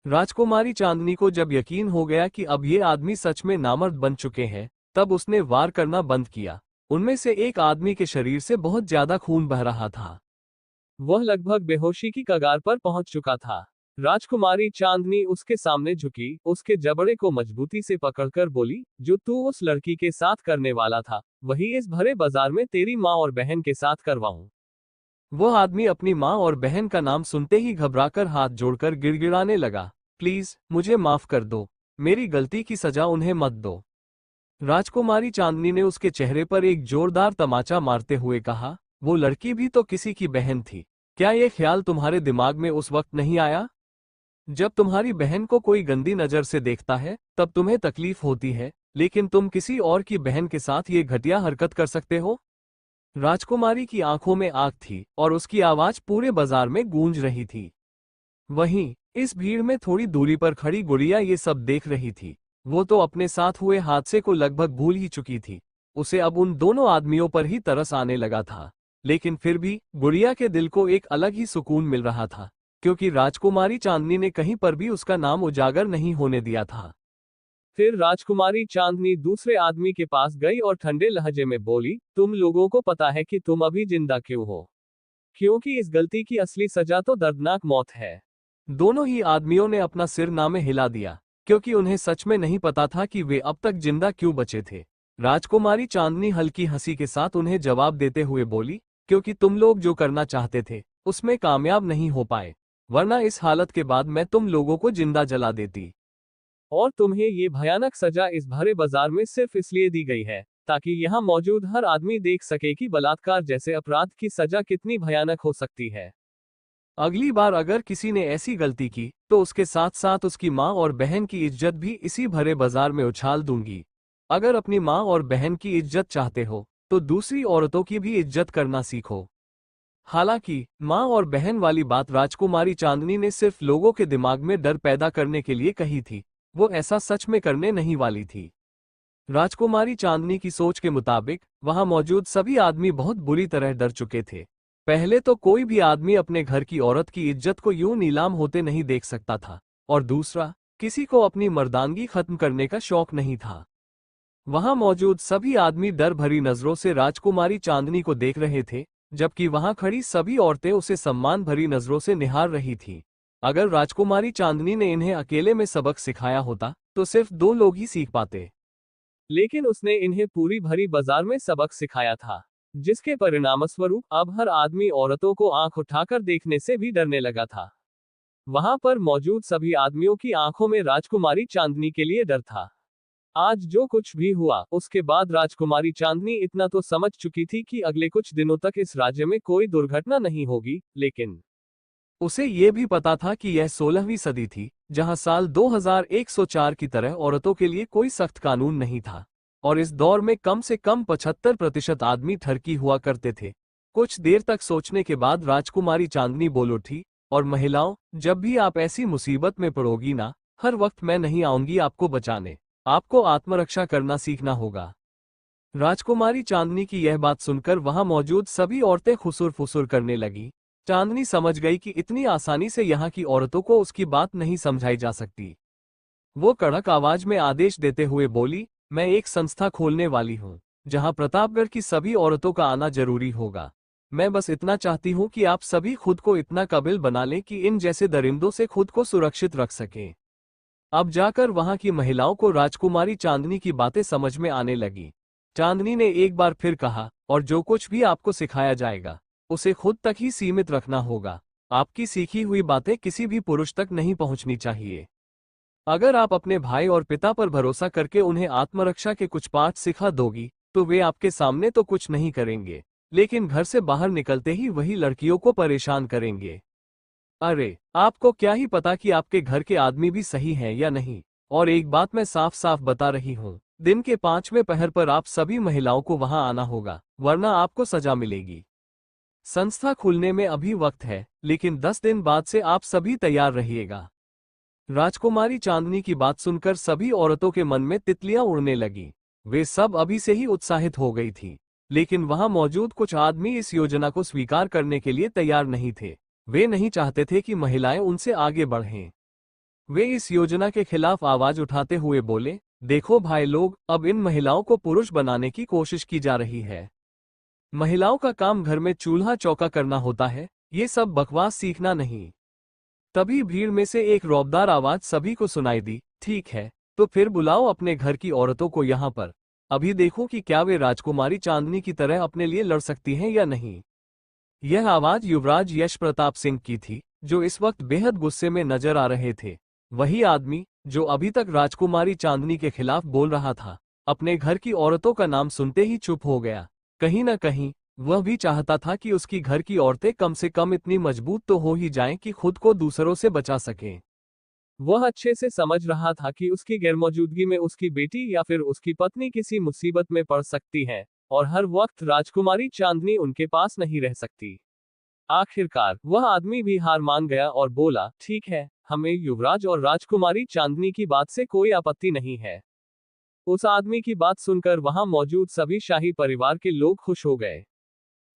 राजकुमारी चांदनी को जब यकीन हो गया कि अब ये आदमी सच में नामर्द बन चुके हैं, तब उसने वार करना बंद किया। उनमें से एक आदमी के शरीर से बहुत ज्यादा खून बह रहा था। वह लगभग बेहोशी की कगार पर पहुंच चुका था। राजकुमारी चांदनी उसके सामने झुकी, उसके जबड़े को मजबूती से पकड़कर बोली, जो तू उस लड़की के साथ करने वाला था, वही इस भरे बाजार में तेरी माँ और बहन के साथ करवाऊं। वह आदमी अपनी माँ और बहन का नाम सुनते ही घबराकर हाथ जोड़कर गिड़गिड़ाने लगा, प्लीज मुझे माफ कर दो, मेरी गलती की सजा उन्हें मत दो। राजकुमारी चांदनी ने उसके चेहरे पर एक जोरदार तमाचा मारते हुए कहा, वो लड़की भी तो किसी की बहन थी। क्या ये ख्याल तुम्हारे दिमाग में उस वक्त नहीं आया जब तुम्हारी बहन को कोई गंदी नजर से देखता है, तब तुम्हें तकलीफ होती है, लेकिन तुम किसी और की बहन के साथ ये घटिया हरकत कर सकते हो? राजकुमारी की आंखों में आग थी और उसकी आवाज पूरे बाजार में गूंज रही थी। वहीं इस भीड़ में थोड़ी दूरी पर खड़ी गुड़िया ये सब देख रही थी। वो तो अपने साथ हुए हादसे को लगभग भूल ही चुकी थी। उसे अब उन दोनों आदमियों पर ही तरस आने लगा था, लेकिन फिर भी गुड़िया के दिल को एक अलग ही सुकून मिल रहा था, क्योंकि राजकुमारी चांदनी ने कहीं पर भी उसका नाम उजागर नहीं होने दिया था। फिर राजकुमारी चांदनी दूसरे आदमी के पास गई और ठंडे लहजे में बोली, तुम लोगों को पता है कि तुम अभी जिंदा क्यों हो? क्योंकि इस गलती की असली सजा तो दर्दनाक मौत है। दोनों ही आदमियों ने अपना सिर नामे हिला दिया, क्योंकि उन्हें सच में नहीं पता था कि वे अब तक जिंदा क्यों बचे थे। राजकुमारी चांदनी हल्की हंसी के साथ उन्हें जवाब देते हुए बोली, क्योंकि तुम लोग जो करना चाहते थे उसमें कामयाब नहीं हो पाए, वरना इस हालत के बाद मैं तुम लोगों को जिंदा जला देती। और तुम्हें ये भयानक सजा इस भरे बाजार में सिर्फ इसलिए दी गई है ताकि यहाँ मौजूद हर आदमी देख सके कि बलात्कार जैसे अपराध की सजा कितनी भयानक हो सकती है। अगली बार अगर किसी ने ऐसी गलती की तो उसके साथ साथ उसकी माँ और बहन की इज्जत भी इसी भरे बाजार में उछाल दूंगी। अगर अपनी माँ और बहन की इज्जत चाहते हो तो दूसरी औरतों की भी इज्जत करना सीखो। हालांकि माँ और बहन वाली बात राजकुमारी चांदनी ने सिर्फ लोगों के दिमाग में डर पैदा करने के लिए कही थी, वो ऐसा सच में करने नहीं वाली थी। राजकुमारी चांदनी की सोच के मुताबिक वहां मौजूद सभी आदमी बहुत बुरी तरह डर चुके थे। पहले तो कोई भी आदमी अपने घर की औरत की इज्जत को यूं नीलाम होते नहीं देख सकता था, और दूसरा, किसी को अपनी मर्दानगी खत्म करने का शौक नहीं था। वहां मौजूद सभी आदमी डर भरी नजरों से राजकुमारी चांदनी को देख रहे थे, जबकि वहां खड़ी सभी औरतें उसे सम्मान भरी नजरों से निहार रही थीं। अगर राजकुमारी चांदनी ने इन्हें अकेले में सबक सिखाया होता तो सिर्फ 2 लोग ही सीख पाते, लेकिन उसने इन्हें पूरी भरी बाजार में सबक सिखाया था, जिसके परिणामस्वरूप अब हर आदमी औरतों को आंख उठाकर देखने से भी डरने लगा था। वहां पर मौजूद सभी आदमियों की आंखों में राजकुमारी चांदनी के लिए डर था। आज जो कुछ भी हुआ उसके बाद राजकुमारी चांदनी इतना तो समझ चुकी थी कि अगले कुछ दिनों तक इस राज्य में कोई दुर्घटना नहीं होगी, लेकिन उसे ये भी पता था कि यह 16वीं सदी थी, जहां साल 2104 की तरह औरतों के लिए कोई सख्त कानून नहीं था, और इस दौर में कम से कम 75% आदमी ठरकी हुआ करते थे। कुछ देर तक सोचने के बाद राजकुमारी चांदनी बोल उठी, और महिलाओं, जब भी आप ऐसी मुसीबत में पड़ोगी ना, हर वक्त मैं नहीं आऊंगी आपको बचाने। आपको आत्मरक्षा करना सीखना होगा। राजकुमारी चांदनी की यह बात सुनकर वहां मौजूद सभी औरतें खुसुर फुसुर करने लगी। चांदनी समझ गई कि इतनी आसानी से यहाँ की औरतों को उसकी बात नहीं समझाई जा सकती। वो कड़क आवाज में आदेश देते हुए बोली, मैं एक संस्था खोलने वाली हूँ, जहाँ प्रतापगढ़ की सभी औरतों का आना जरूरी होगा। मैं बस इतना चाहती हूँ कि आप सभी खुद को इतना काबिल बना लें कि इन जैसे दरिंदों से खुद को सुरक्षित रख सकें। अब जाकर वहां की महिलाओं को राजकुमारी चांदनी की बातें समझ में आने लगी। चांदनी ने एक बार फिर कहा, और जो कुछ भी आपको सिखाया जाएगा उसे खुद तक ही सीमित रखना होगा। आपकी सीखी हुई बातें किसी भी पुरुष तक नहीं पहुंचनी चाहिए। अगर आप अपने भाई और पिता पर भरोसा करके उन्हें आत्मरक्षा के कुछ पाठ सिखा दोगी तो वे आपके सामने तो कुछ नहीं करेंगे, लेकिन घर से बाहर निकलते ही वही लड़कियों को परेशान करेंगे। अरे, आपको क्या ही पता कि आपके घर के आदमी भी सही हैं या नहीं। और एक बात मैं साफ साफ बता रही हूँ, दिन के 5वें पहर पर आप सभी महिलाओं को वहां आना होगा, वरना आपको सजा मिलेगी। संस्था खुलने में अभी वक्त है, लेकिन 10 दिन बाद से आप सभी तैयार रहिएगा। राजकुमारी चांदनी की बात सुनकर सभी औरतों के मन में तितलियां उड़ने लगी। वे सब अभी से ही उत्साहित हो गई थी, लेकिन वहां मौजूद कुछ आदमी इस योजना को स्वीकार करने के लिए तैयार नहीं थे। वे नहीं चाहते थे कि महिलाएं उनसे आगे बढ़ें। वे इस योजना के खिलाफ आवाज उठाते हुए बोले, देखो भाई लोग, अब इन महिलाओं को पुरुष बनाने की कोशिश की जा रही है। महिलाओं का काम घर में चूल्हा चौका करना होता है, ये सब बकवास सीखना नहीं। तभी भीड़ में से एक रौबदार आवाज सभी को सुनाई दी, ठीक है, तो फिर बुलाओ अपने घर की औरतों को यहाँ पर। अभी देखो कि क्या वे राजकुमारी चांदनी की तरह अपने लिए लड़ सकती हैं या नहीं। यह आवाज युवराज यश प्रताप सिंह की थी, जो इस वक्त बेहद गुस्से में नजर आ रहे थे। वही आदमी जो अभी तक राजकुमारी चांदनी के खिलाफ बोल रहा था, अपने घर की औरतों का नाम सुनते ही चुप हो गया। कहीं न कहीं वह भी चाहता था कि उसकी घर की औरतें कम से कम इतनी मजबूत तो हो ही जाएं कि खुद को दूसरों से बचा सकें। वह अच्छे से समझ रहा था कि उसकी गैरमौजूदगी में उसकी बेटी या फिर उसकी पत्नी किसी मुसीबत में पड़ सकती है, और हर वक्त राजकुमारी चांदनी उनके पास नहीं रह सकती। आखिरकार वह आदमी भी हार मान गया और बोला, ठीक है, हमें युवराज और राजकुमारी चांदनी की बात से कोई आपत्ति नहीं है। उस आदमी की बात सुनकर वहां मौजूद सभी शाही परिवार के लोग खुश हो गए।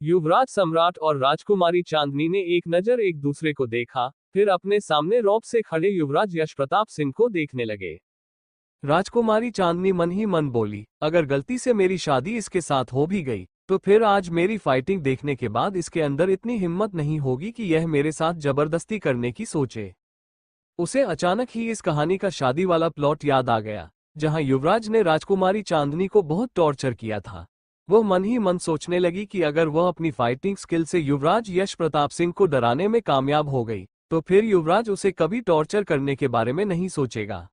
युवराज सम्राट और राजकुमारी चांदनी ने एक नजर एक दूसरे को देखा, फिर अपने सामने रौब से खड़े युवराज यश प्रताप सिंह को देखने लगे। राजकुमारी चांदनी मन ही मन बोली, अगर गलती से मेरी शादी इसके साथ हो भी गई, तो फिर आज मेरी फाइटिंग देखने के बाद इसके अंदर इतनी हिम्मत नहीं होगी कि यह मेरे साथ जबरदस्ती करने की सोचे। उसे अचानक ही इस कहानी का शादी वाला प्लॉट याद आ गया, जहां युवराज ने राजकुमारी चांदनी को बहुत टॉर्चर किया था। वह मन ही मन सोचने लगी कि अगर वह अपनी फाइटिंग स्किल से युवराज यश प्रताप सिंह को डराने में कामयाब हो गई, तो फिर युवराज उसे कभी टॉर्चर करने के बारे में नहीं सोचेगा।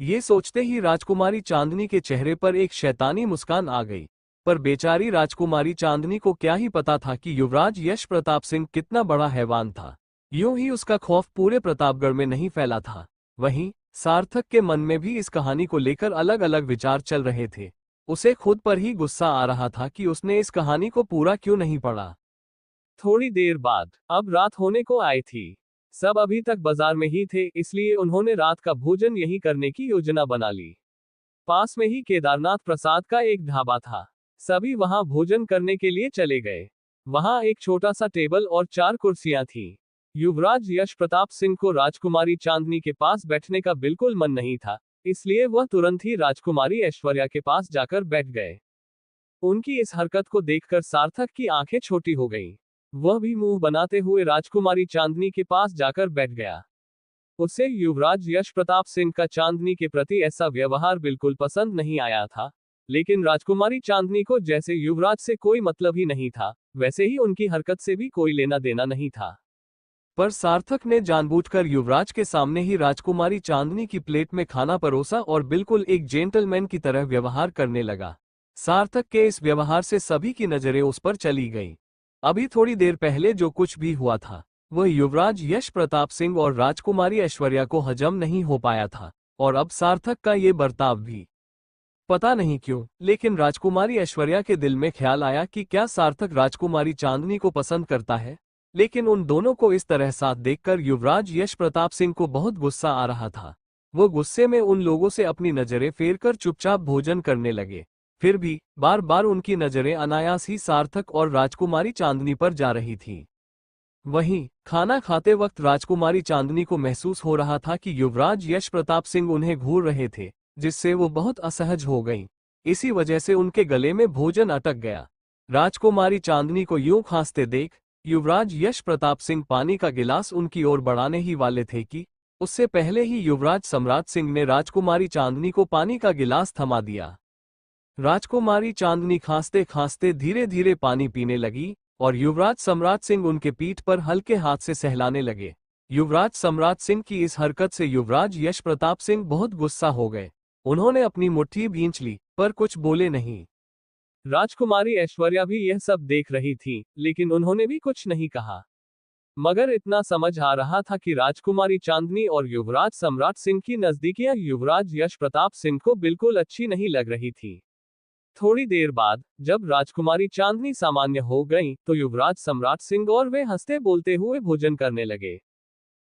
ये सोचते ही राजकुमारी चांदनी के चेहरे पर एक शैतानी मुस्कान आ गई। पर बेचारी राजकुमारी चांदनी को क्या ही पता था कि युवराज यश प्रताप सिंह कितना बड़ा हैवान था। यूं ही उसका खौफ पूरे प्रतापगढ़ में नहीं फैला था। वहीं सार्थक के मन में भी इस कहानी को लेकर अलग अलग विचार चल रहे थे। उसे खुद पर ही गुस्सा आ रहा था कि उसने इस कहानी को पूरा क्यों नहीं पढ़ा। थोड़ी देर बाद अब रात होने को आई थी। सब अभी तक बाजार में ही थे, इसलिए उन्होंने रात का भोजन यहीं करने की योजना बना ली। पास में ही केदारनाथ प्रसाद का एक ढाबा था। सभी वहां भोजन करने के लिए चले गए। वहां एक छोटा सा टेबल और 4 कुर्सियां थीं। युवराज यश प्रताप सिंह को राजकुमारी चांदनी के पास बैठने का बिल्कुल मन नहीं था, इसलिए वह तुरंत ही राजकुमारी ऐश्वर्या के पास जाकर बैठ गए। उनकी इस हरकत को देखकर सार्थक की आंखें छोटी हो गईं। वह भी मुंह बनाते हुए राजकुमारी चांदनी के पास जाकर बैठ गया। उसे युवराज यश प्रताप सिंह का चांदनी के प्रति ऐसा व्यवहार बिल्कुल पसंद नहीं आया था, लेकिन राजकुमारी चांदनी को जैसे युवराज से कोई मतलब ही नहीं था, वैसे ही उनकी हरकत से भी कोई लेना देना नहीं था। पर सार्थक ने जानबूझकर युवराज के सामने ही राजकुमारी चांदनी की प्लेट में खाना परोसा और बिल्कुल एक जेंटलमैन की तरह व्यवहार करने लगा। सार्थक के इस व्यवहार से सभी की नजरें उस पर चली गईं। अभी थोड़ी देर पहले जो कुछ भी हुआ था, वह युवराज यश प्रताप सिंह और राजकुमारी ऐश्वर्या को हजम नहीं हो पाया था, और अब सार्थक का ये बर्ताव भी। पता नहीं क्यों, लेकिन राजकुमारी ऐश्वर्या के दिल में ख्याल आया कि क्या सार्थक राजकुमारी चांदनी को पसंद करता है। लेकिन उन दोनों को इस तरह साथ देखकर युवराज यश प्रताप सिंह को बहुत गुस्सा आ रहा था। वो गुस्से में उन लोगों से अपनी नजरें फेरकर चुपचाप भोजन करने लगे। फिर भी बार बार उनकी नजरें अनायास ही सार्थक और राजकुमारी चांदनी पर जा रही थीं। वहीं खाना खाते वक्त राजकुमारी चांदनी को महसूस हो रहा था कि युवराज यश प्रताप सिंह उन्हें घूर रहे थे, जिससे वो बहुत असहज हो गईं। इसी वजह से उनके गले में भोजन अटक गया। राजकुमारी चांदनी को यूं खांसते देख युवराज यश प्रताप सिंह पानी का गिलास उनकी ओर बढ़ाने ही वाले थे कि उससे पहले ही युवराज सम्राट सिंह ने राजकुमारी चांदनी को पानी का गिलास थमा दिया। राजकुमारी चांदनी खांसते खांसते धीरे धीरे पानी पीने लगी और युवराज सम्राट सिंह उनके पीठ पर हल्के हाथ से सहलाने लगे। युवराज सम्राट सिंह की इस हरकत से युवराज यश प्रताप सिंह बहुत गुस्सा हो गए। उन्होंने अपनी मुट्ठी भींच ली, पर कुछ बोले नहीं। राजकुमारी ऐश्वर्या भी यह सब देख रही थी, लेकिन उन्होंने भी कुछ नहीं कहा। मगर इतना समझ आ रहा था कि राजकुमारी चांदनी और युवराज सम्राट सिंह की नजदीकियां युवराज यश प्रताप सिंह को बिल्कुल अच्छी नहीं लग रही थी। थोड़ी देर बाद जब राजकुमारी चांदनी सामान्य हो गईं, तो युवराज सम्राट सिंह और वे हंसते बोलते हुए भोजन करने लगे।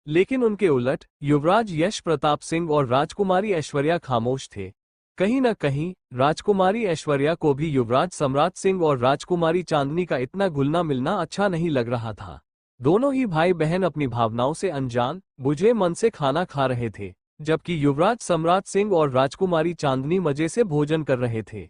लेकिन उनके उलट युवराज यश प्रताप सिंह और राजकुमारी ऐश्वर्या खामोश थे। कहीं न कहीं राजकुमारी ऐश्वर्या को भी युवराज सम्राट सिंह और राजकुमारी चांदनी का इतना घुलना मिलना अच्छा नहीं लग रहा था। दोनों ही भाई बहन अपनी भावनाओं से अनजान बुझे मन से खाना खा रहे थे, जबकि युवराज सम्राट सिंह और राजकुमारी चांदनी मजे से भोजन कर रहे थे।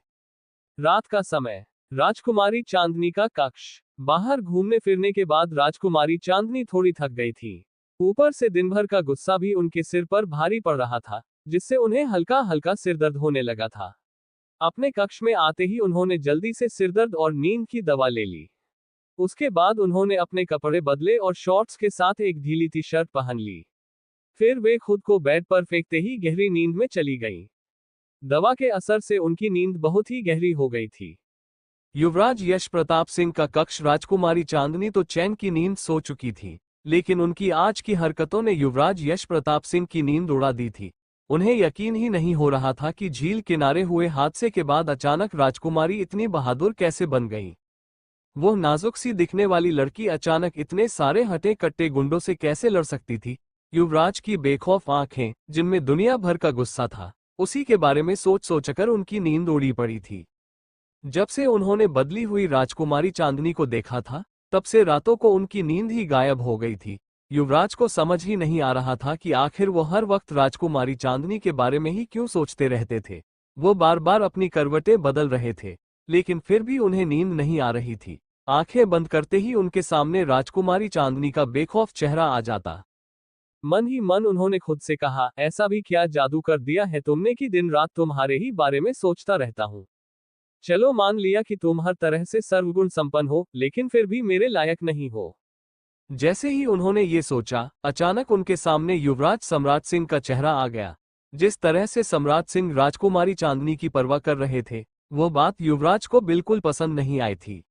रात का समय, राजकुमारी चांदनी का कक्ष। बाहर घूमने फिरने के बाद राजकुमारी चांदनी थोड़ी थक गई थी। ऊपर से दिन भर का गुस्सा भी उनके सिर पर भारी पड़ रहा था, जिससे उन्हें हल्का हल्का सिरदर्द होने लगा था। अपने कक्ष में आते ही उन्होंने जल्दी से सिरदर्द और नींद की दवा ले ली। उसके बाद उन्होंने अपने कपड़े बदले और शॉर्ट्स के साथ एक ढीली टी शर्ट पहन ली। फिर वे खुद को बेड पर फेंकते ही गहरी नींद में चली गईं। दवा के असर से उनकी नींद बहुत ही गहरी हो गई थी। युवराज यश प्रताप सिंह का कक्ष राजकुमारी चांदनी तो चैन की नींद सो चुकी थी, लेकिन उनकी आज की हरकतों ने युवराज यश प्रताप सिंह की नींद उड़ा दी थी। उन्हें यकीन ही नहीं हो रहा था कि झील किनारे हुए हादसे के बाद अचानक राजकुमारी इतनी बहादुर कैसे बन गई। वो नाजुक सी दिखने वाली लड़की अचानक इतने सारे हटे कट्टे गुंडों से कैसे लड़ सकती थी। युवराज की बेखौफ आंखें, जिनमें दुनिया भर का गुस्सा था, उसी के बारे में सोच सोचकर उनकी नींद उड़ी पड़ी थी। जब से उन्होंने बदली हुई राजकुमारी चांदनी को देखा था, तब से रातों को उनकी नींद ही गायब हो गई थी। युवराज को समझ ही नहीं आ रहा था कि आखिर वो हर वक्त राजकुमारी चांदनी के बारे में ही क्यों सोचते रहते थे। वो बार बार अपनी करवटें बदल रहे थे, लेकिन फिर भी उन्हें नींद नहीं आ रही थी। आंखें बंद करते ही उनके सामने राजकुमारी चांदनी का बेखौफ चेहरा आ जाता। मन ही मन उन्होंने खुद से कहा, ऐसा भी क्या जादू कर दिया है तुमने कि दिन रात तुम्हारे ही बारे में सोचता रहता हूँ। चलो मान लिया कि तुम हर तरह से सर्वगुण संपन्न हो, लेकिन फिर भी मेरे लायक नहीं हो। जैसे ही उन्होंने ये सोचा, अचानक उनके सामने युवराज सम्राट सिंह का चेहरा आ गया। जिस तरह से सम्राट सिंह राजकुमारी चांदनी की परवाह कर रहे थे, वो बात युवराज को बिल्कुल पसंद नहीं आई थी।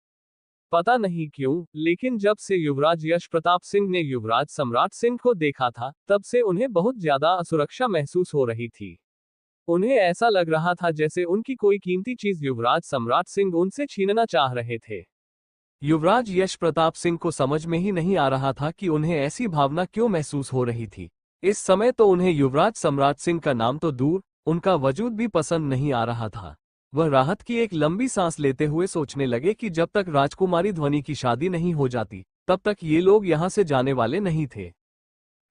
पता नहीं क्यों, लेकिन जब से युवराज यश प्रताप सिंह ने युवराज सम्राट सिंह को देखा था, तब से उन्हें बहुत ज्यादा असुरक्षा महसूस हो रही थी। उन्हें ऐसा लग रहा था जैसे उनकी कोई कीमती चीज युवराज सम्राट सिंह उनसे छीनना चाह रहे थे। युवराज यश प्रताप सिंह को समझ में ही नहीं आ रहा था कि उन्हें ऐसी भावना क्यों महसूस हो रही थी। इस समय तो उन्हें युवराज सम्राट सिंह का नाम तो दूर, उनका वजूद भी पसंद नहीं आ रहा था। वह राहत की एक लंबी सांस लेते हुए सोचने लगे कि जब तक राजकुमारी ध्वनि की शादी नहीं हो जाती, तब तक ये लोग यहाँ से जाने वाले नहीं थे।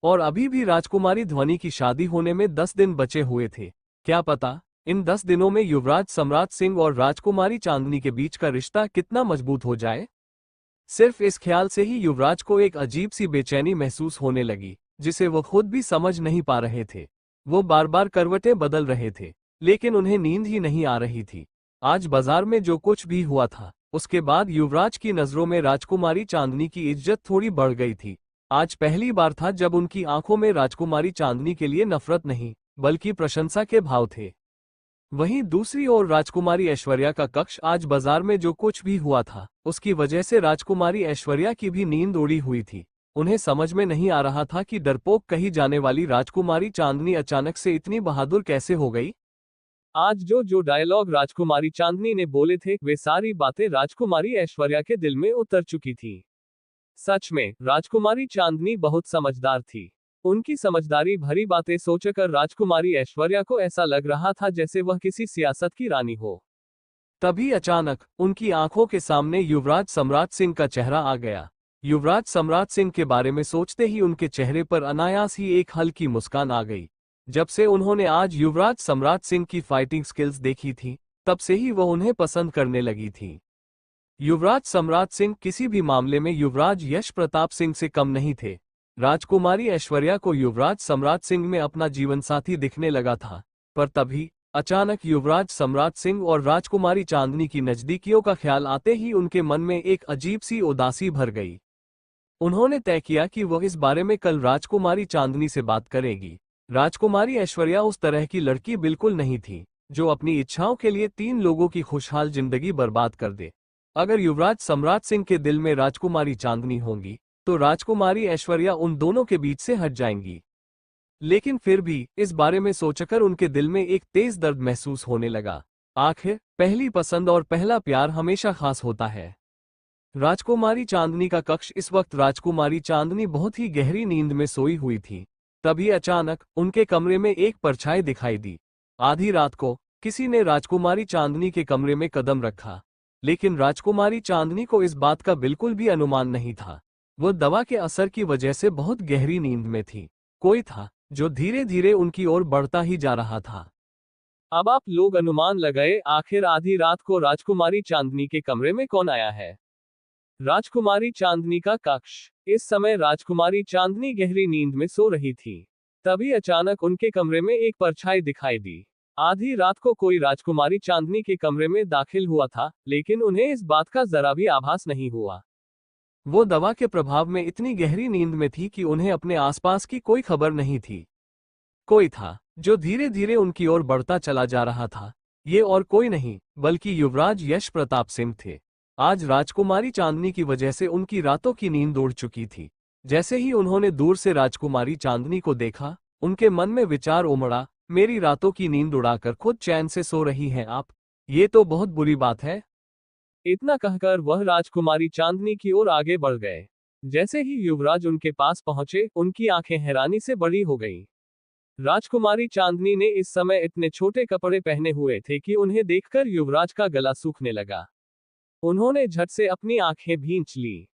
और अभी भी राजकुमारी ध्वनि की शादी होने में 10 दिन बचे हुए थे। क्या पता, इन 10 दिनों में युवराज सम्राट सिंह और राजकुमारी चांदनी के बीच का रिश्ता कितना मजबूत हो जाए। सिर्फ इस ख्याल से ही युवराज को एक अजीब सी बेचैनी महसूस होने लगी, जिसे वो खुद भी समझ नहीं पा रहे थे। वो बार बार करवटें बदल रहे थे, लेकिन उन्हें नींद ही नहीं आ रही थी। आज बाजार में जो कुछ भी हुआ था, उसके बाद युवराज की नजरों में राजकुमारी चांदनी की इज्जत थोड़ी बढ़ गई थी। आज पहली बार था जब उनकी आंखों में राजकुमारी चांदनी के लिए नफरत नहीं, बल्कि प्रशंसा के भाव थे। वहीं दूसरी ओर राजकुमारी ऐश्वर्या का कक्ष। आज बाजार में जो कुछ भी हुआ था, उसकी वजह से राजकुमारी ऐश्वर्या की भी नींद उड़ी हुई थी। उन्हें समझ में नहीं आ रहा था कि डरपोक कही जाने वाली राजकुमारी चांदनी अचानक से इतनी बहादुर कैसे हो गई। आज जो डायलॉग राजकुमारी चांदनी ने बोले थे, वे सारी बातें राजकुमारी ऐश्वर्या के दिल में उतर चुकी थी। सच में राजकुमारी चांदनी बहुत समझदार थी। उनकी समझदारी भरी बातें सोचकर राजकुमारी ऐश्वर्या को ऐसा लग रहा था जैसे वह किसी सियासत की रानी हो। तभी अचानक उनकी आंखों के सामने युवराज सम्राट सिंह का चेहरा आ गया। युवराज सम्राट सिंह के बारे में सोचते ही उनके चेहरे पर अनायास ही एक हल्की मुस्कान आ गई। जब से उन्होंने आज युवराज सम्राट सिंह की फाइटिंग स्किल्स देखी थी, तब से ही वह उन्हें पसंद करने लगी थी। युवराज सम्राट सिंह किसी भी मामले में युवराज यश प्रताप सिंह से कम नहीं थे। राजकुमारी ऐश्वर्या को युवराज सम्राट सिंह में अपना जीवनसाथी दिखने लगा था, पर तभी अचानक युवराज सम्राट सिंह और राजकुमारी चांदनी की नजदीकियों का ख्याल आते ही उनके मन में एक अजीब सी उदासी भर गई। उन्होंने तय किया कि वह इस बारे में कल राजकुमारी चांदनी से बात करेगी। राजकुमारी ऐश्वर्या उस तरह की लड़की बिल्कुल नहीं थी, जो अपनी इच्छाओं के लिए 3 लोगों की खुशहाल जिंदगी बर्बाद कर दे। अगर युवराज सम्राट सिंह के दिल में राजकुमारी चांदनी होंगी, तो राजकुमारी ऐश्वर्या उन दोनों के बीच से हट जाएंगी। लेकिन फिर भी इस बारे में सोचकर उनके दिल में एक तेज दर्द महसूस होने लगा। आखिर पहली पसंद और पहला प्यार हमेशा खास होता है। राजकुमारी चांदनी का कक्ष। इस वक्त राजकुमारी चांदनी बहुत ही गहरी नींद में सोई हुई थी। तभी अचानक उनके कमरे में एक परछाई दिखाई दी। आधी रात को किसी ने राजकुमारी चांदनी के कमरे में कदम रखा, लेकिन राजकुमारी चांदनी को इस बात का बिल्कुल भी अनुमान नहीं था। वो दवा के असर की वजह से बहुत गहरी नींद में थी। कोई था जो धीरे धीरे उनकी ओर बढ़ता ही जा रहा था। अब आप लोग अनुमान लगाए, आखिर आधी रात को राजकुमारी चांदनी के कमरे में कौन आया है? राजकुमारी चांदनी का कक्ष। इस समय राजकुमारी चांदनी गहरी नींद में सो रही थी। तभी अचानक उनके कमरे में एक परछाई दिखाई दी। आधी रात को कोई राजकुमारी चांदनी के कमरे में दाखिल हुआ था, लेकिन उन्हें इस बात का जरा भी आभास नहीं हुआ। वो दवा के प्रभाव में इतनी गहरी नींद में थी कि उन्हें अपने आसपास की कोई खबर नहीं थी। कोई था जो धीरे धीरे उनकी ओर बढ़ता चला जा रहा था। ये और कोई नहीं बल्कि युवराज यश प्रताप सिंह थे। आज राजकुमारी चांदनी की वजह से उनकी रातों की नींद उड़ चुकी थी। जैसे ही उन्होंने दूर से राजकुमारी चांदनी को देखा, उनके मन में विचार उमड़ा, मेरी रातों की नींद उड़ाकर खुद चैन से सो रही हैं आप, ये तो बहुत बुरी बात है। इतना कहकर वह राजकुमारी चांदनी की ओर आगे बढ़ गए। जैसे ही युवराज उनके पास पहुंचे, उनकी आंखें हैरानी से बड़ी हो गईं। राजकुमारी चांदनी ने इस समय इतने छोटे कपड़े पहने हुए थे कि उन्हें देखकर युवराज का गला सूखने लगा। उन्होंने झट से अपनी आंखें भींच ली।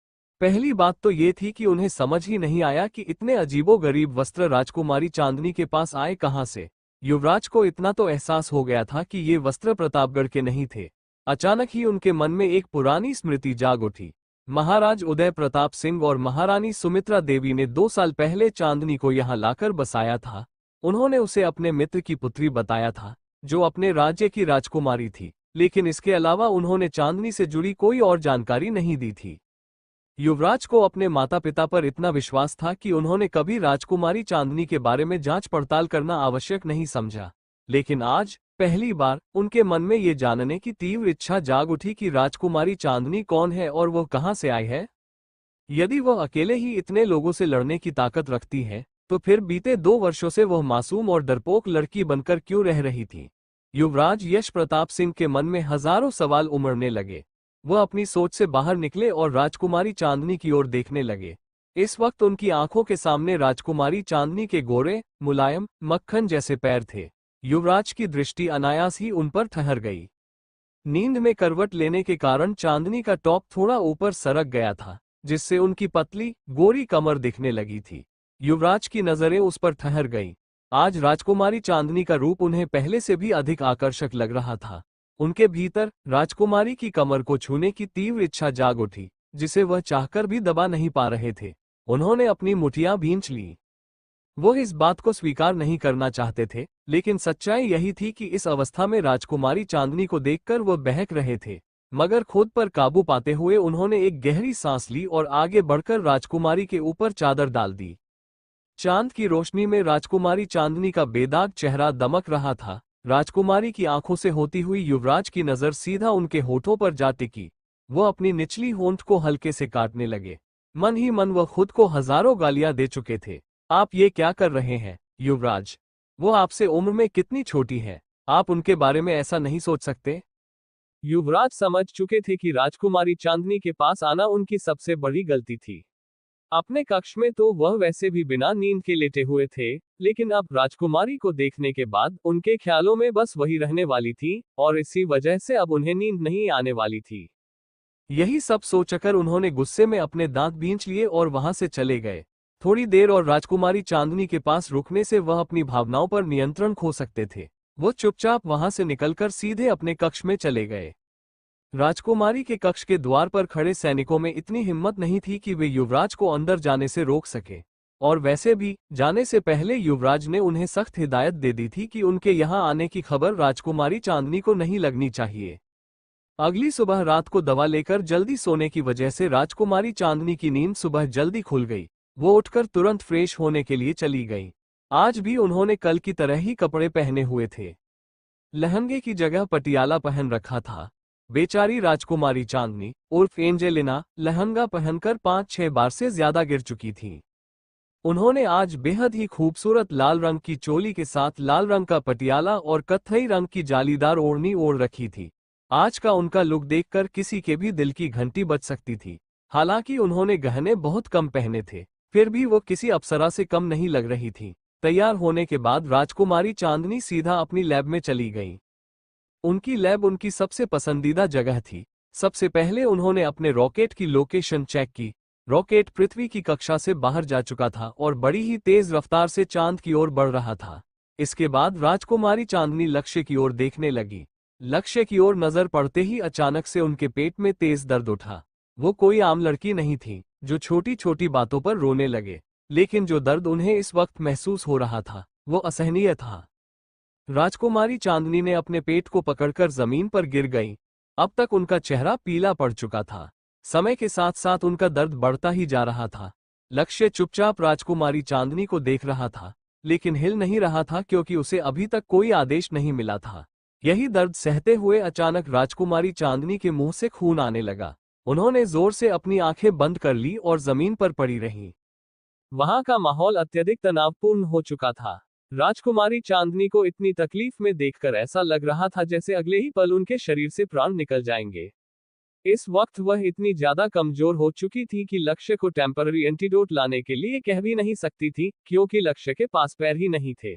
पहली बात तो ये थी कि उन्हें समझ ही नहीं आया कि इतने अजीबोगरीब वस्त्र राजकुमारी चांदनी के पास आए कहां से। युवराज को इतना तो एहसास हो गया था कि ये वस्त्र प्रतापगढ़ के नहीं थे। अचानक ही उनके मन में एक पुरानी स्मृति जाग उठी। महाराज उदय प्रताप सिंह और महारानी सुमित्रा देवी ने 2 साल पहले चांदनी को यहाँ लाकर बसाया था। उन्होंने उसे अपने मित्र की पुत्री बताया था, जो अपने राज्य की राजकुमारी थी, लेकिन इसके अलावा उन्होंने चांदनी से जुड़ी कोई और जानकारी नहीं दी थी। युवराज को अपने माता पिता पर इतना विश्वास था कि उन्होंने कभी राजकुमारी चांदनी के बारे में जांच पड़ताल करना आवश्यक नहीं समझा। लेकिन आज पहली बार उनके मन में ये जानने की तीव्र इच्छा जाग उठी कि राजकुमारी चांदनी कौन है और वह कहां से आई है। यदि वह अकेले ही इतने लोगों से लड़ने की ताकत रखती है, तो फिर बीते 2 वर्षों से वह मासूम और डरपोक लड़की बनकर क्यों रह रही थी। युवराज यश प्रताप सिंह के मन में हजारों सवाल उमड़ने लगे। वह अपनी सोच से बाहर निकले और राजकुमारी चांदनी की ओर देखने लगे। इस वक्त उनकी आंखों के सामने राजकुमारी चांदनी के गोरे, मुलायम, मक्खन जैसे पैर थे। युवराज की दृष्टि अनायास ही उन पर ठहर गई। नींद में करवट लेने के कारण चांदनी का टॉप थोड़ा ऊपर सरक गया था, जिससे उनकी पतली, गोरी कमर दिखने लगी थी। युवराज की नजरें उस पर ठहर गईं। आज राजकुमारी चांदनी का रूप उन्हें पहले से भी अधिक आकर्षक लग रहा था। उनके भीतर राजकुमारी की कमर को छूने की तीव्र इच्छा जाग उठी, जिसे वह चाहकर भी दबा नहीं पा रहे थे। उन्होंने अपनी मुठियां भींच ली। वो इस बात को स्वीकार नहीं करना चाहते थे, लेकिन सच्चाई यही थी कि इस अवस्था में राजकुमारी चांदनी को देखकर वो बहक रहे थे। मगर खुद पर काबू पाते हुए उन्होंने एक गहरी सांस ली और आगे बढ़कर राजकुमारी के ऊपर चादर डाल दी। चांद की रोशनी में राजकुमारी चांदनी का बेदाग चेहरा दमक रहा था। राजकुमारी की आंखों से होती हुई युवराज की नजर सीधा उनके होठों पर जा टिकी। वो अपनी निचली होंठ को हल्के से काटने लगे। मन ही मन वह खुद को हजारों गालियां दे चुके थे। आप ये क्या कर रहे हैं, युवराज? वो आपसे उम्र में कितनी छोटी है, आप उनके बारे में ऐसा नहीं सोच सकते। युवराज समझ चुके थे कि राजकुमारी चांदनी के पास आना उनकी सबसे बड़ी गलती थी। अपने कक्ष में तो वह वैसे भी बिना नींद के लेटे हुए थे, लेकिन अब राजकुमारी को देखने के बाद उनके ख्यालों में बस वही रहने वाली थी, और इसी वजह से अब उन्हें नींद नहीं आने वाली थी। यही सब सोचकर उन्होंने गुस्से में अपने दांत भींच लिए और वहां से चले गए। थोड़ी देर और राजकुमारी चांदनी के पास रुकने से वह अपनी भावनाओं पर नियंत्रण खो सकते थे। वो चुपचाप वहां से निकलकर सीधे अपने कक्ष में चले गए। राजकुमारी के कक्ष के द्वार पर खड़े सैनिकों में इतनी हिम्मत नहीं थी कि वे युवराज को अंदर जाने से रोक सके, और वैसे भी जाने से पहले युवराज ने उन्हें सख्त हिदायत दे दी थी कि उनके यहां आने की खबर राजकुमारी चांदनी को नहीं लगनी चाहिए। अगली सुबह रात को दवा लेकर जल्दी सोने की वजह से राजकुमारी चांदनी की नींद सुबह जल्दी खुल गई। वो उठकर तुरंत फ्रेश होने के लिए चली गई। आज भी उन्होंने कल की तरह ही कपड़े पहने हुए थे। लहंगे की जगह पटियाला पहन रखा था। बेचारी राजकुमारी चांदनी उर्फ एंजेलिना लहंगा पहनकर 5-6 बार से ज्यादा गिर चुकी थी। उन्होंने आज बेहद ही खूबसूरत लाल रंग की चोली के साथ लाल रंग का पटियाला और कत्थई रंग की जालीदार ओढ़नी ओढ़ रखी थी। आज का उनका लुक देखकर किसी के भी दिल की घंटी बज सकती थी। हालांकि उन्होंने गहने बहुत कम पहने थे, फिर भी वो किसी अप्सरा से कम नहीं लग रही थी। तैयार होने के बाद राजकुमारी चांदनी सीधा अपनी लैब में चली गई। उनकी लैब उनकी सबसे पसंदीदा जगह थी। सबसे पहले उन्होंने अपने रॉकेट की लोकेशन चेक की। रॉकेट पृथ्वी की कक्षा से बाहर जा चुका था और बड़ी ही तेज रफ्तार से चांद की ओर बढ़ रहा था। इसके बाद राजकुमारी चांदनी लक्ष्य की ओर देखने लगी। लक्ष्य की ओर नजर पड़ते ही अचानक से उनके पेट में तेज दर्द उठा। वो कोई आम लड़की नहीं थी जो छोटी छोटी बातों पर रोने लगे, लेकिन जो दर्द उन्हें इस वक्त महसूस हो रहा था वो असहनीय था। राजकुमारी चांदनी ने अपने पेट को पकड़कर जमीन पर गिर गई। अब तक उनका चेहरा पीला पड़ चुका था। समय के साथ साथ उनका दर्द बढ़ता ही जा रहा था। लक्ष्य चुपचाप राजकुमारी चांदनी को देख रहा था। लेकिन हिल नहीं रहा था क्योंकि उसे अभी तक कोई आदेश नहीं मिला था। यही दर्द सहते हुए अचानक राजकुमारी चांदनी के मुंह से खून आने लगा। उन्होंने जोर से अपनी आंखें बंद कर ली और जमीन पर पड़ी रहीं। वहां का माहौल अत्यधिक तनावपूर्ण हो चुका था। राजकुमारी चांदनी को इतनी तकलीफ में देखकर ऐसा लग रहा था जैसे अगले ही पल उनके शरीर से प्राण निकल जाएंगे। इस वक्त वह इतनी ज्यादा कमजोर हो चुकी थी कि लक्ष्य को टेम्पररी एंटीडोट लाने के लिए कह भी नहीं सकती थी, क्योंकि लक्ष्य के पास पैर ही नहीं थे।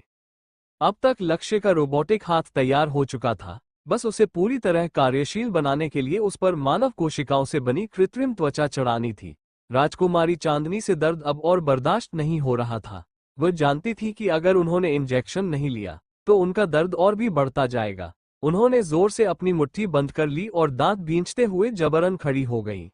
अब तक लक्ष्य का रोबोटिक हाथ तैयार हो चुका था, बस उसे पूरी तरह कार्यशील बनाने के लिए उस पर मानव कोशिकाओं से बनी कृत्रिम त्वचा चढ़ानी थी। राजकुमारी चांदनी से दर्द अब और बर्दाश्त नहीं हो रहा था। वह जानती थी कि अगर उन्होंने इंजेक्शन नहीं लिया तो उनका दर्द और भी बढ़ता जाएगा। उन्होंने जोर से अपनी मुट्ठी बंद कर ली और दांत भींचते हुए जबरन खड़ी हो गईं।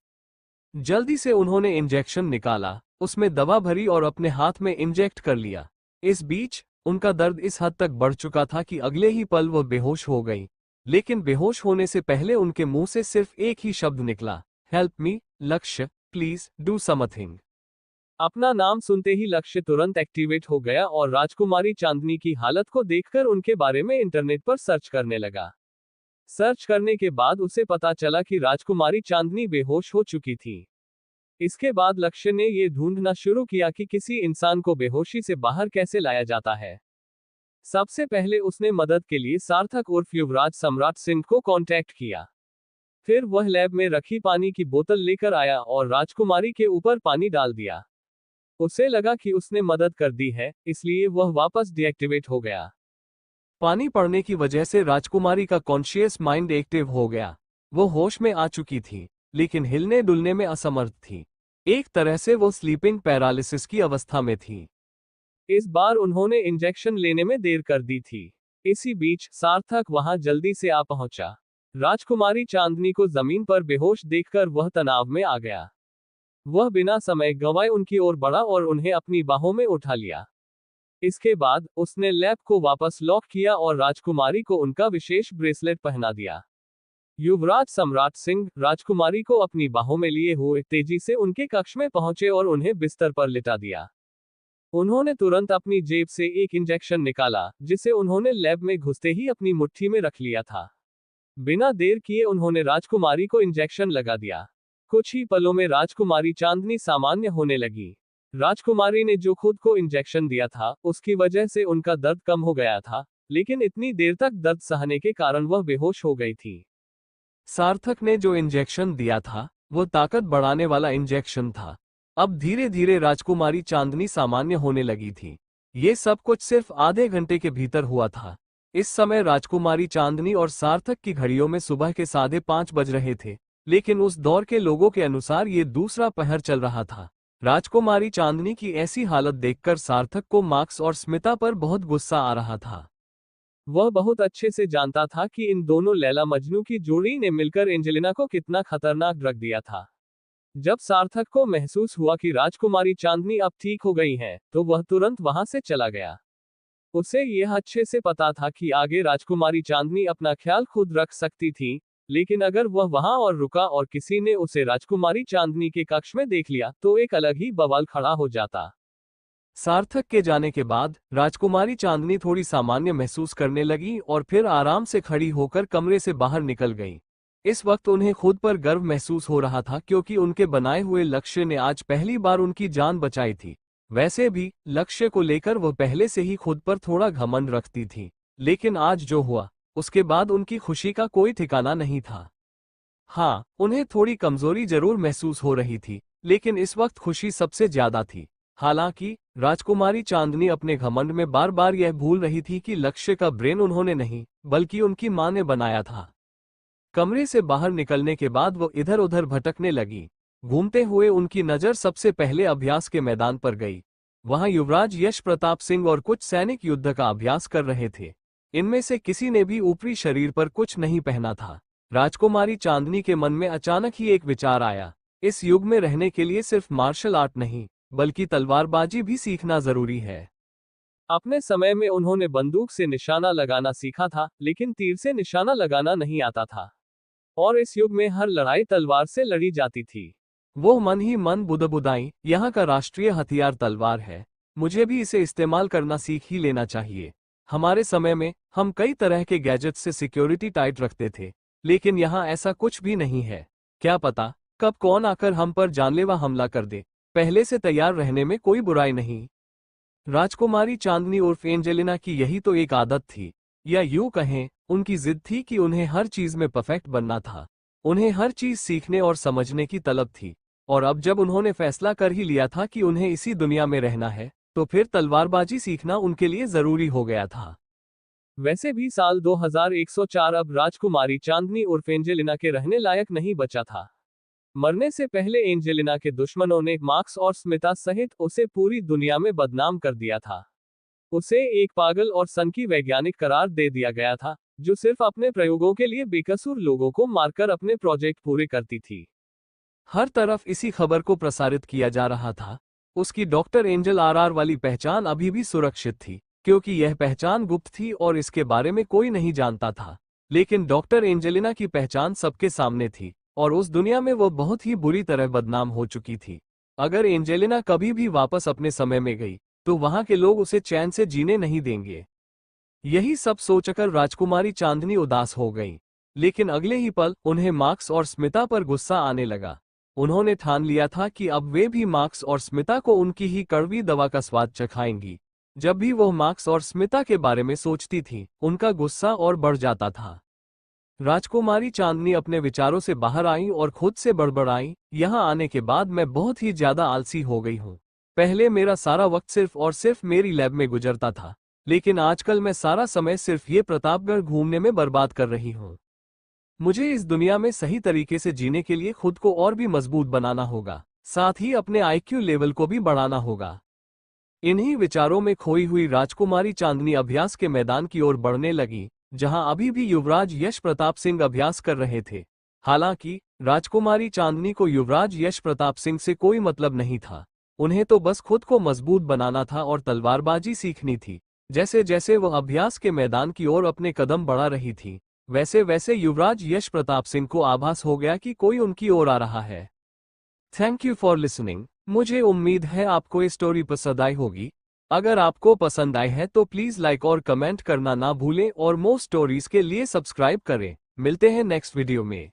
जल्दी से उन्होंने इंजेक्शन निकाला, उसमें दवा भरी और अपने हाथ में इंजेक्ट कर लिया। इस बीच उनका दर्द इस हद तक बढ़ चुका था कि अगले ही पल वह बेहोश हो गई। लेकिन बेहोश होने से पहले उनके मुंह से सिर्फ एक ही शब्द निकला, हेल्प मी लक्ष्य, प्लीज डू समथिंग। अपना नाम सुनते ही लक्ष्य तुरंत एक्टिवेट हो गया और राजकुमारी चांदनी की हालत को देखकर उनके बारे में इंटरनेट पर सर्च करने लगा। सर्च करने के बाद उसे पता चला कि राजकुमारी चांदनी बेहोश हो चुकी थी। इसके बाद लक्ष्य ने यह ढूंढना शुरू किया कि किसी इंसान को बेहोशी से बाहर कैसे लाया जाता है। सबसे पहले उसने मदद के लिए सार्थक उर्फ युवराज सम्राट सिंह को कांटेक्ट किया। फिर वह लैब में रखी पानी की बोतल लेकर आया और राजकुमारी के ऊपर पानी डाल दिया। उसे लगा कि उसने मदद कर दी है, इसलिए वह वापस डीएक्टिवेट हो गया। पानी पड़ने की वजह से राजकुमारी का कॉन्शियस माइंड एक्टिव हो गया। वो होश में आ चुकी थी, लेकिन हिलने डुलने में असमर्थ थी। एक तरह से वो स्लीपिंग पैरालिसिस की अवस्था में थी। इस बार उन्होंने इंजेक्शन लेने में देर कर दी थी। इसी बीच सार्थक वहां जल्दी से आ पहुंचा। राजकुमारी चांदनी को जमीन पर बेहोश देखकर वह तनाव में आ गया। वह बिना समय गंवाए उनकी ओर बढ़ा और उन्हें अपनी बाहों में उठा लिया। इसके बाद उसने लैब को वापस लॉक किया और राजकुमारी को उनका विशेष ब्रेसलेट पहना दिया। युवराज सम्राट सिंह राजकुमारी को अपनी बाहों में लिए हुए तेजी से उनके कक्ष में पहुंचे और उन्हें बिस्तर पर लिटा दिया। उन्होंने तुरंत अपनी जेब से एक इंजेक्शन निकाला, जिसे उन्होंने लैब में घुसते ही अपनी मुट्ठी में रख लिया था। बिना देर किए उन्होंने राजकुमारी को इंजेक्शन लगा दिया। कुछ ही पलों में राजकुमारी चांदनी सामान्य होने लगी। राजकुमारी ने जो खुद को इंजेक्शन दिया था, उसकी वजह से उनका दर्द कम हो गया था, लेकिन इतनी देर तक दर्द सहने के कारण वह बेहोश हो गई थी। सार्थक ने जो इंजेक्शन दिया था, वो ताकत बढ़ाने वाला इंजेक्शन था। अब धीरे धीरे राजकुमारी चांदनी सामान्य होने लगी थी। ये सब कुछ सिर्फ आधे घंटे के भीतर हुआ था। इस समय राजकुमारी चांदनी और सार्थक की घड़ियों में सुबह के 5:30 बज रहे थे, लेकिन उस दौर के लोगों के अनुसार ये दूसरा पहर चल रहा था। राजकुमारी चांदनी की ऐसी हालत देखकर सार्थक को मार्क्स और स्मिता पर बहुत गुस्सा आ रहा था। वह बहुत अच्छे से जानता था कि इन दोनों लैला मजनू की जोड़ी ने मिलकर एंजेलिना को कितना खतरनाक ड्रग दिया था। जब सार्थक को महसूस हुआ कि राजकुमारी चांदनी अब ठीक हो गई है, तो वह तुरंत वहां से चला गया। उसे यह अच्छे से पता था कि आगे राजकुमारी चांदनी अपना ख्याल खुद रख सकती थी, लेकिन अगर वह वहां और रुका और किसी ने उसे राजकुमारी चांदनी के कक्ष में देख लिया, तो एक अलग ही बवाल खड़ा हो जाता। सार्थक के जाने के बाद राजकुमारी चांदनी थोड़ी सामान्य महसूस करने लगी और फिर आराम से खड़ी होकर कमरे से बाहर निकल गई। इस वक्त उन्हें खुद पर गर्व महसूस हो रहा था, क्योंकि उनके बनाए हुए लक्ष्य ने आज पहली बार उनकी जान बचाई थी। वैसे भी लक्ष्य को लेकर वह पहले से ही खुद पर थोड़ा घमंड रखती थी, लेकिन आज जो हुआ उसके बाद उनकी खुशी का कोई ठिकाना नहीं था। हाँ, उन्हें थोड़ी कमजोरी जरूर महसूस हो रही थी, लेकिन इस वक्त खुशी सबसे ज्यादा थी। हालांकि राजकुमारी चांदनी अपने घमंड में बार बार यह भूल रही थी कि लक्ष्य का ब्रेन उन्होंने नहीं, बल्कि उनकी मां ने बनाया था। कमरे से बाहर निकलने के बाद वो इधर उधर भटकने लगी। घूमते हुए उनकी नजर सबसे पहले अभ्यास के मैदान पर गई। वहां युवराज यश प्रताप सिंह और कुछ सैनिक युद्ध का अभ्यास कर रहे थे। इनमें से किसी ने भी ऊपरी शरीर पर कुछ नहीं पहना था। राजकुमारी चांदनी के मन में अचानक ही एक विचार आया, इस युग में रहने के लिए सिर्फ मार्शल आर्ट नहीं, बल्कि तलवारबाजी भी सीखना जरूरी है। अपने समय में उन्होंने बंदूक से निशाना लगाना सीखा था, लेकिन तीर से निशाना लगाना नहीं आता था। और इस युग में हर लड़ाई तलवार से लड़ी जाती थी। वो मन ही मन बुदबुदाई, यहाँ का राष्ट्रीय हथियार तलवार है। मुझे भी इसे इस्तेमाल करना सीख ही लेना चाहिए। हमारे समय में हम कई तरह के गैजेट्स से सिक्योरिटी टाइट रखते थे, लेकिन यहाँ ऐसा कुछ भी नहीं है। क्या पता कब कौन आकर हम पर जानलेवा हमला कर दे। पहले से तैयार रहने में कोई बुराई नहीं। राजकुमारी चांदनी उर्फ एंजेलिना की यही तो एक आदत थी, या यूं कहें उनकी जिद थी कि उन्हें हर चीज में परफेक्ट बनना था। उन्हें हर चीज सीखने और समझने की तलब थी, और अब जब उन्होंने फैसला कर ही लिया था कि उन्हें इसी दुनिया में रहना है, तो फिर तलवारबाजी सीखना उनके लिए जरूरी हो गया था। वैसे भी साल 2104 अब राजकुमारी चांदनी उर्फ एंजेलिना के रहने लायक नहीं बचा था। मरने से पहले एंजेलिना के दुश्मनों ने मार्क्स और स्मिता सहित उसे पूरी दुनिया में बदनाम कर दिया था। उसे एक पागल और सनकी वैज्ञानिक करार दे दिया गया था, जो सिर्फ अपने प्रयोगों के लिए बेकसूर लोगों को मारकर अपने प्रोजेक्ट पूरे करती थी। हर तरफ इसी खबर को प्रसारित किया जा रहा था। उसकी डॉक्टर एंजल आरआर वाली पहचान अभी भी सुरक्षित थी, क्योंकि यह पहचान गुप्त थी और इसके बारे में कोई नहीं जानता था। लेकिन डॉक्टर एंजेलिना की पहचान सबके सामने थी, और उस दुनिया में वो बहुत ही बुरी तरह बदनाम हो चुकी थी। अगर एंजेलिना कभी भी वापस अपने समय में गई, तो वहां के लोग उसे चैन से जीने नहीं देंगे। यही सब सोचकर राजकुमारी चांदनी उदास हो गई। लेकिन अगले ही पल उन्हें मार्क्स और स्मिता पर गुस्सा आने लगा। उन्होंने ठान लिया था कि अब वे भी मार्क्स और स्मिता को उनकी ही कड़वी दवा का स्वाद चखाएंगी। जब भी वो मार्क्स और स्मिता के बारे में सोचती थी, उनका गुस्सा और बढ़ जाता था। राजकुमारी चांदनी अपने विचारों से बाहर आई और खुद से बड़बड़ाई, यहाँ आने के बाद मैं बहुत ही ज्यादा आलसी हो गई हूँ। पहले मेरा सारा वक्त सिर्फ और सिर्फ मेरी लैब में गुजरता था, लेकिन आजकल मैं सारा समय सिर्फ ये प्रतापगढ़ घूमने में बर्बाद कर रही हूँ। मुझे इस दुनिया में सही तरीके से जीने के लिए खुद को और भी मजबूत बनाना होगा, साथ ही अपने आईक्यू लेवल को भी बढ़ाना होगा। इन्हीं विचारों में खोई हुई राजकुमारी चांदनी अभ्यास के मैदान की ओर बढ़ने लगी, जहां अभी भी युवराज यश प्रताप सिंह अभ्यास कर रहे थे। हालांकि राजकुमारी चांदनी को युवराज यश प्रताप सिंह से कोई मतलब नहीं था। उन्हें तो बस खुद को मजबूत बनाना था और तलवारबाजी सीखनी थी। जैसे जैसे वह अभ्यास के मैदान की ओर अपने कदम बढ़ा रही थी, वैसे वैसे युवराज यश प्रताप सिंह को आभास हो गया कि कोई उनकी ओर आ रहा है। Thank you for listening. मुझे उम्मीद है आपको ये स्टोरी पसंद आई होगी। अगर आपको पसंद आई है तो प्लीज लाइक और कमेंट करना ना भूलें और मोर स्टोरीज के लिए सब्सक्राइब करें। मिलते हैं नेक्स्ट वीडियो में।